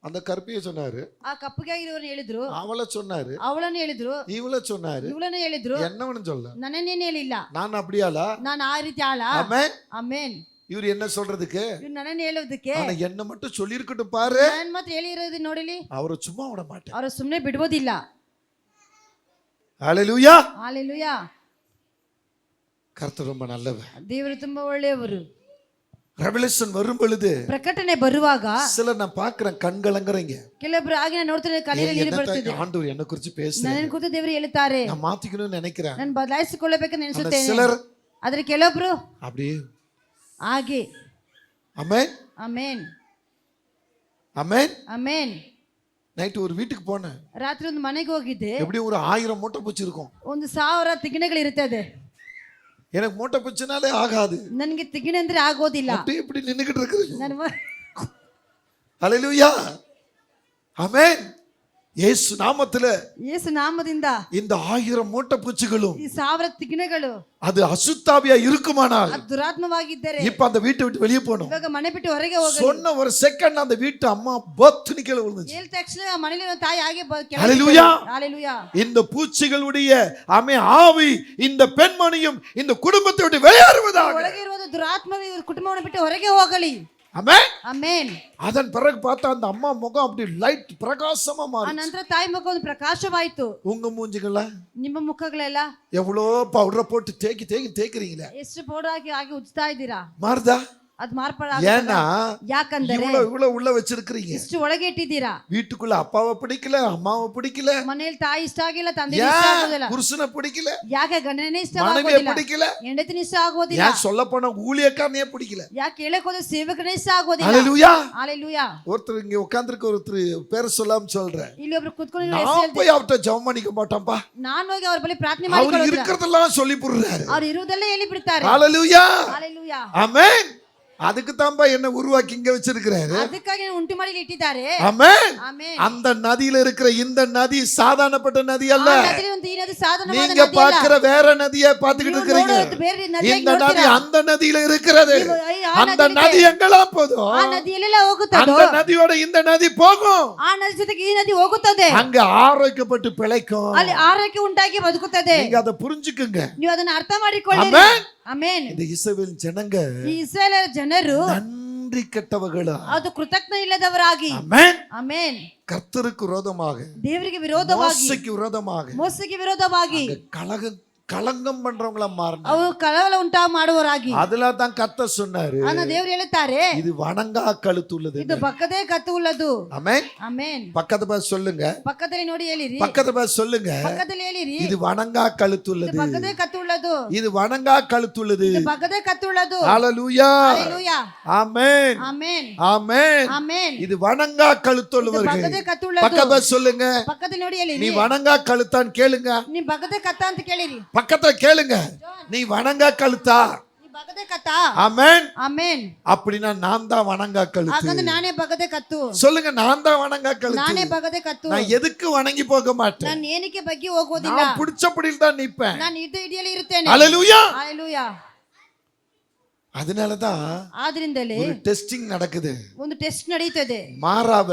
அந்த கருப்பியை சொன்னாரு, ಆ ಕಪ್ಪಗಾಗಿರೋರನ್ನ ಹೇಳಿದ್ರು, அவளை சொன்னாரு, ಅವಳನ್ನು ಹೇಳಿದ್ರು, இவளை சொன்னாரு, ಇವಳನ್ನು ಹೇಳಿದ್ರು, என்னவனு சொல்ல. ನನ್ನನ್ನೇನು ಹೇಳಿಲ್ಲ. நான் அப்படியாளா? ನಾನು ಆ ರೀತಿ ಆಳ. ஆமென். ಆಮೇನ್. இவர் என்ன சொல்றதுக்கு? ಇವ್ರು ನನ್ನನ್ನು ಹೇಳೋದಕ್ಕೆ. ஆனா என்ன மட்டும் சொல்லி இருக்கட்டும் பாரு, ನಾನು ಮಾತ್ರ ಹೇಳಿರೋದು ನೋಡಿಲಿ, அவரை சும்மா விட மாட்டேன். ಅವರು ಸುಮ್ಮನೆ ಬಿಡುವುದಿಲ್ಲ. ஹalleluya. ஹalleluya. கர்த்தர் ரொம்ப நல்லவர். ದೇವರು ತುಂಬಾ ಒಳ್ಳೆಯವರು. ரெவலேஷன் வரும் பொழுது, ಪ್ರಕಟಣೆ ಬರುವಾಗ சிலர் நான் பாக்குறேன் கண்கலங்குறீங்க. ಕೆಲವೊಬ್ರು ಹಾಗೆ ನಾನು ನೋಡ್ತಿದ್ರೆ ಕಣ್ಣೀರಲ್ಲಿ ನೀರು ಬರ್ತದೆ. ஆண்டவர் என்ன குறிச்சு பேசுறாரு, ನನ್ನ ಕುರಿತು ದೇವರು ಹೇಳುತ್ತಾರೆ, நான் மாத்திக்கணும்னு நினைக்கிறேன். ನಾನು ಬದಲಾಯಿಸಿಕೊಳ್ಳಬೇಕಂತ ನೆನೆಸುತ್ತೇನೆ. சிலர் ಆದ್ರೆ ಕೆಲವೊಬ್ರು அப்படியே. ಹಾಗೆ. ஆமென். ಆಮೇನ್. ஆமென். ಆಮೇನ್. நைட் ஒரு வீட்டுக்கு போனேன். ರಾತ್ರಿ ಒಂದು ಮನೆಗೆ ಹೋಗಿದ್ದೆ. எப்படி ஒரு 1000 மூட்டை பூச்சி இருக்கும். 1000 ತಿಗಣೆಗಳು ಇರುತ್ತದೆ. எனக்கு மூட்டை பூச்சினாலே ஆகாது. ನನಗೆ ತಿಗಣೆ ಅಂದ್ರೆ ಆಗೋದಿಲ್ಲ. அப்படியே இப்படி நின்னுகிட்டு இருக்குது. ನಾನು ஹalleluya. ஆமென். இயேசு நாமத்திலே, ಯೇಸು ನಾಮದಿಂದ இந்த 1000 மூட்டை பூச்சிகளும் ಈ 1000 ತಿಗಣೆಗಳು அது அசுத்தாவியா இருக்குமானால் ಅದು ದುರಾತ್ಮವಾಗಿದ್ದರೆ இப்ப அந்த வீட்டை விட்டு வெளியே போகணும். ಇವಾಗ ಮನೆ ಬಿಟ್ಟು ಹೊರಗೆ ಹೋಗಲಿ. சொன்ன ஒரு செகண்ட் அந்த வீட்டு அம்மா பத்துனு கீழே விழுந்துச்சு. ಹೇಳಿದ ತಕ್ಷಣ ಆ ಮನೆಯಲ್ಲಿ ತಾಯಿ ಹಾಗೆ ஹalleluya. ஹalleluya. இந்த பூச்சிகளுடைய ஆவி இந்த பெண்மணியும் இந்த குடும்பத்தை விட்டு வெளியேறுவதாக. ಒಳಗೆ ಇರುವ ದುರಾತ್ಮ ಇವ್ರ ಕುಟುಂಬವನ್ನು ಬಿಟ್ಟು ಹೊರಗೆ ಹೋಗಲಿ. ஆமென். ಆಮೆನ್. அதன் பிறகு பார்த்தா அந்த அம்மா முகம் அப்படி லைட் பிரகாசமா ಆ மாறி. ನಂತರ ತಾಯಿ ಮುಖ ಒಂದು ಪ್ರಕಾಶವಾಯಿತು. உங்க மூஞ்சிகளா ನಿಮ್ಮ ಮುಖಗಳೆಲ್ಲ எவ்வளோ பவுடரை போட்டு தேய்க்கிறீங்களே, ಎಷ್ಟು ಪೌಡರ್ ಹಾಕಿ ಹಾಗೆ ಉಜ್ತಾ ಇದ್ದೀರಾ? மாறுதா? ಅದು ಮಾರ್ಪಾಡ. ஏன்னா ಯಾಕಂದರೆ இவ்வளவு உள்ள வச்சிருக்கிறீங்க. ಇಷ್ಟು ಒಳಗೆ ಇಟ್ಟಿದ್ದೀರಾ. வீட்டுக்குள்ள அப்பாவை பிடிக்கல, அம்மாவை பிடிக்கல, ಮನೆಯಲ್ಲಿ ತಾಯಿ ಇಷ್ಟ ಆಗಿಲ್ಲ, ತಂದೆ ಇಷ್ಟ ಆಗೋದಿಲ್ಲ. புருஷனை பிடிக்கல, ಯಾಕೆ ಗಂಡನೇ ಇಷ್ಟ மனைவியை ಆಗೋದಿಲ್ಲ, பிடிக்கல, ಹೆಂಡತಿನ ಇಷ್ಟ ಆಗೋದಿಲ್ಲ, ஏன் சொல்ல போனா ஊழியக்காரனையே பிடிக்கல. ಯಾಕೆ ಹೇಳಕ್ ಹೋದ್ರೆ ಸೇವಕನೇ ಇಷ್ಟ ಆಗೋದಿಲ್ಲ. ஹalleluya. ஹalleluya. ஒருத்தர் இங்க உட்கார்ந்திருக்க ஒருத்தர் பேரை சொல்லாம சொல்றேன். ಇಲ್ಲಿ ಒಬ್ರು ಕೂತ್ಕೊಂಡು நான் போய் அவர்ட்ட ஜெபம் பண்ணிக்க மாட்டேன்ப்பா, ನಾನು ಹೋಗಿ ಅವ್ರ ಬಳಿ ಪ್ರಾರ್ಥನೆ அவர் ಮಾಡಿಕೊಳ್ಳೋದಿಲ್ಲ. இருக்கிறதெல்லாம் சொல்லி புடுறாரு. ಅವ್ರು ಇರುವುದೆಲ್ಲ ಹೇಳಿ ಬಿಡ್ತಾರೆ. ஹalleluya. ஹalleluya. ஆமென். அதுக்கு தான்பா என்ன உருவாக்கி இங்க வச்சிருக்கிறாரு. ಅದಕ್ಕಾಗಿ ಉಂಟು ಮಾಡಿ ಇಟ್ಟಿದ್ದಾರೆ. ஆமென். ಆಮೆನ್. அந்த நதியில இருக்கிற இந்த நதி சாதாரணப்பட்ட நதி அல்ல. ಆ ನದಿ ಒಂದು ಈ ನದಿ ಸಾಧಾರಣವಾದ நீங்க ನದಿ ಅಲ್ಲ. பார்க்கிற வேற நதியை பார்த்துக்கிட்டு இருக்கிறீங்க. ನೋಡೋದು ಬೇರೆ ನದಿಯಾಗಿ இந்த நதி ನೋಡ್ತೀರಾ. அந்த நதியில இருக்கிறது. ಆ அந்த ನದಿ நதி எங்கெல்லாம் போதும், ಆ ನದಿಯಲ್ಲೆಲ್ಲ ಹೋಗುತ್ತದೋ, அந்த நதியோட இந்த நதி போகும். ಆ ನದಿ ಜೊತೆಗೆ ಈ ನದಿ ಹೋಗುತ್ತದೆ. அங்க ஆரோக்கியப்பட்டு பிழைக்கும். ಅಲ್ಲಿ ಆರೋಗ್ಯ ಉಂಟಾಗಿ ಬದುಕುತ್ತದೆ. நீங்க அதை புரிஞ்சுக்குங்க. ನೀವು ಅದನ್ನ ಅರ್ಥ ಮಾಡಿಕೊಳ್ಳಿ. ஆமென். ಆಮೆನ್. இந்த இஸ்ரவேல் ஜனங்க ಈ ಇಸ್ರಾಯೇಲ್ ಜನರು நன்றி கெட்டவர்களா, ಅದು ಕೃತಜ್ಞ ಇಲ್ಲದವರಾಗಿ, ஆமென், ಆಮೆನ್, கர்த்தருக்கு விரோதமாக, ದೇವರಿಗೆ ವಿರೋಧವಾಗಿ, மோசேக்கு விரோதமாக, ಮೋಸೆಗೆ ವಿರೋಧವಾಗಿ கலகம் களங்கம் பண்றவங்கள மாறினாங்க. ಅವರು ಕಳವಳ ಉಂಟು ಮಾಡುವವರಾಗಿ. அதுல தான் கர்த்தர் சொன்னாரு, ಅನ್ನ ದೇವರು ಹೇಳುತ್ತಾರೆ, இது வணங்கா கழுத்துள்ளது. ಇದು ಪಕ್ಕದೇ ಕತ್ತು ಉಳ್ಳದು. ஆமென். ಆಮೆನ್. பக்கத்து பார்த்து சொல்லுங்க, ಪಕ್ಕದಲ್ಲಿ ನೋಡಿ ಹೇಳಿರಿ, பக்கத்து பார்த்து சொல்லுங்க, ಪಕ್ಕದಲ್ಲಿ ಹೇಳಿರಿ, இது வணங்கா ಇದು கழுத்துள்ளது. ಪಕ್ಕದೇ ಕತ್ತು ಉಳ್ಳದು. இது வணங்கா கழுத்துள்ளது. ಇದು ಪಕ್ಕದೇ ಕತ್ತು ಉಳ್ಳದು. ஹalleluya. ஹalleluya. ஆமென். ಆಮೆನ್. ஆமென். ಆಮೆನ್. இது வணங்கா கழுத்துள்ளவர்கள். ಪಕ್ಕದೇ ಕತ್ತು ಉಳ್ಳದು. பக்கத்து பார்த்து சொல்லுங்க, ಪಕ್ಕದಲ್ಲಿ ನೋಡಿ ಹೇಳಿರಿ, நீ வணங்கா கழுத்தான் கேளுங்க. ನೀ ಪಕ್ಕದೇ ಕತ್ತ ಅಂತ ಕೇಳಿರಿ. பக்கத்துல கேளுங்க, நீ வணங்கா கழுத்தா? ನೀ ಪಕ್ಕದೇ ಕತ್ತ. ஆமென். ಆಮೆನ್. அப்படின்னா நான் தான் வணங்கா கழுத்து. ಹಾಗಂದ್ರೆ ನಾನೇ ಪಕ್ಕದೇ ಕತ್ತು. சொல்லுங்க, நான் தான் வணங்கா ನಾನೇ கழுத்து. ಪಕ್ಕದೇ ಕತ್ತು. நான் எதுக்கு வணங்கி போக மாட்டேன். ನಾನು ಏನಕ್ಕೆ ಬಗ್ಗೆ ಹೋಗೋದಿಲ್ಲ. நான் பிடிச்சபடியில் தான் நிப்பேன். ನಾನು ಇಡಿಯಲ್ಲಿ ಇರುತ್ತೇನೆ. ஹalleluya. ஹalleluya. அதனாலதான் ಆದ್ರಿಂದಲೇ ஒரு டெஸ்டிங் நடக்குது. ಒಂದು ಟೆಸ್ಟ್ ನಡೀತದೆ. மாறாவ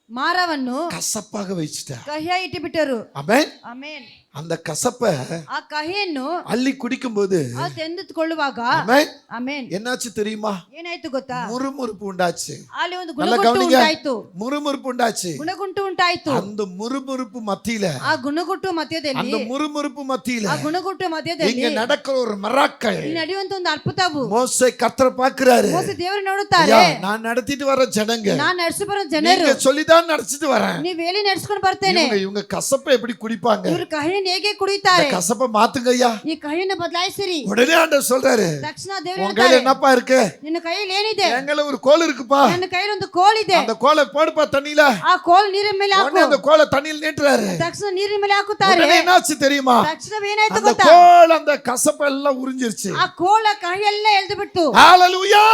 ಮಾರವನ್ನು கசப்பாக வச்சுட்டா. ಕಹಿಯಾಗಿ ಇಟ್ಟುಬಿಟ್ಟರು. ஆமென். ಆಮೆನ್. அந்த கசப்ப ಆ ಕಹಿಯನ್ನು அள்ளி குடிக்கும் போது ಆ ತೆಂದುಕೊಳ್ಳುವಾಗ ஆமென், ಆಮೆನ್, என்னாச்சு தெரியுமா? ಏನಾಯ್ತು ಗೊತ್ತಾ? முறுமுறுப்பு உண்டாச்சு. ಅಲ್ಲಿ ಒಂದು நல்லா ಗುಣಗುಟ್ಟು கவனிங்க, ಉಂಟಾಯ್ತು. முறுமுறுப்பு உண்டாச்சு. ಗುಣಗುಟ್ಟು ಉಂಟಾಯ್ತು. அந்த முறுமுறுப்பு மத்தியில, ಆ ಗುಣಗುಟ್ಟು ಮಧ್ಯದಲ್ಲಿ, அந்த முறுமுறுப்பு மத்தியில ಆ ಗುಣಗುಟ್ಟು ಮಧ್ಯದಲ್ಲಿ இங்க நடக்கிற ஒரு மிராக்கள். ಇಲ್ಲಿ ನಡೆಯುವಂತ ಒಂದು ಅದ್ಭುತವು. மோசே கர்த்தர் பார்க்கிறாரு. ಮೋಸೆ ದೇವರು ನೋಡುತ್ತಾರೆ. ஐயா, நான் நடத்திட்டு வர ஜனங்க, ನಾನು ನಡೆಸಿ ಬರೋ ಜನರು, நீங்க சொல்லிதான் நடத்திட்டு வரேன். ನೀವ್ ಹೇಳಿ ನಡೆಸ್ಕೊಂಡು ಬರ್ತೇನೆ. இவங்க கசப்பை எப்படி குடிப்பாங்க? ಇವರು ಕಹಿಯನ್ನು ಹೇಗೆ ಕುಡಿತಾರೆ? கசப்பை மாத்துங்க ஐயா. ಈ ಕಹಿಯನ್ನು ಬದಲಾಯಿಸಿರಿ. உடனே ஆண்டவர் சொல்றாரு, ತಕ್ಷಣ ದೇವರು உன் கையில என்னப்பா இருக்கு? ನಿನ್ನ ಕೈಯಲ್ಲಿ ಏನಿದೆ? எங்கல ஒரு கோல் இருக்குப்பா. ನನ್ನ ಕೈಯಲ್ಲಿ ಒಂದು ಕೋಲಿದೆ. அந்த கோலை போடுப்பா தண்ணியில. ಆ ಕೋಲ್ ನೀರಿನ ಮೇಲೆ ಹಾಕು. உடனே அந்த கோலை தண்ணியில நீட்டுறாரு. ತಕ್ಷಣ ನೀರಿನ ಮೇಲೆ ಹಾಕುತ್ತಾರೆ. உடனே என்னாச்சு தெரியுமா? ತಕ್ಷಣ ಏನಾಯ್ತು அந்த ಗೊತ್ತಾ? கோல் அந்த கசப்பை எல்லாம் உறிஞ்சிருச்சு. ಆ ಕೋಲ ಕಹಿ ಎಲ್ಲ ಎಳೆದು ಬಿಟ್ಟು. ஹalleluya.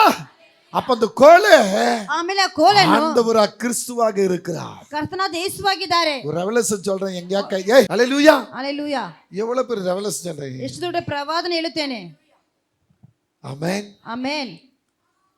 அப்ப அந்த கோலை ಆಮೇಲೆ ಆ ಕೋಲನ್ನು ஆண்டவரா கிறிஸ்துவாக இருக்கிறார். ಕರ್ತನಾದ ಯೇಸುವಾಗಿದ್ದಾರೆ. ஒரு ரெவலேஷன் சொல்றேன், எங்கயா கை. ஏய் ஹalleluya. ಹalleluya. எவ்வளவு பெரிய ரெவலேஷன் சொல்றேன். ಎಷ್ಟು ದೊಡ್ಡ ಪ್ರವಾದನೆ ಹೇಳುತ್ತೇನೆ. ஆமென். ಆಮೆನ್.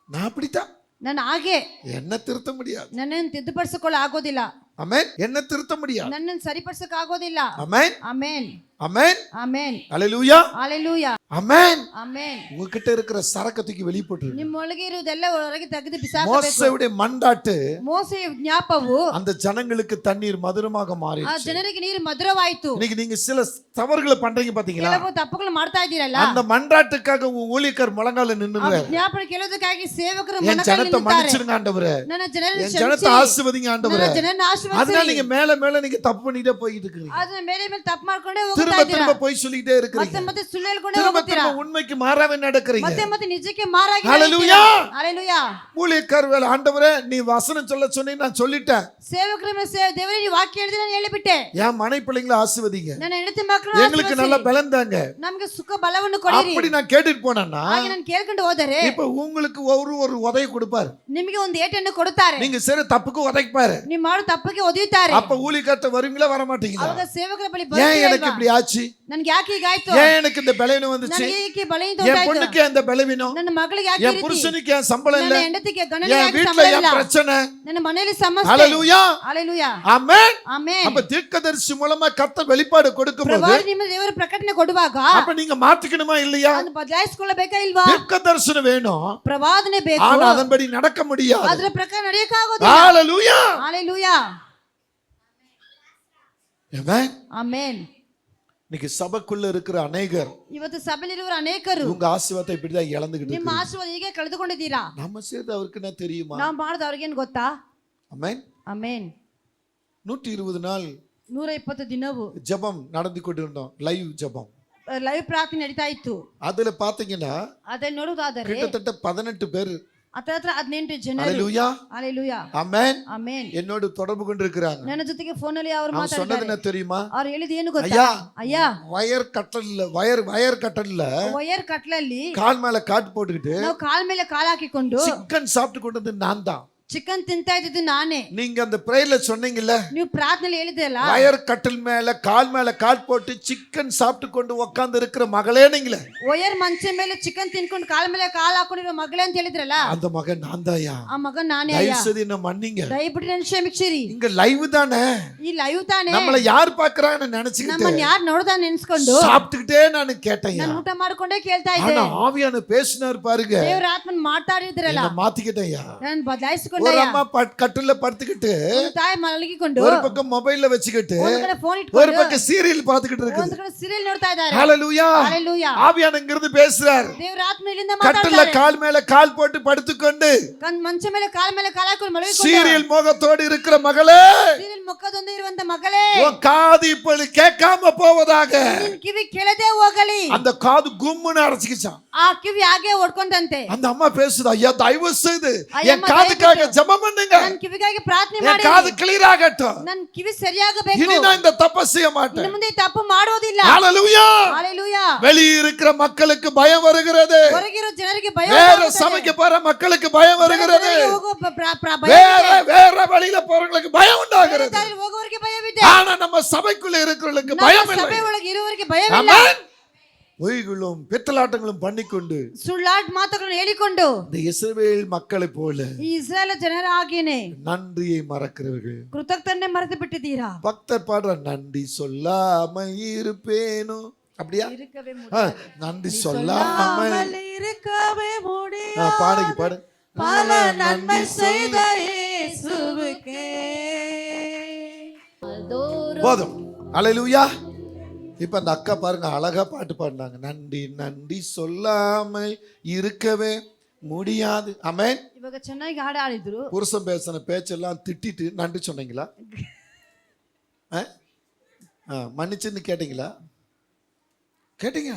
நான் அப்படித்தான். ನನ್ನ ಹಾಗೆ என்ன திருத்த முடியாது. ನನ್ನನ್ನು ತಿದ್ದುಪಡಿಸಿಕೊಳ್ಳ ಆಗೋದಿಲ್ಲ. ஆமென். என்ன திருத்த முடியாது. ನನ್ನನ್ನು ಸರಿಪಡಿಸಕ್ಕೆ ಆಗೋದಿಲ್ಲ. ஆமென். ಆಮೆನ್. ஆமென். ಆಮೆನ್. ஹalleluya. ಹalleluya. ஆமென். ಆಮೆನ್. உங்ககிட்ட இருக்கிற சரக்கு தூக்கி வெளிய போட்டுரு. ನಿಮ್ಮೊಳಗೆ ಇರುವುದೆಲ್ಲ ಹೊರಗೆ ತೆಗೆದು ಬಿಸಾಕಬೇಕು. மோசேயுடைய மண்டாட்டு ಮೋಸೆಯ ಜ್ಞಾಪವು அந்த ஜனங்களுக்கு தண்ணீர் மதுரமாக ಆ மாறிடுச்சு. ಜನರಿಗೆ ನೀರು ಮಧುರವಾಯಿತು. இன்னைக்கு நீங்க சில தவறுகளை பண்றீங்க பாத்தீங்களா? ಕೆಲವು ತಪ್ಪುಗಳು ಮಾಡ್ತಾ ಇದ್ದೀರಲ್ಲ, அந்த மண்டாட்டுக்காக உன் ஊழியக்கார் முழங்கால ಆ நின்னுங்க. ಜ್ಞಾಪನೆ ಕೇಳೋದಕ್ಕಾಗಿ ಸೇವಕರು என் ಮೊಣಕಾಲು ஜனத்தை ನಿಲ್ಲುತ್ತಾರೆ. மன்னிச்சிடுங்க ஆண்டவரே. ನನ್ನ ಜನರನ್ನು என் ஜனத்தை ಕ್ಷಮಿಸಿರಿ. ஆசீர்வதிங்க ஆண்டவரே. ನನ್ನ ಜನರನ್ನು அதனால ಆಶೀರ್ವದಿಸಿರಿ. நீங்க மேல மேல நீங்க தப்பு பண்ணிட்டே போயிட்டு இருக்கீங்க. ಅದನ್ನ ಮೇಲೆ ಮೇಲೆ ತಪ್ಪು ಮಾಡ್ಕೊಂಡೇ ಹೋಗ್ತಾ திரும்ப ಇದ್ದೀರಾ. திரும்ப போய் சொல்லிட்டே இருக்கீங்க. ಮತ್ತೆ ಮತ್ತೆ ಸುಳ್ಳು ಹೇಳ್ಕೊಂಡೇ திரும்ப ಹೋಗ್ತೀರಾ. திரும்ப உண்மைக்கு மாறாவே நடக்கிறீங்க. ಮತ್ತೆ ಮತ್ತೆ ನಿಜಕ್ಕೆ ಮಾರಾಗಿ ஹalleluya. ಹalleluya. ஊழியக்கார் வேலை, ஆண்டவரே நீ வசனம் சொல்ல சொன்னீ, நான் சொல்லிட்டேன். ಸೇವಕರ ಮೇಲೆ ದೇವರೇ ನೀವು ವಾಕ್ಯ ಹೇಳಿದ್ರೆ ನಾನು ಹೇಳಿಬಿಟ್ಟೆ. என் மனை பிள்ளைங்களை ஆசீர்வதிங்க. ನನ್ನ ಹೆಂಡತಿ ಮಕ್ಕಳು எங்களுக்கு நல்ல பலன் தாங்க. ನಮಗೆ ಸುಖ ಬಲವನ್ನು ಕೊಡಿರಿ. அப்படி நான் கேட்டுட்டு போனேன்னா ಹಾಗೆ ನಾನು ಕೇಳ್ಕೊಂಡು ಹೋದರೆ இப்ப உங்களுக்கு ஒரு உதவி கொடுப்பாரு. ನಿಮಗೆ ಒಂದು ಏಟನ್ನು ಕೊಡುತ್ತಾರೆ. நீங்க செய்ற தப்புக்கு உதைப்பாரு. ನೀವು ಮಾಡೋ ತಪ್ಪಿಗೆ ಒದೆಯುತ್ತಾರೆ. அப்ப ஊழியக்கார்ட்ட வருவீங்களா வர மாட்டீங்களா? ಅವಾಗ ಸೇವಕರ ಬಳಿ ஏன் ಬರ್ತೀರಾ எனக்கு ಇಲ್ವಾ? இப்படி ஆச்சு? ನನಗೆ ಯಾಕೆ ಹೀಗಾಯ್ತು? ஏன் எனக்கு இந்த பலவீனம் வந்துச்சு? ನನಗೆ ಏಕೆ ಬಲಹೀನತೆ என் ಉಂಟಾಯ್ತು? பொண்ணுக்கு அந்த பலவீனம், ನನ್ನ ಮಗಳಿಗೆ ಯಾಕೆ ಈ என் ರೀತಿ? புருஷனுக்கு ஏன் சம்பளம் இல்ல, ನನ್ನ ಹೆಂಡತಿಗೆ ಗಣನೆ என் ಯಾಕೆ வீட்டுல ಸಂಬಳ ஏன் ಇಲ್ಲ? பிரச்சனை? ನನ್ನ ಮನೆಯಲ್ಲಿ ಸಮಸ್ಯೆ. ஹalleluya. ಹalleluya. ஆமென். ಆಮೆನ್. அப்ப தீர்க்கதரிசி மூலமா கர்த்தர் வெளிப்பாடு கொடுக்கும்போது ಪ್ರವಾದಿ ನಿಮ್ಮ ದೇವರ ಪ್ರಕಟಣೆ ಕೊಡುವಾಗ அப்ப நீங்க மாத்திக்கணுமா இல்லையா? ಅದನ್ನು ಬದಲಾಯಿಸಿಕೊಳ್ಳಬೇಕಾ ಇಲ್ವಾ? தீர்க்கதரிசனம் வேணும், ಪ್ರವಾದನೆ ಬೇಕು. ஆனா அதன்படி நடக்க முடியாது. ಅದರ ಪ್ರಕಾರ ನಡೆಯಕ್ಕಾಗೋದಿಲ್ಲ. ஹalleluya. ಹalleluya. ஆமென். ಆಮೆನ್. இன்னைக்கு சபைக்குள்ள இருக்கிற அநேகர் ಇವತ್ತು ಸಭೆಯಲ್ಲಿರುವ ಅನೇಕರು உங்க ஆசீர்வாதத்தை இப்படிதான் இழந்துகிட்டு ನಿಮ್ಮ இருக்காங்க. ಆಶೀರ್ವಾದ ಹೀಗೆ ಕಳೆದುಕೊಂಡಿದ್ದೀರಾ. நம்ம சேர்த்து அவருக்கு என்ன தெரியுமா? ನಾವು ಮಾಡೋದು ಅವ್ರಿಗೇನು ಗೊತ್ತಾ? ஆமென். ಆಮೆನ್. 120 நாள் 120 ದಿನವು ஜெபம் நடந்து கொண்டிருந்தோம், லைவ் ஜெபம். ಲೈವ್ ಪ್ರಾರ್ಥನೆ ನಡೀತಾ ಇತ್ತು. அதுல பாத்தீங்கன்னா ಅದನ್ನ ನೋಡುವುದಾದರೆ கிட்டத்தட்ட 18 பேர் ಹತ್ರ 18 ಜನರು. ஹalleluya. ಹalleluya. ஆமென். ಆಮೆನ್. என்னோட தொடர்பு கொண்டிருக்கிறாங்க. ನನ್ನ ಜೊತೆಗೆ ಫೋನ್ ಅಲ್ಲಿ ಅವರು அவன் சொன்னது ಮಾತಾಡ್ತಾರೆ. என்ன தெரியுமா? ಅವ್ರು ಹೇಳಿದ ಏನು ಗೊತ್ತಾ? ஐயா, ಅಯ್ಯ, வயர் கட்டல்ல வயர் கட்டல்ல ವಯರ್ ಕಟ್ಲಲ್ಲಿ கால் மேல காட்டு போட்டுக்கிட்டு ನಾವು ಕಾಲ್ ಮೇಲೆ ಕಾಲ್ ಹಾಕಿಕೊಂಡು சிக்கன் சாப்பிட்டு கொண்டு வந்து நான் தான். ಚಿಕನ್ ತಿಂತಾ ಇದ್ದಿದ್ದು ನಾನೇ. நீங்க அந்த பிரேயர்ல சொன்னீங்கல்ல, ನೀವು ಪ್ರಾರ್ಥನೆಯಲ್ಲಿ ಹೇಳಿದ್ರಲ್ಲ, வயர் கட்டல் மேல கால் போட்டு சிக்கன் சாப்பிட்டு கொண்டு உட்கார்ந்து இருக்கிற மகளே நீங்களே. ವಯರ್ ಮಂಚ ಮೇಲೆ ಚಿಕನ್ ತಿನ್ಕೊಂಡು ಕಾಲ್ ಮೇಲೆ ಕಾಲ್ ಹಾಕೊಂಡಿರೋ ಮಗಳೇ ಅಂತ ಹೇಳಿದ್ರಲ್ಲ, அந்த மகன் நான் தான்யா. ಆ ಮಗ ನಾನೇ ಅಯ್ಯ. தயவுசெய்து என்ன மன்னிங்க. ದಯವಿಟ್ಟು ನನ್ನ ಕ್ಷಮಿಸಿರಿ. இங்க லைவ் தானே, ಈ ಲೈವ್ ತಾನೇ. நம்மள யார் பாக்குறாங்கன்னு நினைச்சுக்கிட்டு ನಮ್ಮನ್ನ ಯಾರು ನೋಡ್ದ ನೆನ್ಸ್ಕೊಂಡು சாப்பிட்டுக்கிட்டே நான் கேட்டேன். ನಾನು ಊಟ ಮಾಡ್ಕೊಂಡೇ ಕೇಳ್ತಾ ಇದ್ದೆ. ஆனா ஆவியான பேசினார் பாருங்க, ದೇವರ ಆತ್ಮನ್ ಮಾತಾಡಿದ್ರಲ್ಲ, என்ன மாத்திக்கிட்டேன்யா. ನಾನು ಬದಲಾಯಿಸಿಕೊಂಡೆ. ஒரு அம்மா கட்டில படுத்துக்கிட்டு ತಾಯಿ ಮಲಗಿಕೊಂಡು ஒரு பக்கம் மொபைல்ல வச்சுக்கிட்டு ಒಂದ್ ಕಡೆ ಫೋನ್ ஒரு ಇಟ್ಕೊಂಡು பக்கம் சீரியல் பார்த்துக்கிட்டு ಒಂದ್ இருக்குது. ಕಡೆ ಸೀರಿಯಲ್ ನೋಡ್ತಾ ಇದ್ದಾರೆ. ஹalleluya. ஹalleluya. ஆவியானவர் இங்கிருந்து பேசுறார். ದೇವರ ಆತ್ಮ ಇಲ್ಲಿಂದ கட்டில ಮಾತಾಡ್ತಾರೆ. கால் மேல கால் போட்டு படுத்துக்கொண்டு ಮಂಚ ಮೇಲೆ ಕಾಲ ಹಾಕೊಂಡು ಮಲಗಿಕೊಂಡು சீரியல் முகத்தோடு இருக்கிற மகளே, ಸೀರಿಯಲ್ ಮುಖದೊಂದು ಇರುವಂತ ಮಗಳೇ, உன் காது இப்பொழுது கேட்காம போவதாக. ನಿನ್ ಕಿವಿ ಕೇಳದೆ ಹೋಗಲಿ. அந்த காது கும்முன்னு அடைச்சிக்கிச்சான். ಆ ಕಿವಿ ಹಾಗೆ ಓಡ್ಕೊಂಡಂತೆ. அந்த அம்மா பேசுது, ஐயா தயவு செய்து ஐயா, என் காதுக்காக ஜெபம் பண்ணுங்க, ನನ್ ಕಿವಿಗಾಗಿ ಪ್ರಾರ್ಥನೆ என் ಮಾಡಿ, காது கிளியர் ஆகட்டும், ನನ್ ಕಿವಿ ಸರಿಯಾಗಬೇಕು, இனி நான் இந்த தப்பை செய்ய ಇನ್ನು மாட்டேன். ಮುಂದೆ ಈ ತಪ್ಪು ಮಾಡೋದಿಲ್ಲ. ஹalleluya. ஹalleluya. வெளியே இருக்கிற மக்களுக்கு பயம் வருகிறது, ಹೊರಗಿರೋ ಜನರಿಗೆ ಭಯ வேற ಉಂಟಾಗುತ್ತದೆ. சமைக்க போற மக்களுக்கு பயம் வருகிறது, ಹೊರಗೆ ಹೋಗೋ ಭಯ வேற ಇದೆ. வேற வழியில போறவங்களுக்கு பயம் உண்டாகிறது. ದಾರಿಯಲ್ಲಿ ಹೋಗೋವರಿಗೆ ಭಯವಿದೆ. ஆனா நம்ம சபைக்குள்ள இருக்கிறவங்களுக்கு ನಮ್ಮ பயம் ಸಭೆ இல்லை. ಒಳಗೆ ಇರುವವರಿಗೆ ಭಯವಿಲ್ಲ. ஆமென். பொய்களும் பித்தலாட்டங்களும் பண்ணிக்கொண்டு ಸುಳ್ಳಾಟ ಮಾತುಗಳನ್ನು ಹೇಳಿಕೊಂಡು இந்த இஸ்ரவேல் மக்களை போல ಈ ಇಸ್ರಾಯೇಲ್ ಜನರ ಹಾಗೇನೆ நன்றியை மறக்கிறவர்கள். ಕೃತಜ್ಞತೆ ಮರೆತು ಬಿಟ್ಟಿದ್ದೀರಾ? பக்தர் பாடுற நன்றி சொல்லாம இருப்பேனோ, அப்படியா? நன்றி சொல்லாமல் இருக்கவே முடியாது. பாடுங்க பாடு. பல நன்மை செய்த இயேசுவுக்கே. போதும். ஹalleluya. இப்ப அந்த அக்கா பாருங்க அழகா பாட்டு பாடினாங்க. நன்றி நன்றி சொல்லாமல் இருக்கவே முடியாது. ஆமென். ಇವಾಗ ಚೆನ್ನಾಗಿ ಹಾಡು ಹಾಡಿದ್ರು. புருஷன் பேசின பேச்செல்லாம் திட்டிட்டு நன்றி சொன்னீங்களா? மன்னிச்சுன்னு கேட்டீங்களா? கேட்டீங்க?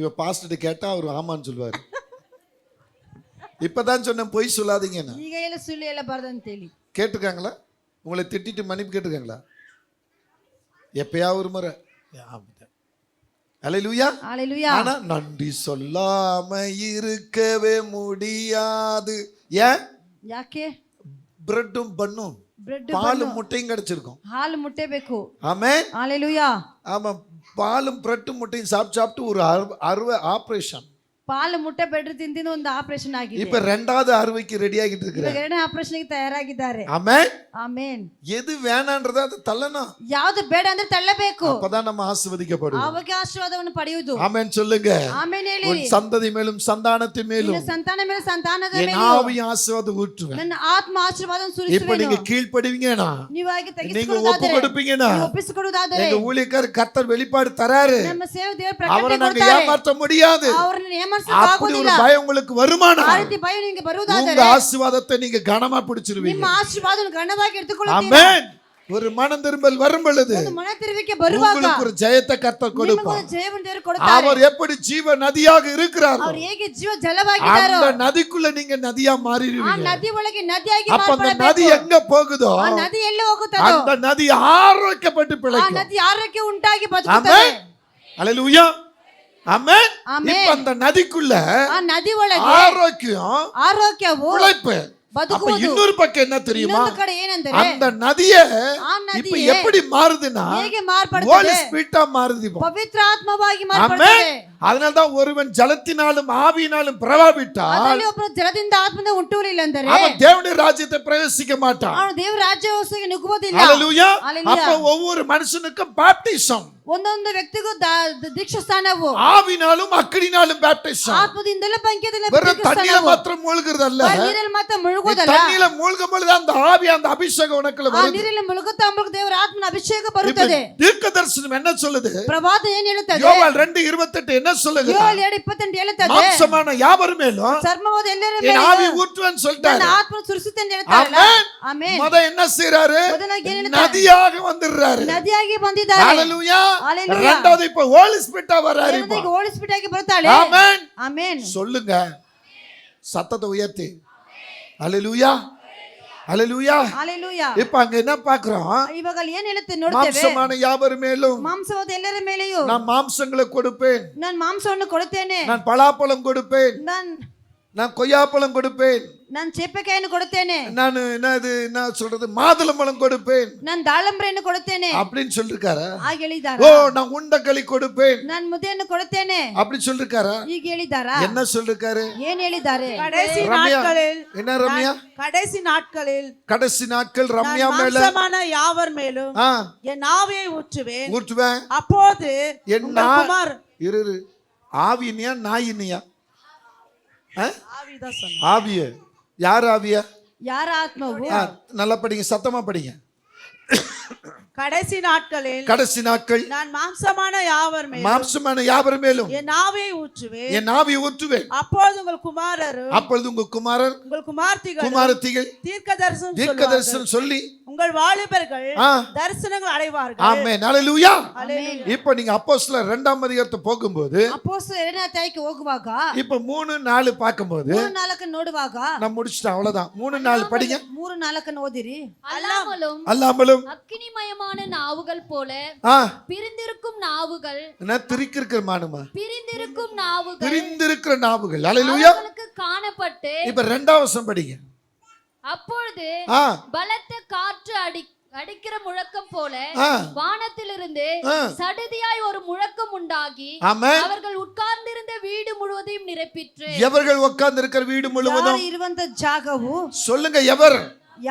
இவ பாஸ்டர் கேட்டா அவர் ஆமான்னு சொல்லுவாரு. இப்பதான் சொன்ன பொய் சொல்லாதீங்க. ಈಗ ಎಲ್ಲ ಸುಳ್ಳು ಹೇಳಬಾರದು ಅಂತ ಹೇಳಿ கேட்டிருக்காங்களா? உங்களை திட்டிட்டு மன்னிப்பு கேட்டிருக்காங்களா? எப்பயாவது ஒரு முறை. ஹalleluya. ஹalleluya. ஆனா நன்றி சொல்லாம இருக்கவே முடியாது. ஏன்? ಯಾಕೆ? பிரெட்டும் பன்னும் ಬ್ರೆಡ್ பாலும் முட்டையும் கிடைச்சிருக்கும். ಹಾಲು ಮುಟ್ಟೆ ಬೇಕು. ஆமென். ஹalleluya. ஆமா, பாலும் பிரெட்டும் முட்டையும் சாப்பிட்டு ஒரு அறுவை ஆபரேஷன். ಪಾಲು ಮುಟ್ಟೆ ಬ್ರೆಡ್ ತಿಂದಿನ ಒಂದು ಆಪರೇಷನ್ ಆಗಿದೆ. இப்ப ரெண்டாவது அறுவைக்கு ரெடி ஆகிட்டு இருக்கிறார். ಇವಾಗ ಎರಡನೇ ಆಪರೇಷನ್ ಗೆ ತಯಾರಾಗಿದ್ದಾರೆ. ஆமென். ಆಮೆನ್. எது வேணான்றத அது தள்ளணும். ಯಾವುದು ಬೇಡ ಅಂದ್ರೆ ತಳ್ಳಬೇಕು. அப்பதான் நம்ம ஆசீர்வதிக்கப்படுவோம். ಆವಾಗ ಆಶೀರ್ವಾದವನ್ನು ಪಡೆಯುವುದು. ஆமென் சொல்லுங்க. ಆಮೆನ್ ಹೇಳಿ. உன் சந்ததி மேலும் சந்தானத்தின் மேலும் ನಿನ್ನ ಸಂತಾನ ಮೇಲೆ ಸಂತಾನದ என் ಮೇಲೆ ஆவி ஆசீர்வாதம் ஊற்றுவேன். ನನ್ನ ಆತ್ಮ ಆಶೀರ್ವಾದವನ್ನು இப்ப ಸುರಿಸುವೆನು. நீங்க கீழ்ப்படிவீங்கன்னா, ನೀವಾಗಿ நீங்க ತೆಗೆದುಕೊಳ್ಳುವುದಾದರೆ, ஒப்பு கொடுப்பீங்கன்னா, ನೀವು ಒಪ್ಪಿಸಿಕೊಡುವುದಾದರೆ, எங்க ஊழியக்காரர் கர்த்தர் வெளிப்பாடு தராரு. ನಮ್ಮ ಸೇವೆ ದೇವರು அவரை ಪ್ರಕಟಣೆ நாங்க ಕೊಡ್ತಾರೆ. ஏமாற்ற முடியாது. ಅವರನ್ನು ಏಮಾರಿಸಲು அப்படி ಆಗುವುದಿಲ್ಲ. ஒரு பயம் உங்களுக்கு வருமானா, ಆ ರೀತಿ ಭಯ ನಿಮಗೆ உங்க ಬರುವುದಾದರೆ ஆசீர்வாதத்தை நீங்க கனமா பிடிச்சிருவீங்க. ನಿಮ್ಮ ಆಶೀರ್ವಾದವನ್ನು ಗಣವಾಗಿ எடுத்துಕೊಳ್ಳುತ್ತೀರಾ. ஆமென். ஒரு மனம் திரும்பல் வரும் பொழுது ಒಂದು ಮನ ತಿರುವಿಕೆ ಬರುವಾಗ உங்களுக்கு ஒரு ஜெயத்தை கர்த்தர் ನಿಮಗೆ கொடுப்பார். ಒಂದು ಜಯವನ್ನು ದೇವರು ಕೊಡುತ್ತಾರೆ. அவர் எப்படி ஜீவ நதியாக இருக்கிறார், ಅವರು ಹೇಗೆ ಜೀವ ಜಲವಾಗಿದ್ದಾರೋ அந்த நதிக்குள்ள நீங்க நதியா ಆ மாறிடுவீங்க. ನದಿ ಒಳಗೆ ನದಿಯಾಗಿ அப்ப அந்த நதி ಮಾರ್ಪಡಬೇಕು. எங்க போகுதோ ಆ ನದಿ ಎಲ್ಲಿ ಹೋಗುತ್ತದೋ அந்த நதி ஆரோக்கியப்பட்டு ಆ பிழைக்கும். ನದಿ ಆರೋಗ್ಯ ಉಂಟಾಗಿ ಬದುಕುತ್ತದೆ. ஆமென். ஹalleluya. ஆமென். ஆமென். இப்ப அந்த நதிக்குள்ள ಆ ನದಿ ಒಳಗೆ ஆரோக்கியம், ಆರೋಗ್ಯವು பிழைப்பு. அப்ப ಬದುಕುವುದು. இன்னொரு பக்கம் என்ன தெரியுமா? ಇನ್ನೊಂದು ಕಡೆ ಏನಂದ್ರೆ அந்த நதிய ಆ இப்ப ನದಿ எப்படி மாறுதுன்னா ಹೇಗೆ ஹோலி ಮಾರ್ಪಡುತ್ತದೆ? ஸ்பிரிட்டா மாறுது இப்போ. ಪವಿತ್ರ ಆತ್ಮವಾಗಿ ಮಾರ್ಪಡುತ್ತದೆ. ஆமென். அதனால்தான் ஒருவன் ஜலத்தினாலும் ஆவியினாலும் பிரவாபிட்டால் ಅದರಲ್ಲಿ ಒಬ್ಬರು ಜಲದಿಂದ ಆತ್ಮದಿಂದ ಹುಟ್ಟುವುದಿಲ್ಲ ಅಂದರೆ அவன் தேவனுடைய ராஜ்யத்தை பிரவேசிக்க மாட்டான். ಅವನು ದೇವರ ರಾಜ್ಯಕ್ಕೆ ನುಗ್ಗುವುದಿಲ್ಲ. ஹalleluya. ஹalleluya. அப்ப ஒவ்வொரு மனுஷனுக்கும் பாப்டிசம், ಒಂದೊಂದು ವ್ಯಕ್ತಿಗೂ ದೀಕ್ಷಾ ಸ್ಥಾನವು ஆவினாலும் அக்கினினாலும் பாப்டிசம். ಆತ್ಮದಿಂದಲೇ ಬೆಂಕಿಯಿಂದಲೇ வெறும் ದೀಕ್ಷಾ தண்ணியில ಸ್ಥಾನವು. மாத்திரம் மூழ்கிறதல்ல. ನೀರಲ್ಲಿ ಮಾತ್ರ நீ ಮುಳುಗುವುದಲ್ಲ. தண்ணியில மூழ்கும் பொழுது அந்த ஆவி, அந்த அபிஷேகம் உனக்குள்ள ಆ வருது. ನೀರಲ್ಲಿ ಮುಳುಗುತ್ತಾ ಮುಳುಗುತ್ತಾ ದೇವರ ಆತ್ಮನ ಅಭಿಷೇಕ இப்ப ಬರುತ್ತದೆ. தீர்க்கதரிசனம் என்ன சொல்லுது? ಪ್ರವಾದ ಏನ್ ಹೇಳುತ್ತದೆ? யோவால் 2:28 என்ன சொல்லுது? 7:28 ಹೇಳುತ್ತದೆ, மாம்சமான யாவர் மேலும் ಚರ್ಮವಾದ ಎಲ್ಲರ என் ಮೇಲೆ ஆவி ஊற்றுவேன்னு ನನ್ನ சொல்லிட்டாரு. ಆತ್ಮ ಸುರಿಸುತ್ತೆ ಅಂತ ಹೇಳ್ತಾರಲ್ಲ. ஆமென். ಆಮೆನ್. முத என்ன செய்றாரு? ಮೊದಲಾಗಿ ಏನ್ ಹೇಳ್ತಾರೆ? நதியாக வந்துடுறாரு. ನದಿಯಾಗಿ ಬಂದಿದ್ದಾರೆ. ஹalleluya. ஹalleluya. இரண்டாவது இப்ப ஹோலி ஸ்பிரிட்டா வராரு. ಎರಡನೇಗೆ ಹೋಲಿ ಸ್ಪಿರಿಟ್ ಆಗಿ ಬರ್ತಾಳೆ. ஆமென். ಆಮೆನ್. சொல்லுங்க சத்தத்தை உயர்த்தி. ஹalleluya. ஹalleluya. ஹalleluya. இப்ப அங்க என்ன பார்க்கிறோம்? ಇವಾಗ ಅಲ್ಲಿ ಏನ್ ಹೇಳುತ್ತೆ ನೋಡ್ತೇವೆ? மாம்சமான யாவர் மேலும் ಮಾಂಸವಾದ ಎಲ್ಲರ ಮೇಲೆಯೂ நான் மாம்சங்களை கொடுப்பேன், ನಾನು ಮಾಂಸವನ್ನು ಕೊಡುತ್ತೇನೆ. நான் பலாப்பழம் கொடுப்பேன், நான் கொய்யாப்பழம் கொடுப்பேன், ನಾನು ಚೇಪೆಕಾಯನ್ನು ಕೊಡುತ್ತೇನೆ. நான் என்ன சொல்றது மாதுளம்பழம் கொடுப்பேன் ನಾನು ದಾಳಂಬ್ರೆಯನ್ನು ಕೊಡುತ್ತೇನೆ அப்படின்னு சொல்லிருக்காரா? ಹಾಗೆ ಹೇಳಿದಾರ. ஓ நான் உண்டக்களி கொடுப்பேன் ನಾನು ಮುದ್ದೆಯನ್ನು ಕೊಡುತ್ತೇನೆ அப்படி சொல்லிருக்காரா? ಈಗ ಹೇಳಿದಾರಾ? என்ன சொல்லிருக்காரு? ಏನ್ ಹೇಳಿದ್ದಾರೆ? கடைசி ரம்யா நாட்களில் என்ன ரம்யா? கடைசி நாட்களில் கடைசி நாட்கள் ரம்யா நான் மேல மாம்சமான யாவர் மேலும் ஆ என் ஆவியை ஊற்றுவேன். ஊற்றுவேன். அப்போது என் உங்கள் குமார் இரு ஆவினியா நாயினியா? ஆவிதான் சொன்னார். ஆவிய யார்? ஆவியா ಯಾರ ಆತ್ಮವು நல்லா படிங்க, சத்தமா படிங்க. கடைசி நாட்களில் கடைசி நாட்கள் நான் மாம்சமான யாவர் மேலும் மாம்சமான யாவர் மேலும் என் ஆவியை ஊற்றுவேன். என் ஆவியை ஊற்றுவேன். அப்பொழுது உங்கள் குமாரரும் அப்பொழுது உங்க குமாரர் உங்கள் குமார்த்திகள் குமாரத்திகள் தீர்க்க தரிசனம் தீர்க்க தரிசனம் சொல்லி உங்கள் வாலிபர்கள் ஆ. தரிசனங்கள் அடைவார்கள். ஆமென், ஹalleluya. அல்லேலூயா. இப்போ நீங்க அப்போஸ்தலர் 2ஆம் அதிகாரத்தை போகும்போது ಅಪೊಸ್ತಲರ 2ನೇ ಅಧ್ಯಾಯಕ್ಕೆ ಹೋಗುವಾಗ இப்போ 3, 4 பார்க்கும்போது 3-4 ನೋಡುವಾಗ நான் முடிச்சிட்டேன், அவ்வளவுதான். 3, 4 படிங்க. 3-4 ಓದಿರಿ. அல்லாமலும் அல்லாமலும் அக்கினிமயமான நாவுகள் போல ஆ பிரிந்திருக்கும் நாவுகள் என்ன திரிக்கிற மானுமா பிரிந்திருக்கும் நாவுகள் பிரிந்திருக்கிற நாவுகள், ஹalleluya. அவர்களுக்கு காணப்பட்டு இப்போ 2ஆம் வசனம் படிங்க. அப்பொழுது ஆ பலத்த காற்று அடிக்கிற முழக்கம் போல ஆ வானத்திலிருந்து ஆ. சடுதியாய் ஒரு முழக்கம் உண்டாகி ஆமென். அவர்கள் உட்கார்ந்திருந்த வீடு முழுவதையும் நிரப்பிற்று. எவர்கள் உட்கார்ந்து இருக்கிற வீடு முழுவதும் ಯಾರು ಇರುವಂತ ಜಾಗವು சொல்லுங்க, எவர்?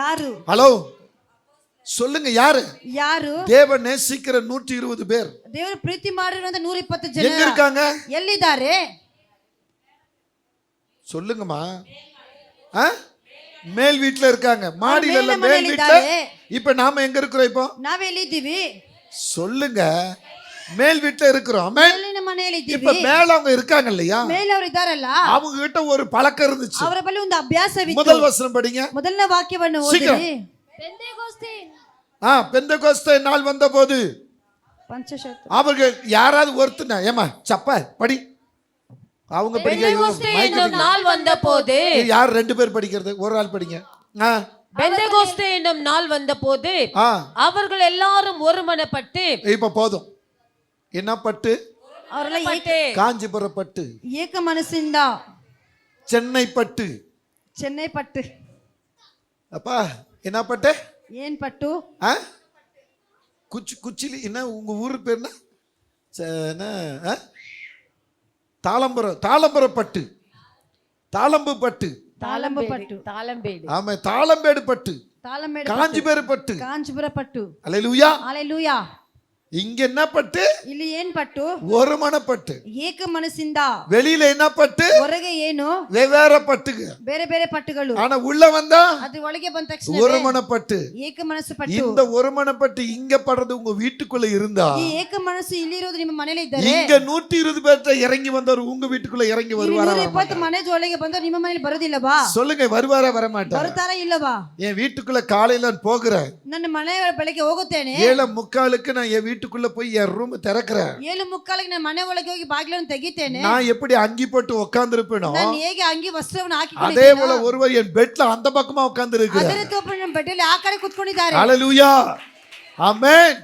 ಯಾರು ஹலோ சொல்லுங்க, யாரு? ಯಾರು தேவன் நேசிக்கிற 120 பேர் ದೇವರು ಪ್ರೀತಿ ಮಾಡಿರುವಂತ 120 எங்க ಜನ இருக்காங்க? ಎಲ್ಲಿದ್ದಾರೆ? சொல்லுங்கம்மா. ஆ? மேல் வீட்ல இருக்காங்க, மாடியில இல்ல, மேல மேல் மனையில வீட்ல. இದ್ದಾರೆ. இப்ப நாம எங்க இருக்கிறோம்? இப்போ ನಾವೆಲ್ಲಿದ್ದೀವಿ? சொல்லுங்க, மேல் வீட்ல இருக்கிறோம். ஆமென். ಮೇಲಿನ ಮನೆಯಲ್ಲಿ இப்ப ಇದ್ದೀವಿ. மேல அவங்க இருக்காங்க இல்லையா? ಮೇಲೆ ಅವರು ಇದ್ದಾರಲ್ಲ, அவங்க கிட்ட ஒரு பழக்கம் இருந்துச்சு. ಅವರ ಬಳಿ ಒಂದು ಅಭ್ಯಾಸವಿತ್ತು. முதல் வசனம் படிங்க. ಮೊದಲನೇ ವಾಕ್ಯವನ್ನು சீக்கிரம். ಓದಿರಿ. பெந்தேகோஸ்தே பெந்தெகோஸ்தே நாள் வந்தபோது ಪಂಚಶತ அவர்கள் யாராவது ஒருத்தன ஏமா சப்ப படி, அவங்க பெந்தெகோஸ்தே என்னும் நாள் வந்தபோது யார் 2 பேர் படிக்கிறது? ஒரு ஆள் படிங்க. பெந்தெகோஸ்தே என்னும் நாள் வந்தபோது ஆ அவர்கள் எல்லாரும் ஒருமனப்பட்டு இப்ப போதும். என்ன பட்டு? ಅವರೆಲ್ಲ காஞ்சிபுரம் பட்டு, ಏಕ ಮನಸ್ಸಿಂದ சென்னை பட்டு. ಚೆನ್ನೈ ಪಟ್ಟು. அப்பா என்ன பட்டு? ಏನ್ ಪಟ್ಟು? குச்சிலி என்ன உங்க ஊர் பேர் என்ன? தாளம்பரம் பட்டு, தாளம்பு பட்டு, ತಾಳಂಬ ಪಟ್ಟು. தாளம்பேடு. ஆமா தாளம்பேடு பட்டு, ತಾಳಂಬೇಡ காஞ்சிபுரம் பட்டு. ಕಾಂಚೀಪುರ ಪಟ್ಟು. அல்லேலூயா. ಹಾಲೆಲೂಯಾ. இங்க என்ன பட்டு? ಇಲ್ಲಿ ಏನ್ ಪಟ್ಟು? ஒரு மனப்பட்டு. ಏಕ ಮನಸ್ಸಿಂದ. வெளியில என்ன பட்டு? ಹೊರಗೆ ಏನು? வெவ்வேறு பட்டுங்க. ಬೇರೆ ಬೇರೆ ಪಟ್ಟುಗಳು. ஆனா உள்ள வந்தா ಅದು ಒಳಗೆ ಬಂದ ತಕ್ಷಣ ஒரு மனப்பட்டு. ಏಕ ಮನಸ್ಸು ಪಟ್ಟು. இந்த ஒரு மனப்பட்டு இங்க படுறது உங்க வீட்டுக்குள்ள இருந்தா, ಈ ಏಕ ಮನಸ್ಸು ಇಲ್ಲಿರೋದು ನಿಮ್ಮ ಮನೆಯಲ್ಲಿ ಇದ್ದಾರೆ. இங்க 120 பேர்ட்ட இறங்கி வந்தவர் உங்க வீட்டுக்குள்ள இறங்கி வருவாரா? 120 ಮನೆ ಜೊಳಗೆ ಬಂದವರು ನಿಮ್ಮ ಮನೆಯಲ್ಲಿ ಬರೋದಿಲ್ಲವಾ? சொல்லுங்க, வருவாரா வர மாட்டாரா? ಬರ್ತಾರಾ ಇಲ್ಲವಾ? என் வீட்டுக்குள்ள காலையில நான் போகிறேன், ನನ್ನ ಮನೆ ಬೆಳಗ್ಗೆ ಹೋಗುತ್ತೇನೆ. 7:45 நான் என் வீட்டுக்குள்ள போய் என் ரூம் திறக்கிறேன். 7:45 ನಾನು ಮನೆ ಒಳಗೆ ಹೋಗಿ ಬಾಗಿಲನ್ನು ತೆಗಿತೇನೆ. நான் எப்படி அங்கி போட்டு உட்கார்ந்து இருப்பேனோ ನಾನು ಹೇಗೆ ಅಂಗಿ ವಸ್ತ್ರವನ್ನು அதே ಹಾಕಿಕೊಂಡಿದ್ದೇನೆ, போல ஒருவர் என் பெட்ல அந்த பக்கமா உட்கார்ந்து இருக்கிறார். ಅದೇ ರೀತಿ ಒಬ್ಬರು ನಮ್ಮ ಬೆಡ್ಡಲ್ಲಿ ಆ ಕಡೆ ಕುತ್ಕೊಂಡಿದ್ದಾರೆ. ஹalleluya. ஆமென்.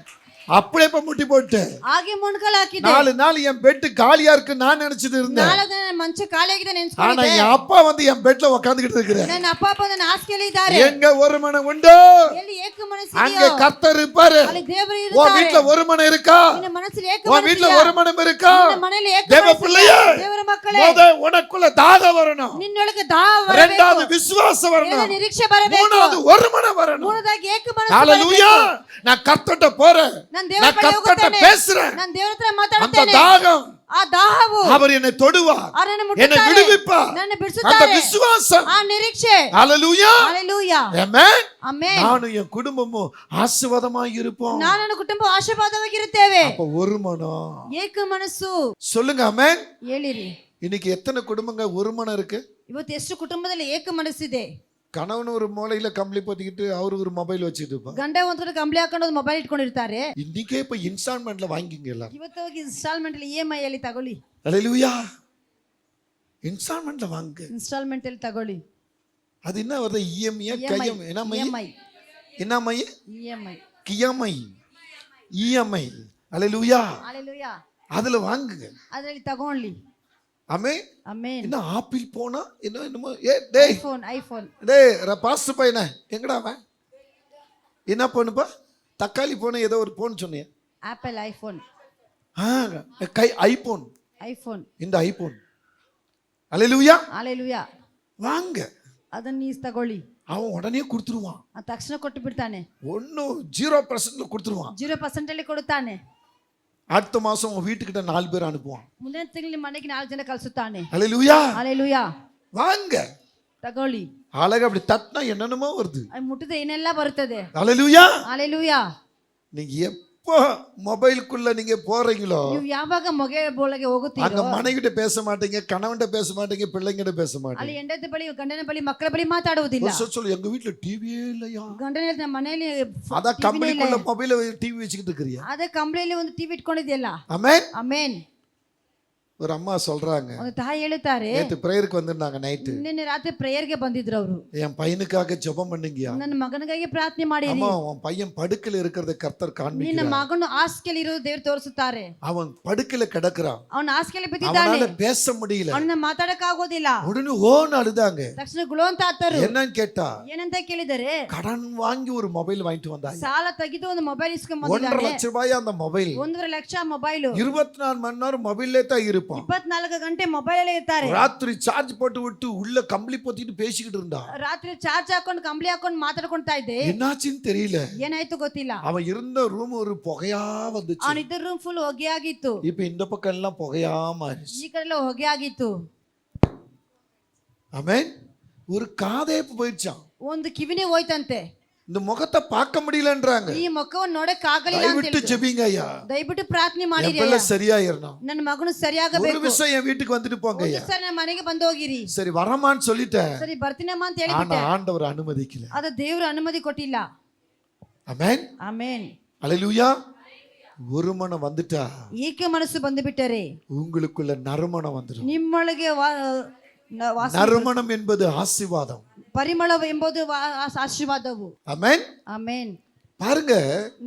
அப்படியே இப்ப முட்டி போட்டு ಹಾಗೆ ಮೊಣಕಾಲು ಹಾಕಿದ್ದೆ. 4 நாள் என் பெட் காலியா இருக்கு நான் நினைச்சிட்டு இருந்தேன். 4 ದಿನ ಮಂಚ ಖಾಲಿಯಾಗಿದೆ ஆனா ನೆನ್ಸ್ಕೊಂಡಿದ್ದೆ. என் அப்பா வந்து என் பெட்ல உட்கார்ந்துகிட்டு இருக்கிறார். ನನ್ನ ಅಪ್ಪ ಅಪ್ಪ ನನ್ನ ಹಾಸಿಗೆಯಲ್ಲಿ ಇದ್ದಾರೆ. எங்க ஒரு மனம் உண்டோ ಎಲ್ಲಿ ಏಕ ಮನಸ್ಸು அங்க ಇದೆಯೋ கர்த்தர் இருப்பாரு. ಅಲ್ಲಿ ದೇವರು உன் ಇರುತ್ತಾರೆ. வீட்ல ஒரு மனம் இருக்கா? ನಿನ್ನ ಮನಸ್ಸಲ್ಲಿ ಏಕ உன் ಮನಸ್ಸು வீட்ல ಇದೆಯಾ? ஒரு மனம் இருக்கா? ನಿನ್ನ ಮನೆಯಲ್ಲಿ ಏಕ தேவ ಮನಸ್ಸು பிள்ளையே, ಇದೆಯಾ? ದೇವರ ಮಕ್ಕಳೇ, முத உனக்குள்ள தாகம் வரணும், ನಿನ್ನೊಳಗೆ ದಾಹ ಬರಬೇಕು. இரண்டாவது விசுவாசம் ಎರಡನೇ வரணும், ನಿರೀಕ್ಷೆ ಬರಬೇಕು. மூணாவது ஒரு மனம் வரணும். ಮೂರನೇದಾಗಿ ಏಕ ಮನಸ್ಸು ஹalleluya. ಬರಬೇಕು. நான் கர்த்தர்ட்ட போறேன், ನಾನು ದೇವರ நான் ಬಳಿ கர்த்தர்ட்ட ಹೋಗುತ್ತೇನೆ. பேசுறேன். ನಾನು ದೇವರ ಹತ್ರ அந்த ಮಾತಾಡುತ್ತೇನೆ. தாகம் ಆ ದಾಹವು அவர் என்னை தொடுவார், ಅವರನ್ನು என்னை ಮುಟ್ಟುತ್ತಾರೆ, விடுவிப்பார். ನನ್ನ அந்த ಬಿಡಿಸುತ್ತಾರೆ. விசுவாசம், ಆ ನಿರೀಕ್ಷೆ. ஹalleluya. ಹalleluya. ஆமென். ಆಮೆನ್. நானும் என் குடும்பமும் ஆசீர்வாதமாய் இருப்போம். ನಾನು ನನ್ನ ಕುಟುಂಬ ಆಶೀರ್ವಾದವಾಗಿರುತ್ತೇವೆ. அப்ப ஒரு மனம். ಏಕ ಮನಸ್ಸು. சொல்லுங்க ஆமென். ಹೇಳಿರಿ. இன்னைக்கு எத்தனை குடும்பங்க ஒரு மனம் இருக்கு? ಇವತ್ತು ಎಷ್ಟು ಕುಟುಂಬದಲ್ಲಿ ಏಕ ಮನಸ್ಸಿದೆ? கணவன் ஒரு மூலையில கம்பளி போத்திக்கிட்டு அவரு ஒரு மொபைல் வச்சுட்டு இருப்பான். ಗಂಡ ಒಂದ್ ಕಡೆ ಕಂಬಳಿ ಹಾಕೊಂಡು ಮೊಬೈಲ್ ಇಟ್ಕೊಂಡಿರ್ತಾರೆ. இன்னைக்கே இப்ப இன்ஸ்டால்மெண்ட்ல வாங்கிங்க எல்லாம். ಇವತ್ತು ಹೋಗಿ ಇನ್ಸ್ಟಾಲ್ಮೆಂಟ್ ಅಲ್ಲಿ EMI ಅಲ್ಲಿ ತಗೊಳ್ಳಿ. அல்லேலூயா. இன்ஸ்டால்மெண்ட்ல வாங்க. ಇನ್ಸ್ಟಾಲ್ಮೆಂಟ್ ಅಲ್ಲಿ ತಗೊಳ್ಳಿ. அது என்ன வருது? இஎம்ஐ கையம் என்ன மை? என்ன மை? EMI. கியமை இஎம்ஐ. அல்லேலூயா. ஹalleluya. அதுல வாங்குங்க. ಅದರಲ್ಲಿ ತಗೊಳ್ಳಿ. ஆமென். ಆಮೆನ್. என்ன ஆப்பிள் போனா என்னமோ டேய் ಐಫೋನ್ டேய் பாஸ்டர் பையனே எங்கடா அவன்? என்ன பண்ணுப்பா? தக்காளி போன ஏதோ ஒரு போன் சொன்னீங்க. Apple iPhone. கை ஐபோன். ಐಫೋನ್. இந்த ஐபோன். அல்லேலூயா. ஹalleluya. வாங்க. ಅದನ್ನ ನೀವು ತಗೊಳ್ಳಿ. அவன் உடனே கொடுத்துருவான். ಆ ತಕ್ಷಣ ಕೊಟ್ಟು ಬಿಡ್ತಾನೆ. ஒன்னும் 0% கொடுத்துருவான். 0% ಅಲ್ಲಿ ಕೊಡುತ್ತಾನೆ. அடுத்த மாசம் உன் வீட்டுக்கிட்ட 4 பேர் அனுப்புவான். ಮುಂದಿನ ತಿಂಗಳು ಮನೆಗೆ 4 ಜನ ಕಳಿಸುತ್ತಾನೆ. அல்லேலூயா. ஹalleluya. வாங்க. ತಗೊಳ್ಳಿ. அழகா அப்படி தட்டினா என்னென்னமோ வருது. ಅದು ಮುಟ್ಟಿದ್ರೆ ಏನೆಲ್ಲ ಬರುತ್ತದೆ. ஹalleluya. ಹಾಲೆಲೂಯಾ. நீங்க எப்போ மொபைலுக்குள்ள நீங்க போறீங்களோ ನೀವು ಯಾವಾಗ ಮೊಬೈಲ್ ಒಳಗೆ அங்க ಹೋಗುತ್ತೀರೋ மனைவிட்ட பேச மாட்டீங்க, கணவன்கிட்ட பேச மாட்டீங்க, பிள்ளைங்கிட்ட பேச ಅಲ್ಲಿ மாட்டீங்க. ಹೆಂಡತಿ ಬಳಿ ಗಂಡನ ಬಳಿ ಮಕ್ಕಳ ಬಳಿ ಮಾತಾಡುವುದಿಲ್ಲ. ஒரு சொல் சொல்லு, எங்க வீட்டுல டிவியே இல்லையா? ಗಂಡನ ನಮ್ಮ ಮನೆಯಲ್ಲಿ அதான் கம்பெனிக்குள்ள மொபைல டிவி வச்சுக்கிட்டு இருக்கிறியா? ಅದೇ ಕಂಬಳಿಯಲ್ಲಿ ಒಂದು ಟಿವಿ ಇಟ್ಕೊಂಡಿದೆಯಲ್ಲ. ஆமென். ಆಮೇನ್. ஒரு அம்மா சொல்றாங்க, ಒಂದು ತಾಯಿ ಹೇಳುತ್ತಾರೆ, நேத்து பிரேயருக்கு வந்திருந்தாங்க நைட்டு. ನಿನ್ನೆ ರಾತ್ರಿ ಪ್ರೇಯರ್ಗೆ ಬಂದಿದ್ರು ಅವರು. என் பையனுக்காக ஜெபம் பண்ணுங்கயா. ನನ್ನ ಮಗನಿಗಾಗಿ ಪ್ರಾರ್ಥನೆ ಮಾಡಿರಿ. அம்மா உன் பையன் படுக்கையில இருக்கிறத கர்த்தர் ನಿನ್ನ காண்பிக்கிறார். ಮಗನು ಹಾಸಿಗೆಯಲ್ಲಿ ಇರೋದು ದೇವರು ತೋರಿಸುತ್ತಾರೆ. அவன் படுக்கையில கிடக்குறான், ಅವನ ಹಾಸಿಗೆಯಲ್ಲಿ ಬಿದ್ದಿದ್ದಾನೆ. அவனால பேச முடியல. ಅವನ ಮಾತಾಡಕ್ ಆಗೋದಿಲ್ಲ. உடனே ஓன்னு அழுதாங்க. ತಕ್ಷಣ ಗುಳು ಅಂತ ಆತರು. என்னன்னு கேட்டா, ಏನಂತ ಕೇಳಿದರೆ, கடன் வாங்கி ஒரு மொபைல் வாங்கிட்டு வந்தாங்க. ಸಾಲ ತೆಗೆದು ಒಂದು ಮೊಬೈಲ್ ಇಸ್ಕೊಂಡ್ 1.5 ಬಂದಿದ್ದಾನೆ. லட்சம் ரூபாய் அந்த மொபைல். 1.5 ಲಕ್ಷ ಮೊಬೈಲ್. 24 மணி நேரம் மொபைல்லே தான் இருப்பான். 24 ಗಂಟೆ ಮೊಬೈಲ್ ಅಲ್ಲೇ ಇರ್ತಾರೆ. ராத்திரி சார்ஜ் போட்டு விட்டு உள்ள கம்பளி பொத்திட்டு பேசிக்கிட்டு இருந்தா. ರಾತ್ರಿ ಚಾರ್ಜ್ ಹಾಕೊಂಡು ಕಂಬಳಿ ಹಾಕೊಂಡು ಮಾತಾಡ್ಕೊಂತಾ ಇದ್ದೆ. என்னாச்சுன்னு தெரியல. ಏನಾಯ್ತು ಗೊತ್ತಿಲ್ಲ. அவன் இருந்த ரூம் ஒரு புகையா வந்துச்சு. ಅವನ ಇದ್ದ ರೂಮ್ ಫುಲ್ ಹೊಗೆ ಆಗಿತ್ತು. இப்ப இந்த பக்கம் எல்லாம் புகையா மாறிச்சு. ಈ ಕಡೆ ಎಲ್ಲ ಹೊಗೆ ಆಗಿತ್ತು. ஆமென். ஒரு காதே போயிடுச்சான். ಒಂದು ಕಿವಿನೇ ಹೋಯ್ತಂತೆ. இந்த முகத்தை பார்க்க முடியலன்றாங்க. ಈ ಮುಖವನ್ನು ನೋಡಕ್ ಆಗಲಿಲ್ಲ ಅಂತ தயவிட்டு ಹೇಳಿದ್ರು. ஜெபிங்க ஐயா. ದಯವಿಟ್ಟು ಪ್ರಾರ್ಥನೆ என் ಮಾಡಿರಿ. பிள்ளை சரியாயிரணும். ನನ್ನ ಮಗನು ஒரு ಸರಿಯಾಗಬೇಕು. விஷயம் என் வீட்டுக்கு வந்துட்டு போங்க ஐயா. ಸರ್ ನಮ್ಮ ಮನೆಗೆ ಬಂದು ಹೋಗಿರಿ. சரி வரமான்னு சொல்லிட்டேன். ಸರಿ ಬರ್ತೀನಮ್ಮ ಅಂತ ஆனா ಹೇಳಿಬಿಟ್ಟೆ. ஆண்டவர் அனுமதிக்கல. ಅದು ದೇವರು ಅನುಮತಿ ಕೊಟ್ಟಿಲ್ಲ. ஆமென். ಆಮೇನ್. அல்லேலூயா. ஒரு மனம் வந்துட்டா ಏಕೆ ಮನಸ್ಸು ಬಂದು ಬಿಟ್ಟರೆ உங்களுக்குள்ள நறுமணம் வந்துடும். ನಿಮ್ಮೊಳಗೆ நறுமணம் என்பது ஆசீர்வாதம். ಪರಿಮಳ ಎಂಬುದು ಆಶೀರ್ವಾದವು. ஆமென். ಆಮೇನ್. பாருங்க,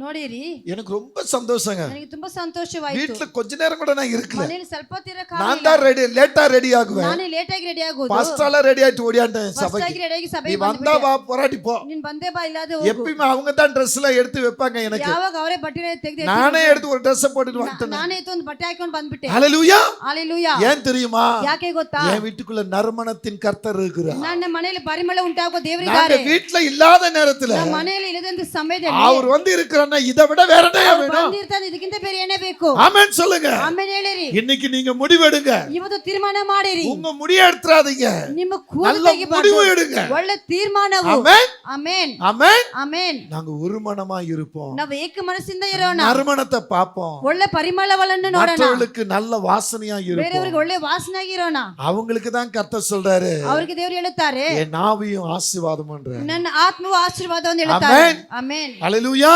ನೋಡಿರಿ, எனக்கு ரொம்ப சந்தோஷங்க. ನನಗೆ ತುಂಬಾ ಸಂತೋಷವಾಯಿತು. வீட்டுல கொஞ்ச நேரம் கூட நான் இருக்கல. ಮನೆಯಲ್ಲಿ ಸ್ವಲ್ಪ நான் தான் லேட்டா ரெடி ஆகுவேன். ನಾನೇ ಲೇಟ್ ಆಗಿ ರೆಡಿ ಆಗೋದು. பாஸ்டால ரெடி ஆயிட்டு ஓடியாண்டேன் சபைக்கு. ರೆಡಿ ಆಗಿ நீ ಸಭೆಗೆ வந்தா வா போராடி போ. ನೀನ್ ಬಂದೇ ಬಾ ಇಲ್ಲದೆ ಹೋಗು. எப்பயுமே அவங்க தான் Dress எல்லாம் எடுத்து வைப்பாங்க எனக்கு. ಯಾವಾಗ ಅವರೇ ಬಟ್ಟೆ ತೆಗೆದು நானே எடுத்து ஒரு Dress போட்டுட்டு வந்துட்டேன். ನಾನೇ ಒಂದು ಬಟ್ಟೆ ಹಾಕೊಂಡು ಬಂದ್ಬಿಟ್ಟೆ. ஹalleluya. ஹalleluya. ஏன் தெரியுமா? ಯಾಕೆ ಗೊತ್ತಾ? என் வீட்டுக்குள்ள நறுமணத்தின் கர்த்தர் இருக்கிறார். ನನ್ನ ಮನೆಯಲ್ಲಿ ಪರಿಮಳ ಉಂಟಾಗೋ நாங்க ದೇವರಿದ್ದಾರೆ. வீட்ல இல்லாத நேரத்துல ನಮ್ಮ ಮನೆಯಲ್ಲಿ ಇಲ್ಲದಂತ ಸಮಯದಲ್ಲಿ அவர் வந்து இருக்கிறானா இதை விட வேற என்ன வேணும்? ಬಂದಿರ್ತಾನೆ, ಇದಕ್ಕಿಂತ ಬೇರೆ ಏನೇ ಬೇಕು? ஆமென் சொல்லுங்க. ಆಮೇಲೆ ಹೇಳಿರಿ. இன்னைக்கு நீங்க முடிவெடுங்க. ಇವತ್ತು ತೀರ್ಮಾನ ಮಾಡಿರಿ. உங்க முடிய எடுத்துறாதீங்க. ನಿಮ್ಮ ಕೂದಲು நல்ல ತೆಗಿಬಾರ್ದು. முடிவு எடுங்க. ಒಳ್ಳೆ ತೀರ್ಮಾನವು. ஆமென். ಆಮೇನ್. ஆமென். ಆಮೇನ್. நாங்க ஒரு மனமா இருப்போம். ನಾವು ಏಕ ಮನಸ್ಸಿಂದ ಇರೋಣ. நறுமணத்தை பார்ப்போம். ಒಳ್ಳೆ ಪರಿಮಳವನ್ನು ನೋಡೋಣ. மற்றவர்களுக்கு நல்ல வாசனையா இருப்போம். ಬೇರೆಯವರಿಗೆ ಒಳ್ಳೆ ವಾಸನೆಯಾಗಿರೋಣ. அவங்களுக்கு தான் கர்த்தர் சொல்றாரு, ಅವರಿಗೆ ದೇವರು ಹೇಳುತ್ತಾರೆ, என் நாவையும் ஆசீர்வாதம் பண்றாரு. ನನ್ನ ಆತ್ಮವು ಆಶೀರ್ವಾದವನ್ನು ಹೇಳುತ್ತಾರೆ. ಆಮೆನ್. ಆಮೆನ್. ஹalleluya.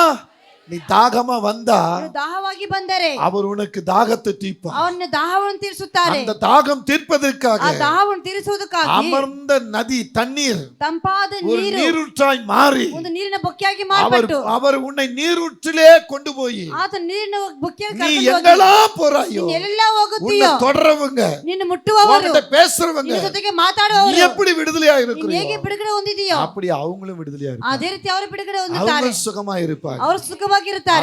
நீ தாகமா வந்தா ಅವರು ದಾಹವಾಗಿ ಬಂದರೆ அவர் உனக்கு தாகத்தை தீர்ப்பார். ಅವನ ದಾಹವನ್ನು ತೀರಿಸುತ್ತಾರೆ. அந்த தாகம் தீர்ப்பதற்காக ಆ ದಾಹವನ್ನು ತೀರಿಸುವುದಕ್ಕಾಗಿ அமர்ந்த நதி தண்ணீர் ತಂಪಾದ ஒரு ನೀರು நீரூற்றாய் மாறி ಒಂದು ನೀರಿನ ಬೊಕ್ಕೆಯಾಗಿ அவர் ಮಾರ್ಪಟ್ಟು அவர் உன்னை நீரூற்றிலே கொண்டு போய் ಆತ ನೀರಿನ ಬೊಕ್ಕೆಯಾಗಿ நீ ಕರ್ಕೊಂಡು ಹೋಗಿ எங்கெல்லாம் போறாயோ ನೀನು ಎಲ್ಲೆಲ್ಲ உன்னை ಹೋಗುತ್ತೀಯೋ தொடரவங்க ನಿನ್ನ ಮುಟ್ಟುವವರು உன்கிட்ட பேசுறவங்க ನಿನ್ನ ಜೊತೆಗೆ நீ ಮಾತಾಡುವವರು எப்படி விடுதலையா ನೀನು இருக்கிறீங்க ಹೇಗೆ ಬಿಡುಗಡೆ ಹೊಂದಿದೆಯೋ அப்படி அவங்களும் விடுதலையா இருப்பாங்க. ಅದೇ ರೀತಿ ಅವರು ಬಿಡುಗಡೆ ಹೊಂದುತ್ತಾರೆ. அவங்க சுகமா இருப்பாங்க. ಅವರು ಸುಖವಾಗಿರುತ್ತಾರೆ.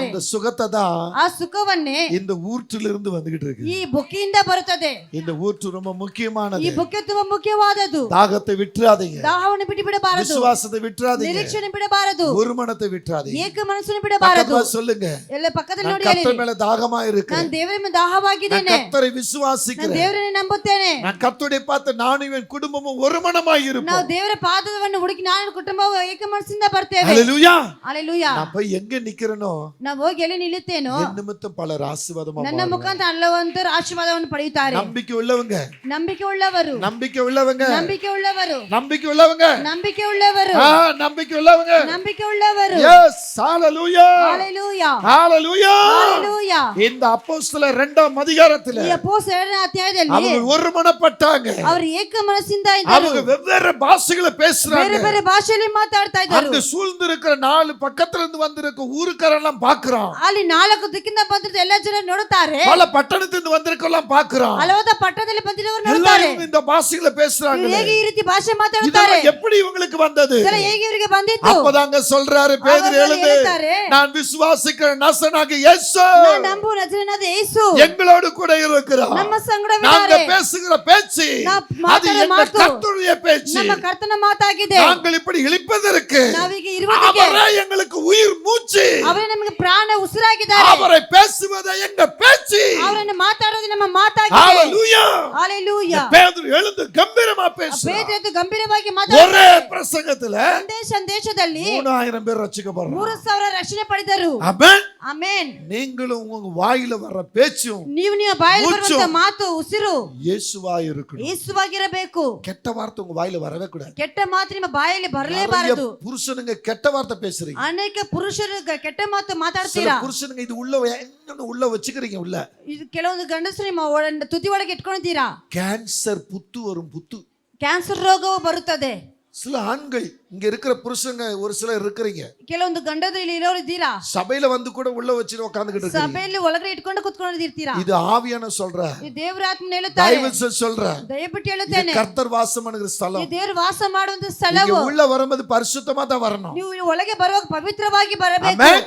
அந்த சுகத்தை தான் ಆ ಸುಖವನ್ನೇ இந்த ஊற்றிலிருந்து வந்துகிட்டு இருக்கு. ಈ ಬೊಕ್ಕೆಯಿಂದ ಬರುತ್ತದೆ. இந்த ஊற்று ரொம்ப ಈ முக்கியமானது. ಬೊಕ್ಕೆ ತುಂಬಾ ಮುಖ್ಯವಾದದ್ದು. தாகத்தை விட்டுறாதீங்க. ದಾಹವನ್ನು ಬಿಟ್ಟು ಬಿಡಬಾರದು. விசுவாசத்தை விட்டுறாதீங்க. ನಿರೀಕ್ಷಣೆ ಬಿಡಬಾರದು. ஒரு மனத்தை விட்டுறாதீங்க. ಏಕ ಮನಸ್ಸನ್ನು ಬಿಡಬಾರದು. பக்கத்துல சொல்லுங்க, ಎಲ್ಲ ಪಕ್ಕದಲ್ಲಿ நான் ನೋಡಿ ಹೇಳಿ, கர்த்தர் மேல தாகமா இருக்கிறேன். ನಾನು ದೇವರ ಮೇಲೆ நான் ದಾಹವಾಗಿದ್ದೇನೆ. கர்த்தரை ನಾನು விசுவாசிக்கிறேன். ದೇವರನ್ನು ನಂಬುತ್ತೇನೆ. நான் கர்த்தருடைய பார்த்து நானும் என் குடும்பமும் ஒரு மனமாய் ನಾವು இருப்போம். ದೇವರ ಪಾದವನ್ನು ಹುಡುಕಿ ನಾನು ಕುಟುಂಬವು ಏಕ ಮನಸ್ಸಿಂದ ಬರ್ತೇವೆ. ஹalleluya. ಹalleluya. நான் போய் எங்க நிக்கிறேனோ ನಾವು ಹೋಗಿ ಎಲ್ಲಿ ನಿಲ್ಲುತ್ತೇನೋ என் நிமித்தம் பலர் ஆசீர்வாதமா ನನ್ನ ಮುಖಾಂತರ ಹಲವಂತರು ಆಶೀರ್ವಾದವನ್ನು ಪಡೆಯುತ್ತಾರೆ. நம்பிக்கை உள்ளவங்க, ನಂಬಿಕೆ ಉಳ್ಳವರು, நம்பிக்கை உள்ளவங்க, ನಂಬಿಕೆ ಉಳ್ಳವರು, நம்பிக்கை உள்ளவங்க, ನಂಬಿಕೆ ಉಳ್ಳವರು, நம்பிக்கை உள்ளவங்க. ನಂಬಿಕೆ ಉಳ್ಳವರು. எஸ் ஹalleluya. ಹalleluya. ஹalleluya. ಹalleluya. இந்த அப்போஸ்தலர் 2ஆம் அதிகாரத்துல ಈ ಅಪೊಸ್ತಲರ 2ನೇ ಅಧ್ಯಾಯದಲ್ಲಿ அவங்க ஒருமனப்பட்டாங்க. ಅವರು ಏಕ ಮನಸ್ಸಿಂದ ಇದ್ದರು. அவங்க வெவ்வேறு பாஷைகளை ಬೇರೆ பேசுறாங்க. ಬೇರೆ ಭಾಷೆಯಲ್ಲಿ ಮಾತಾಡ್ತಾ ಇದ್ದರು. அங்க சூழ்ந்து இருக்கிற 4 பக்கத்துல இருந்து வந்திருக்க ஊருக்காரெல்லாம் பாக்குறான். ಅಲ್ಲಿ 4 ದಿಕ್ಕಿಂದ ಬಂದಿದ್ದ ಎಲ್ಲ ಜನ ನೋಡುತ್ತಾರೆ. பல பட்டணத்திலிருந்து வந்திருக்கலாம் பாக்குறான். ಹಲವಾದ ಪಟ್ಟಣದಲ್ಲಿ ಬಂದಿರೋರು ನೋಡುತ್ತಾರೆ. எல்லாரும் இந்த பாஷைகளை பேசுறாங்க. ಇವರು ಹೇಗೆ ಈ ರೀತಿ ಭಾಷೆ ಮಾತಾಡುತ್ತಾರೆ? இதெல்லாம் எப்படி இவங்களுக்கு வந்தது? ಇದೆಲ್ಲ ಹೇಗೆ ಇವರಿಗೆ ಬಂದಿತ್ತು? அப்பதாங்க சொல்றாரு பேதுரு ಅವರು எழுந்து, ಹೇಳ್ತಾರೆ, நான் விசுவாசிக்கிற நசனாகிய இயேசு ನಾನು ನಂಬುವ ನಜರೇಯನಾದ ಯೇಸು எங்களோடு கூட இருக்கிறார். ನಮ್ಮ நாங்க ಸಂಗಡವಿದ್ದಾರೆ. பேசுகிற பேச்சு ನಾವು அது ಮಾತಾಡೋ எங்கள் ಮಾತು கர்த்தருடைய பேச்சு. ನಮ್ಮ ಕರ್ತನ ಮಾತಾಗಿದೆ. நாங்கள் இப்படி இழிப்பதற்கு ನಾವೀಗ ಇರುವುದಕ್ಕೆ அவரே எங்களுக்கு உயிர் மூச்சு. ಅವರೇ ಅವರೇ ನಮಗೆ ಪ್ರಾಣ ಉಸಿರಾಗಿದ್ದಾರೆ. அவரை பேசுவதை எங்க பேச்சு. ಅವರನ್ನು ಮಾತಾಡೋದು ನಮ್ಮ ಮಾತಾಗಿದೆ. ஹalleluya. ஹalleluya. பேதுரு எழுந்து கம்பீரமா பேசுறார். ಪೇತ್ರನು ಗಂಭೀರವಾಗಿ ஒரே ಮಾತಾಡಿದ பிரசங்கத்துல ಒಂದೇ ಸಂದೇಶದಲ್ಲಿ 3000 பேர் ரட்சிக்கப்படுறாங்க. 3000 ರಕ್ಷಣೆ ಪಡೆದರು. ஆமென். ಆಮೆನ್. நீங்களும் உங்க வாயில வர்ற பேச்சும் ನೀವು ಬಾಯಲ್ಲಿ ಬರುವಂತ ಮಾತು ಉಸಿರು இயேசுவா இருக்கணும். ಯೇಸುವಾಗಿರಬೇಕು. கெட்ட வார்த்தை உங்க வாயில வரவே கூடாது. ಕೆಟ್ಟ ಮಾತು ನಿಮ್ಮ ಬಾಯಲ್ಲಿ ಬರಲೇಬಾರದು. புருஷனுங்க கெட்ட வார்த்தை பேசுறீங்க. ಅನೇಕ ಪುರುಷರು ಕೆಟ್ಟ ಮಾತು சில ಮಾತಾಡ್ತೀರಾ. புருஷனுங்க இது உள்ள என்னன்னு உள்ள வச்சுக்கிறீங்க உள்ள. ಇದು ಕೆಲವೊಂದು ಗಂಡಸರು ನಿಮ್ಮ ತುದಿ ಒಳಗೆ ಇಟ್ಕೊಂಡಿದ್ದೀರಾ. கேன்சர் புத்து வரும் புத்து. ಕ್ಯಾನ್ಸರ್ ರೋಗವು ಬರುತ್ತದೆ. சில ஆண்கள் இங்க இருக்கிற புருஷங்க ஒரு சிலர் இருக்கிறீங்க. ಕೆಲವೊಂದು ಗಂಡದಲ್ಲಿ ಇರೋರು ಇದ್ದೀರಾ. சபையில வந்து கூட உள்ள வச்சு உட்கார்ந்துகிட்டு இருக்கீங்க. ಸಭೆಯಲ್ಲಿ ಒಳಗಡೆ ಇಟ್ಕೊಂಡು ಕುತ್ಕೊಂಡಿರ್ತೀರಾ. இது ஆவியான சொல்ற. ಈ ದೇವರ ಆತ್ಮನ ಹೇಳುತ್ತಾರೆ. தயவு சொல்ற. ದಯವಿಟ್ಟು ಹೇಳುತ್ತೇನೆ. கர்த்தர் வாசம் பண்ணுகிற ಈ ஸ்தலம். ದೇವರು ವಾಸ ಮಾಡುವಂತ ಸ್ಥಳವು. நீங்க உள்ள வரும்போது பரிசுத்தமா தான் வரணும். ನೀವು ಒಳಗೆ ಬರುವಾಗ ಪವಿತ್ರವಾಗಿ ಬರಬೇಕು. ஆமென்.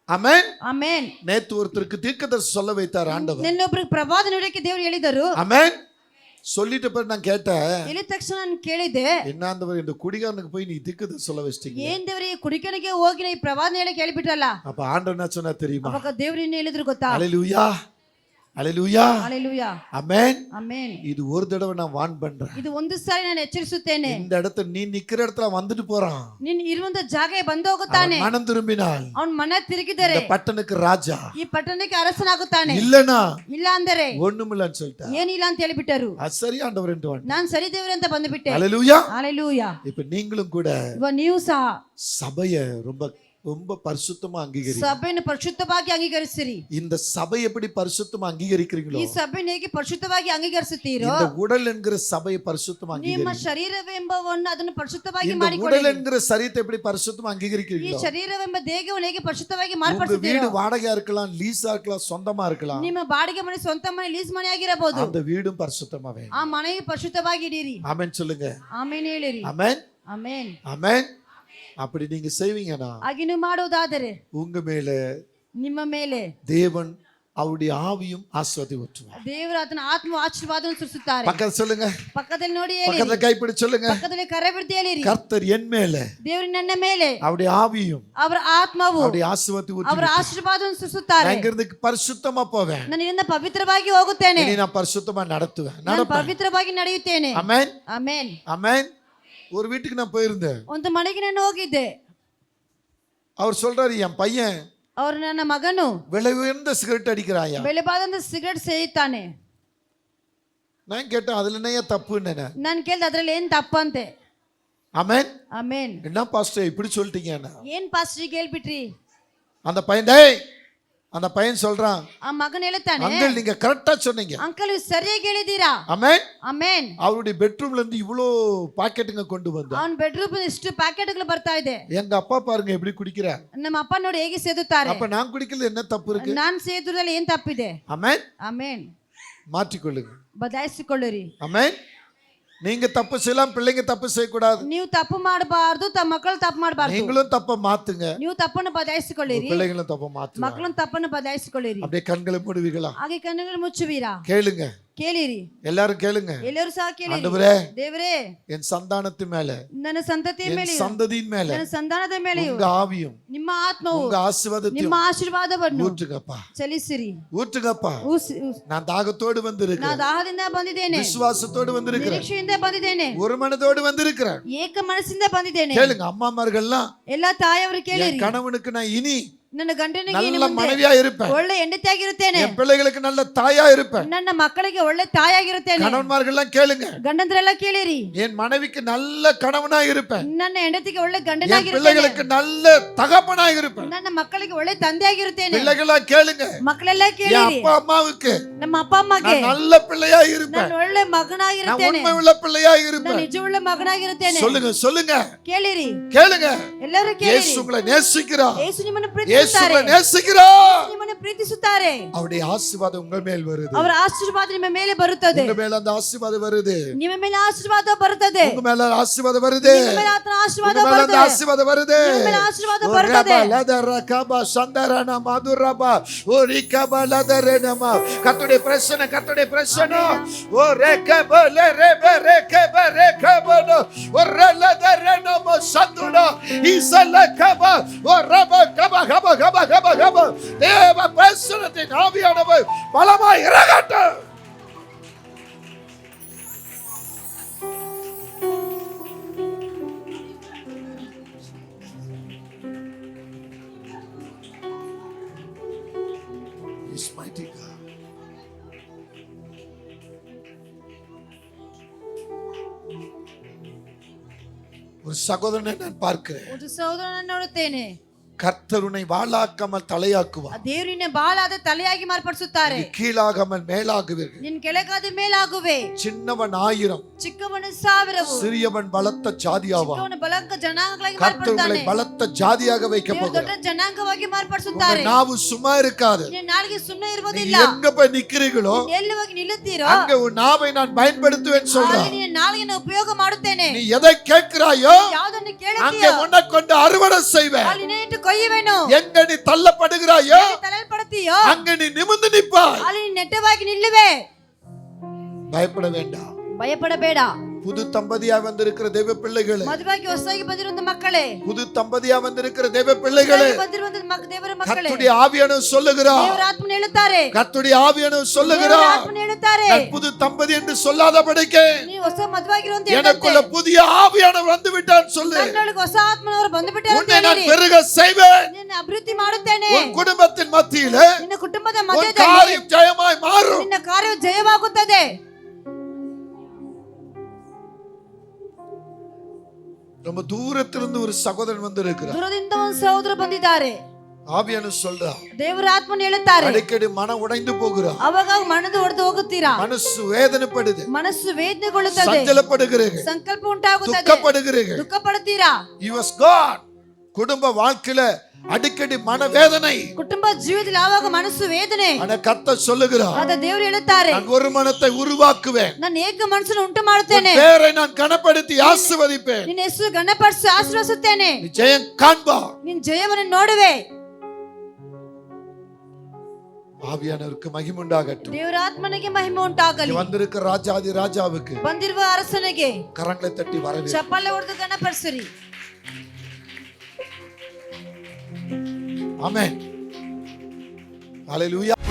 ஆமென். ಆಮೆನ್. நேத்து ஒருத்தருக்கு தீர்க்கதரிசி சொல்ல வைத்தார் ஆண்டவர். ನಿನ್ನೊಬ್ಬರಿಗೆ ಪ್ರವಾದ ನುಡಿಯಕ್ಕೆ ದೇವರು ಹೇಳಿದರು. ஆமென். சொல்லிட்ட பிறகு நான் கேட்டேன். ಹೇಳಿದ ತಕ್ಷಣ ನಾನು ಕೇಳಿದೆ. என்ன ஆண்டவர் இந்த குடிகாரனுக்கு போய் நீ தீர்க்கதரிசி சொல்ல வச்சிட்டீங்க. ಏನ್ ದೇವರೇ ಕುಡಿಕನಿಗೆ ಹೋಗಿ ಈ ಪ್ರವಾದ ಹೇಳಕ್ಕೆ ಹೇಳಿಬಿಟ್ರಲ್ಲ. அப்ப ஆண்டவர் என்ன சொன்னா தெரியுமா? ಅವಾಗ ದೇವರು ಏನು ಹೇಳಿದ್ರು ಗೊತ್ತಾ? ஹalleluya. ஹalleluya. ஹalleluya. ஆமென். ಆಮೆನ್. இது ஒரு தடவை நான் வார்ன் பண்றேன். ಇದು ಒಂದು ಸಾರಿ ನಾನು ಎಚ್ಚರಿಸುತ್ತೇನೆ. இந்த இடத்துல நீ நிக்கிற இடத்துல வந்துட்டு போறான். ನೀನು ಇರುವಂತ ಜಾಗ ಬಂದು ಹೋಗುತ್ತಾನೆ. மனம் திரும்பினால் ಅವನ ಮನ ತಿರುಗಿದರೆ இந்த பட்டணக்கு ராஜா. ಈ ಪಟ್ಟಣಕ್ಕೆ ಅರಸನಾಗುತ್ತಾನೆ. இல்லனா ಇಲ್ಲ ಅಂದರೆ ஒண்ணுமில்லன்னு சொல்லிட்டா. ಏನಿಲ್ಲ ಅಂತ ಹೇಳಿಬಿಟ್ಟರು. அது சரி ஆண்டவர் என்று வந்து. ನಾನು ಸರಿ ದೇವರೇ ಅಂತ ಬಂದುಬಿಟ್ಟೆ. ஹalleluya. ஹalleluya. இப்ப நீங்களும் கூட ನೀವು ಸಹ சபையை ரொம்ப ரொம்ப பரிசுத்தமா அங்கீகரிங்க. ಸಭೆಯನ್ನು ಪರಿಶುದ್ಧವಾಗಿ ಅಂಗೀಕರಿಸಿರಿ. இந்த சபை எப்படி பரிசுத்தமா அங்கீகரிக்கிறீங்களோ ಈ ಸಭೆಯನ್ನು ಹೇಗೆ ಪರಿಶುದ್ಧವಾಗಿ ಅಂಗೀಕರಿಸುತ್ತೀರೋ இந்த உடல் என்கிற சபையை பரிசுத்தமா ನಿಮ್ಮ அங்கீகரிங்க. ಶರೀರವೆಂಬವನ್ನು ಅದನ್ನು ಪರಿಶುದ್ಧವಾಗಿ இந்த உடல் ಮಾಡಿಕೊಳ್ಳಿ. என்கிற சரீரத்தை எப்படி பரிசுத்தமா ಈ அங்கீகரிக்கிறீங்களோ ಶರೀರವೆಂಬ ದೇಹವನ್ನು ಹೇಗೆ ಪರಿಶುದ್ಧವಾಗಿ உங்க ಮಾರ್ಪಡಿಸುತ್ತೀರೋ. வீடு வாடகையா இருக்கலாம், லீஸா இருக்கலாம், சொந்தமா இருக்கலாம். ನಿಮ್ಮ ಬಾಡಿಗೆ ಮನೆ, ಸ್ವಂತ ಮನೆ, ಲೀಸ್ ಮನೆ ಆಗಿರಬಹುದು. அந்த வீடும் பரிசுத்தமா வேணும். ಆ ಮನೆಯು ಪರಿಶುದ್ಧವಾಗಿ ಇಡೀರಿ. ஆமென் சொல்லுங்க. ಆಮೇನ್ ಹೇಳಿರಿ. ஆமென். ಆಮೇನ್. ஆமென். அப்படி நீங்க செய்வீங்கன்னா ಹಾಗೆ ನೀವು ಮಾಡುವುದಾದರೆ உங்க மேல ನಿಮ್ಮ ಮೇಲೆ தேவன் அவருடைய ஆவியும் ஆசீர்வாதத்தை ஊற்றுவார். ದೇವರ ಆತನ ಆತ್ಮ ಆಶೀರ್ವಾದವನ್ನು ಸುರಿಸುತ್ತಾರೆ. பக்கத்துல சொல்லுங்க. ಪಕ್ಕದಲ್ಲಿ ನೋಡಿ ಹೇಳಿ. பக்கத்துல கைப்பிடி சொல்லுங்க. ಪಕ್ಕದಲ್ಲಿ ಕರೆ ಬಿಡ್ತಿ ಹೇಳಿರಿ. கர்த்தர் என் மேல ದೇವರು ನನ್ನ ಮೇಲೆ அவருடைய ஆவியும் ಅವರ ಆತ್ಮವು அவருடைய ஆசீர்வாதத்தை ಅವರ ஊற்றுவார். ಆಶೀರ್ವಾದವನ್ನು ಸುರಿಸುತ್ತಾರೆ. நான் இங்கிருந்து பரிசுத்தமா போவேன். ನಾನು ಇಲ್ಲಿಂದ ಪವಿತ್ರವಾಗಿ ಹೋಗುತ್ತೇನೆ. இனி நான் பரிசுத்தமா நடத்துவேன். ನಾನು நடப்பேன். ಪವಿತ್ರವಾಗಿ ನಡೆಯುತ್ತೇನೆ. ஆமென். ಆಮೇನ್. ஆமென். ஒரு வீட்டுக்கு நான் போயிருந்தேன். ಒಂದು ಮನೆಗೆ ನಾನು ಹೋಗಿದ್ದೆ. அவர் சொல்றாரு என் பையன் ಅವರು ನನ್ನ ಮಗನು விலை உயர்ந்த சிகரெட் அடிக்கிறாயா. ಬೆಲೆಬಾದಂತ ಸಿಗರೇಟ್ ಸೇಯುತ್ತಾನೆ. நான் கேட்டேன் அதுல என்னையா தப்புன்னு. ನಾನು ಕೇಳಿದೆ ಅದ್ರಲ್ಲಿ ಏನ್ ತಪ್ಪಂತೆ. ஆமென். ಆಮೇನ್. என்ன பாஸ்டர் இப்படி சொல்லிட்டீங்க. ಏನ್ ಪಾಸ್ಟ್ರಿಗೆ ಹೇಳ್ಬಿಟ್ರಿ. அந்த பையன் டேய் அந்த பையன் சொல்றான் ಆ ಮಗನ್ ಹೇಳ್ತಾನೆ, அங்கிள் நீங்க கரெக்டா சொன்னீங்க. ಅಂಕಲ್ ನೀವು ಸರಿಯಾಗಿ ಹೇಳಿದೀರಾ. ஆமென். ಆಮೇನ್. அவருடைய பெட்ரூம்ல இருந்து இவ்வளோ பாக்கெட்டுங்க கொண்டு வந்தா. ಅವನ ಬೆಡ್ರೂಮ್ ಇಷ್ಟು ಪ್ಯಾಕೆಟ್ಗಳು ಬರ್ತಾ ಇದೆ. எங்க அப்பா பாருங்க எப்படி குடிக்கிறா. ನಮ್ಮ ಅಪ್ಪ ನೋಡಿ ಹೇಗೆ ಸೇದುತ್ತಾರೆ. அப்ப நான் குடிக்கல என்ன தப்பு இருக்கு. ನಾನ್ ಸೇದುದ್ರಲ್ಲಿ ಏನ್ ತಪ್ಪಿದೆ. ஆமென். ಆಮೇನ್. மாற்றிக்கொள்ளுங்க. ಬದಲಾಯಿಸಿಕೊಳ್ಳಿರಿ. ஆமென். நீங்க தப்பு செய்யலாம், பிள்ளைங்க தப்பு செய்யக்கூடாது. ನೀವು ತಪ್ಪು ಮಾಡಬಾರ್ದು, ತಮ್ಮ ಮಕ್ಕಳು ತಪ್ಪು ಮಾಡಬಾರ್ದು. நீங்களும் தப்ப மாத்துங்க. ನೀವು ತಪ್ಪನ್ನು ಬದಲಾಯಿಸಿಕೊಳ್ಳಿರಿ. பிள்ளைங்களும் தப்ப மாத்துங்க. ಮಕ್ಕಳನ್ನು ತಪ್ಪನ್ನು ಬದಲಾಯಿಸಿಕೊಳ್ಳಿರಿ. அப்படியே கண்களை மூடுவீங்களா. ಹಾಗೆ ಕಣ್ಣುಗಳು ಮುಚ್ಚುವೀರಾ. கேளுங்க. ಕೇಳಿರಿ. எல்லாரும் கேளுங்க. ಎಲ್ಲರೂ ಸಹ ಕೇಳಿರಿ. ஆண்டவரே ದೇವರೇ என் சந்தானத்தின் மேல ನನ್ನ ಸಂತತಿಯ என் ಮೇಲೆ சந்ததியின் மேல ನನ್ನ ಸಂತಾನದ ಮೇಲೆ உங்க ஆவியும் ನಿಮ್ಮ ಆತ್ಮವು உங்க ஆசீர்வாதத்தையும் ನಿಮ್ಮ ಆಶೀರ್ವಾದವನ್ನು ஊற்றுங்கப்பா. ಚಲಿಸಿರಿ. ஊற்றுங்கப்பா. நான் தாகத்தோடு வந்திருக்கிறேன். ದಾಹದಿಂದ ಬಂದಿದ್ದೇನೆ. விசுவாசத்தோடு வந்திருக்கிறேன். ನಿರೀಕ್ಷೆಯಿಂದ ಬಂದಿದ್ದೇನೆ. ஒரு மனதோடு வந்திருக்கிறேன். ಏಕ ಮನಸ್ಸಿಂದ ಬಂದಿದ್ದೇನೆ. கேளுங்க அம்மாமார்கள்லாம் ಎಲ್ಲಾ ತಾಯಿಯವರು ಕೇಳಿರಿ. என் கணவனுக்கு நான் இனி ನನ್ನ ಗಂಡನಿಗೆ நல்ல மனைவியா இருப்பேன். ಒಳ್ಳೆ ಹೆಂಡತಿಯಾಗಿರುತ್ತೇನೆ. என் பிள்ளைகளுக்கு நல்ல தாயா இருப்பேன். ನನ್ನ ಮಕ್ಕಳಿಗೆ ಒಳ್ಳೆ ತಾಯಿಯಾಗಿರುತ್ತೇನೆ. கணவன்மார்கள்லாம் கேளுங்க. ಗಂಡಂದ್ರೆಲ್ಲ ಕೇಳಿರಿ. என் மனைவிக்கு நல்ல கணவனா இருப்பேன். ನನ್ನ ಹೆಂಡತಿಗೆ ಒಳ್ಳೆ என் ಗಂಡನಾಗಿರುತ್ತೇನೆ. பிள்ளைகளுக்கு நல்ல தகப்பனா இருப்பேன். ನನ್ನ ಮಕ್ಕಳಿಗೆ ಒಳ್ಳೆ ತಂದೆಯಾಗಿರುತ್ತೇನೆ. பிள்ளைகளா கேளுங்க. ಮಕ್ಕಳೆಲ್ಲ என் ಕೇಳಿರಿ. அப்பா அம்மாவுக்கு ನಮ್ಮ ಅಪ್ಪ ಅಮ್ಮಗೆ நான் நல்ல பிள்ளையா இருப்பேன். ನಾನು ಒಳ್ಳೆ நான் ಮಗನಾಗಿರುತ್ತೇನೆ. உண்மை உள்ள பிள்ளையா ನಾನು இருப்பேன். ನಿಜವುಳ್ಳ ಮಗನಾಗಿರುತ್ತೇನೆ. சொல்லுங்க சொல்லுங்க ಕೇಳಿರಿ. கேளுங்க. ಎಲ್ಲರೂ இயேசு ಕೇಳಿರಿ. உங்களை நேசிக்கிறார். ಯೇಸು ನಿಮ್ಮನ್ನು இயேசு ಪ್ರೀತಿಸುತ್ತಾರೆ. உங்களை நேசிக்கிறார். ನಿಮ್ಮನ್ನು ಪ್ರೀತಿಸುತ್ತಾರೆ. அவருடைய ஆசீர்வாதம் உங்க மேல் வருது. ಅವರ ಆಶೀರ್ವಾದ ನಿಮ್ಮ ಮೇಲೆ ಬರುತ್ತದೆ. உங்க மேல அந்த ஆசீர்வாதம் வருது. ನಿಮ್ಮ ಮೇಲೆ ಆಶೀರ್ವಾದ ಬರುತ್ತದೆ. உங்க மேல ஆசீர்வாதம் வருது. ನಿಮ್ಮ ಮೇಲೆ ಆತನ ಆಶೀರ್ವಾದ உங்க மேல அந்த ಬರುತ್ತದೆ. ஆசீர்வாதம் வருது. ನಿಮ್ಮ ಮೇಲೆ ಆಶೀರ್ವಾದ ಬರುತ್ತದೆ. லதரகபா சந்தரன மதுரபா ஓரிகபா லதரனமா கர்த்தருடைய பிரசன்னம் கர்த்தருடைய பிரசன்னம் ஓ ரெகபல ரெபரெகபரெகபனோ ஓ ரலதரனமோ சந்துடோ இசலகபா ஓ ரபகபா கபா தேவ பிரசன்னத்தின் ஆவியானவர் பலமாய் இறங்கட்டும். He's mighty God. ஒரு சகோதரனை நான் பார்க்கிறேன். ಒಂದು ಸಹೋದರನನ್ನು ನೋಡುತ್ತೇನೆ. கர்த்தர் உன்னை வாளாக்காமல் தலையாக்குவார். ದೇವರು ನಿನ್ನ ಬಾಳಾದ ತಲೆಯಾಗಿ ಮಾರ್ಪಡಿಸುತ್ತಾರೆ. நீ கீழாகாமல் மேலாகுவீர்கள். ನಿನ್ನ ಕೆಳಗಾದ ಮೇಲಾಗುವೆ. சின்னவன் 1000, ಚಿಕ್ಕವನು 1000, சிறியவன் பலத்த ஜாதியாவான். ಚಿಕ್ಕವನು ಬಲಕ ಜನಾಂಗಗಳಾಗಿ கர்த்தர் உங்களை ಮಾರ್ಪಡಿಸುತ್ತಾನೆ. பலத்த ஜாதியாக வைக்க ದೇವರು போகிறார். ದೊಡ್ಡ ಜನಾಂಗವಾಗಿ உங்க ಮಾರ್ಪಡಿಸುತ್ತಾರೆ. நாவு சும்மா இருக்காது. ನಿನ್ನ ನಾಲಿಗೆ ಸುಮ್ಮನೆ நீ ಇರುವುದಿಲ್ಲ. எங்க போய் நிக்கிறீங்களோ ಎಲ್ಲಿ ಹೋಗಿ ನಿಲ್ಲುತ್ತೀರೋ அங்க உன் நாவை நான் பயன்படுத்துவேன் ಅಲ್ಲಿ சொல்றார். ನಿನ್ನ ನಾಲಿಗೆಯನ್ನು ಉಪಯೋಗ ಮಾಡುತ್ತೇನೆ. நீ எதை கேட்கிறாயோ ಯಾವುದನ್ನು அங்க ಕೇಳುತ್ತೀಯೋ உன்னை கொண்டு அறுவடை செய்வேன். ಅಲ್ಲಿ ನಿನ್ನಿಟ್ಟು ಕೊಯ್ಯುವೆನು. எங்க நீ தள்ளப்படுகிறாயோ ತಲೆಲ್ಪಡುತ್ತೀಯೋ அங்க நீ நிமிர்ந்து நிற்பாய். ಅಲ್ಲಿ ನೀನು ನೆಟ್ಟವಾಗಿ ನಿಲ್ಲುವೆ. பயப்பட வேண்டாம். ಭಯಪಡಬೇಡ. புது தம்பதியா வந்திருக்கிற தேவ பிள்ளைகளே, ಮದುವಾಗಿ ಹೊಸದಾಗಿ ಬಂದಿರುವಂತ ಮಕ್ಕಳೇ, புது தம்பதியா வந்திருக்கிற தேவ பிள்ளைகளே, ಬಂದಿರುವಂತ ದೇವರ ಮಕ್ಕಳೇ, கர்த்தருடைய ஆவியானவர் சொல்லுகிறார். ದೇವರ ಆತ್ಮನು ಹೇಳುತ್ತಾರೆ. கர்த்தருடைய ஆவியானவர் ದೇವರ சொல்லுகிறார். ಆತ್ಮನು ಹೇಳುತ್ತಾರೆ. நான் புது தம்பதி என்று சொல்லாதபடிக்கு ನೀವು ಹೊಸ ಮದುವಾಗಿರುವಂತ எனக்குள்ள புதிய ஆவியானவர் வந்து விட்டான் சொல்லு. ನನ್ನೊಳಗೆ ಹೊಸ ಆತ್ಮನವರು ಬಂದು ಬಿಟ್ಟಾರೆ ಅಂತ உன்னை நான் ಹೇಳಿರಿ. பெருக செய்வேன். ನಿನ್ನ ಅಭಿವೃದ್ಧಿ ಮಾಡುತ್ತೇನೆ. உன் குடும்பத்தின் மத்தியில ನಿನ್ನ ಕುಟುಂಬದ உன் ಮಧ್ಯದಲ್ಲಿ காரியம் ஜெயமாய் மாறும். ನಿನ್ನ ಕಾರ್ಯವು ಜಯವಾಗುತ್ತದೆ. ரொம்ப தூரத்திலிருந்து ஒரு சகோதரன் வந்து இருக்கிறார். ದೂರದಿಂದ ಒಂದು ಸಹೋದರ ಬಂದಿದ್ದಾರೆ. ஆவியானவர் சொல்றார். ದೇವರ ಆತ್ಮನು ಹೇಳುತ್ತಾರೆ. அடிக்கடி மனம் உடைந்து போகிறார். ಅವಾಗ ಮನದು ಒಡೆದು ಹೋಗುತ್ತೀರಾ. மனசு வேதனைப்படுது. ಮನಸ್ಸು ವೇದನೆಗೊಳ್ಳುತ್ತದೆ. சஞ்சலப்படுகிறீர்கள். ಸಂಕಲ್ಪ ಉಂಟಾಗುತ್ತದೆ. துக்கப்படுகிறீர்கள். ದುಃಖ ಪಡುತ್ತೀರಾ. You was God. குடும்ப வாழ்க்கையில அடிக்கடி மனவேதனை. ಕುಟುಂಬ ಜೀವಿತದಲ್ಲಿ ಯಾವಾಗ ಮನಸ್ಸು ವೇದನೆ. ஆனா கர்த்தர் சொல்லுகிறார். ಆದ ದೇವರು ಹೇಳುತ್ತಾರೆ. நான் ஒரு மனத்தை உருவாக்குவேன். ನಾನು ಏಕ ಮನಸ್ಸನ್ನು ಉಂಟು ಮಾಡುತ್ತೇನೆ. பேரை நான் கனப்படுத்தி ஆசீர்வதிப்பேன். ನಿನ್ನ ಹೆಸರು ಗಣಪಡಿಸಿ ಆಶೀರ್ವದಿಸುತ್ತೇನೆ. நீ ஜெயம் காண்பா. ನಿನ್ನ ಜಯವನ್ನು ನೋಡುವೆ. ஆவியானவருக்கு மகிமை உண்டாகட்டும். ದೇವರ ಆತ್ಮನಿಗೆ ಮಹಿಮೆ ಉಂಟಾಗಲಿ. வந்திருக்கிற ராஜாதி ராஜாவுக்கு ಬಂದಿರುವ ಅರಸನಿಗೆ கரங்களை தட்டி வரவேற்று ಚಪ್ಪಾಳೆ ಹೊಡೆದು ಗಣಪಡಿಸಿರಿ. ஆமென். ஹalleluya.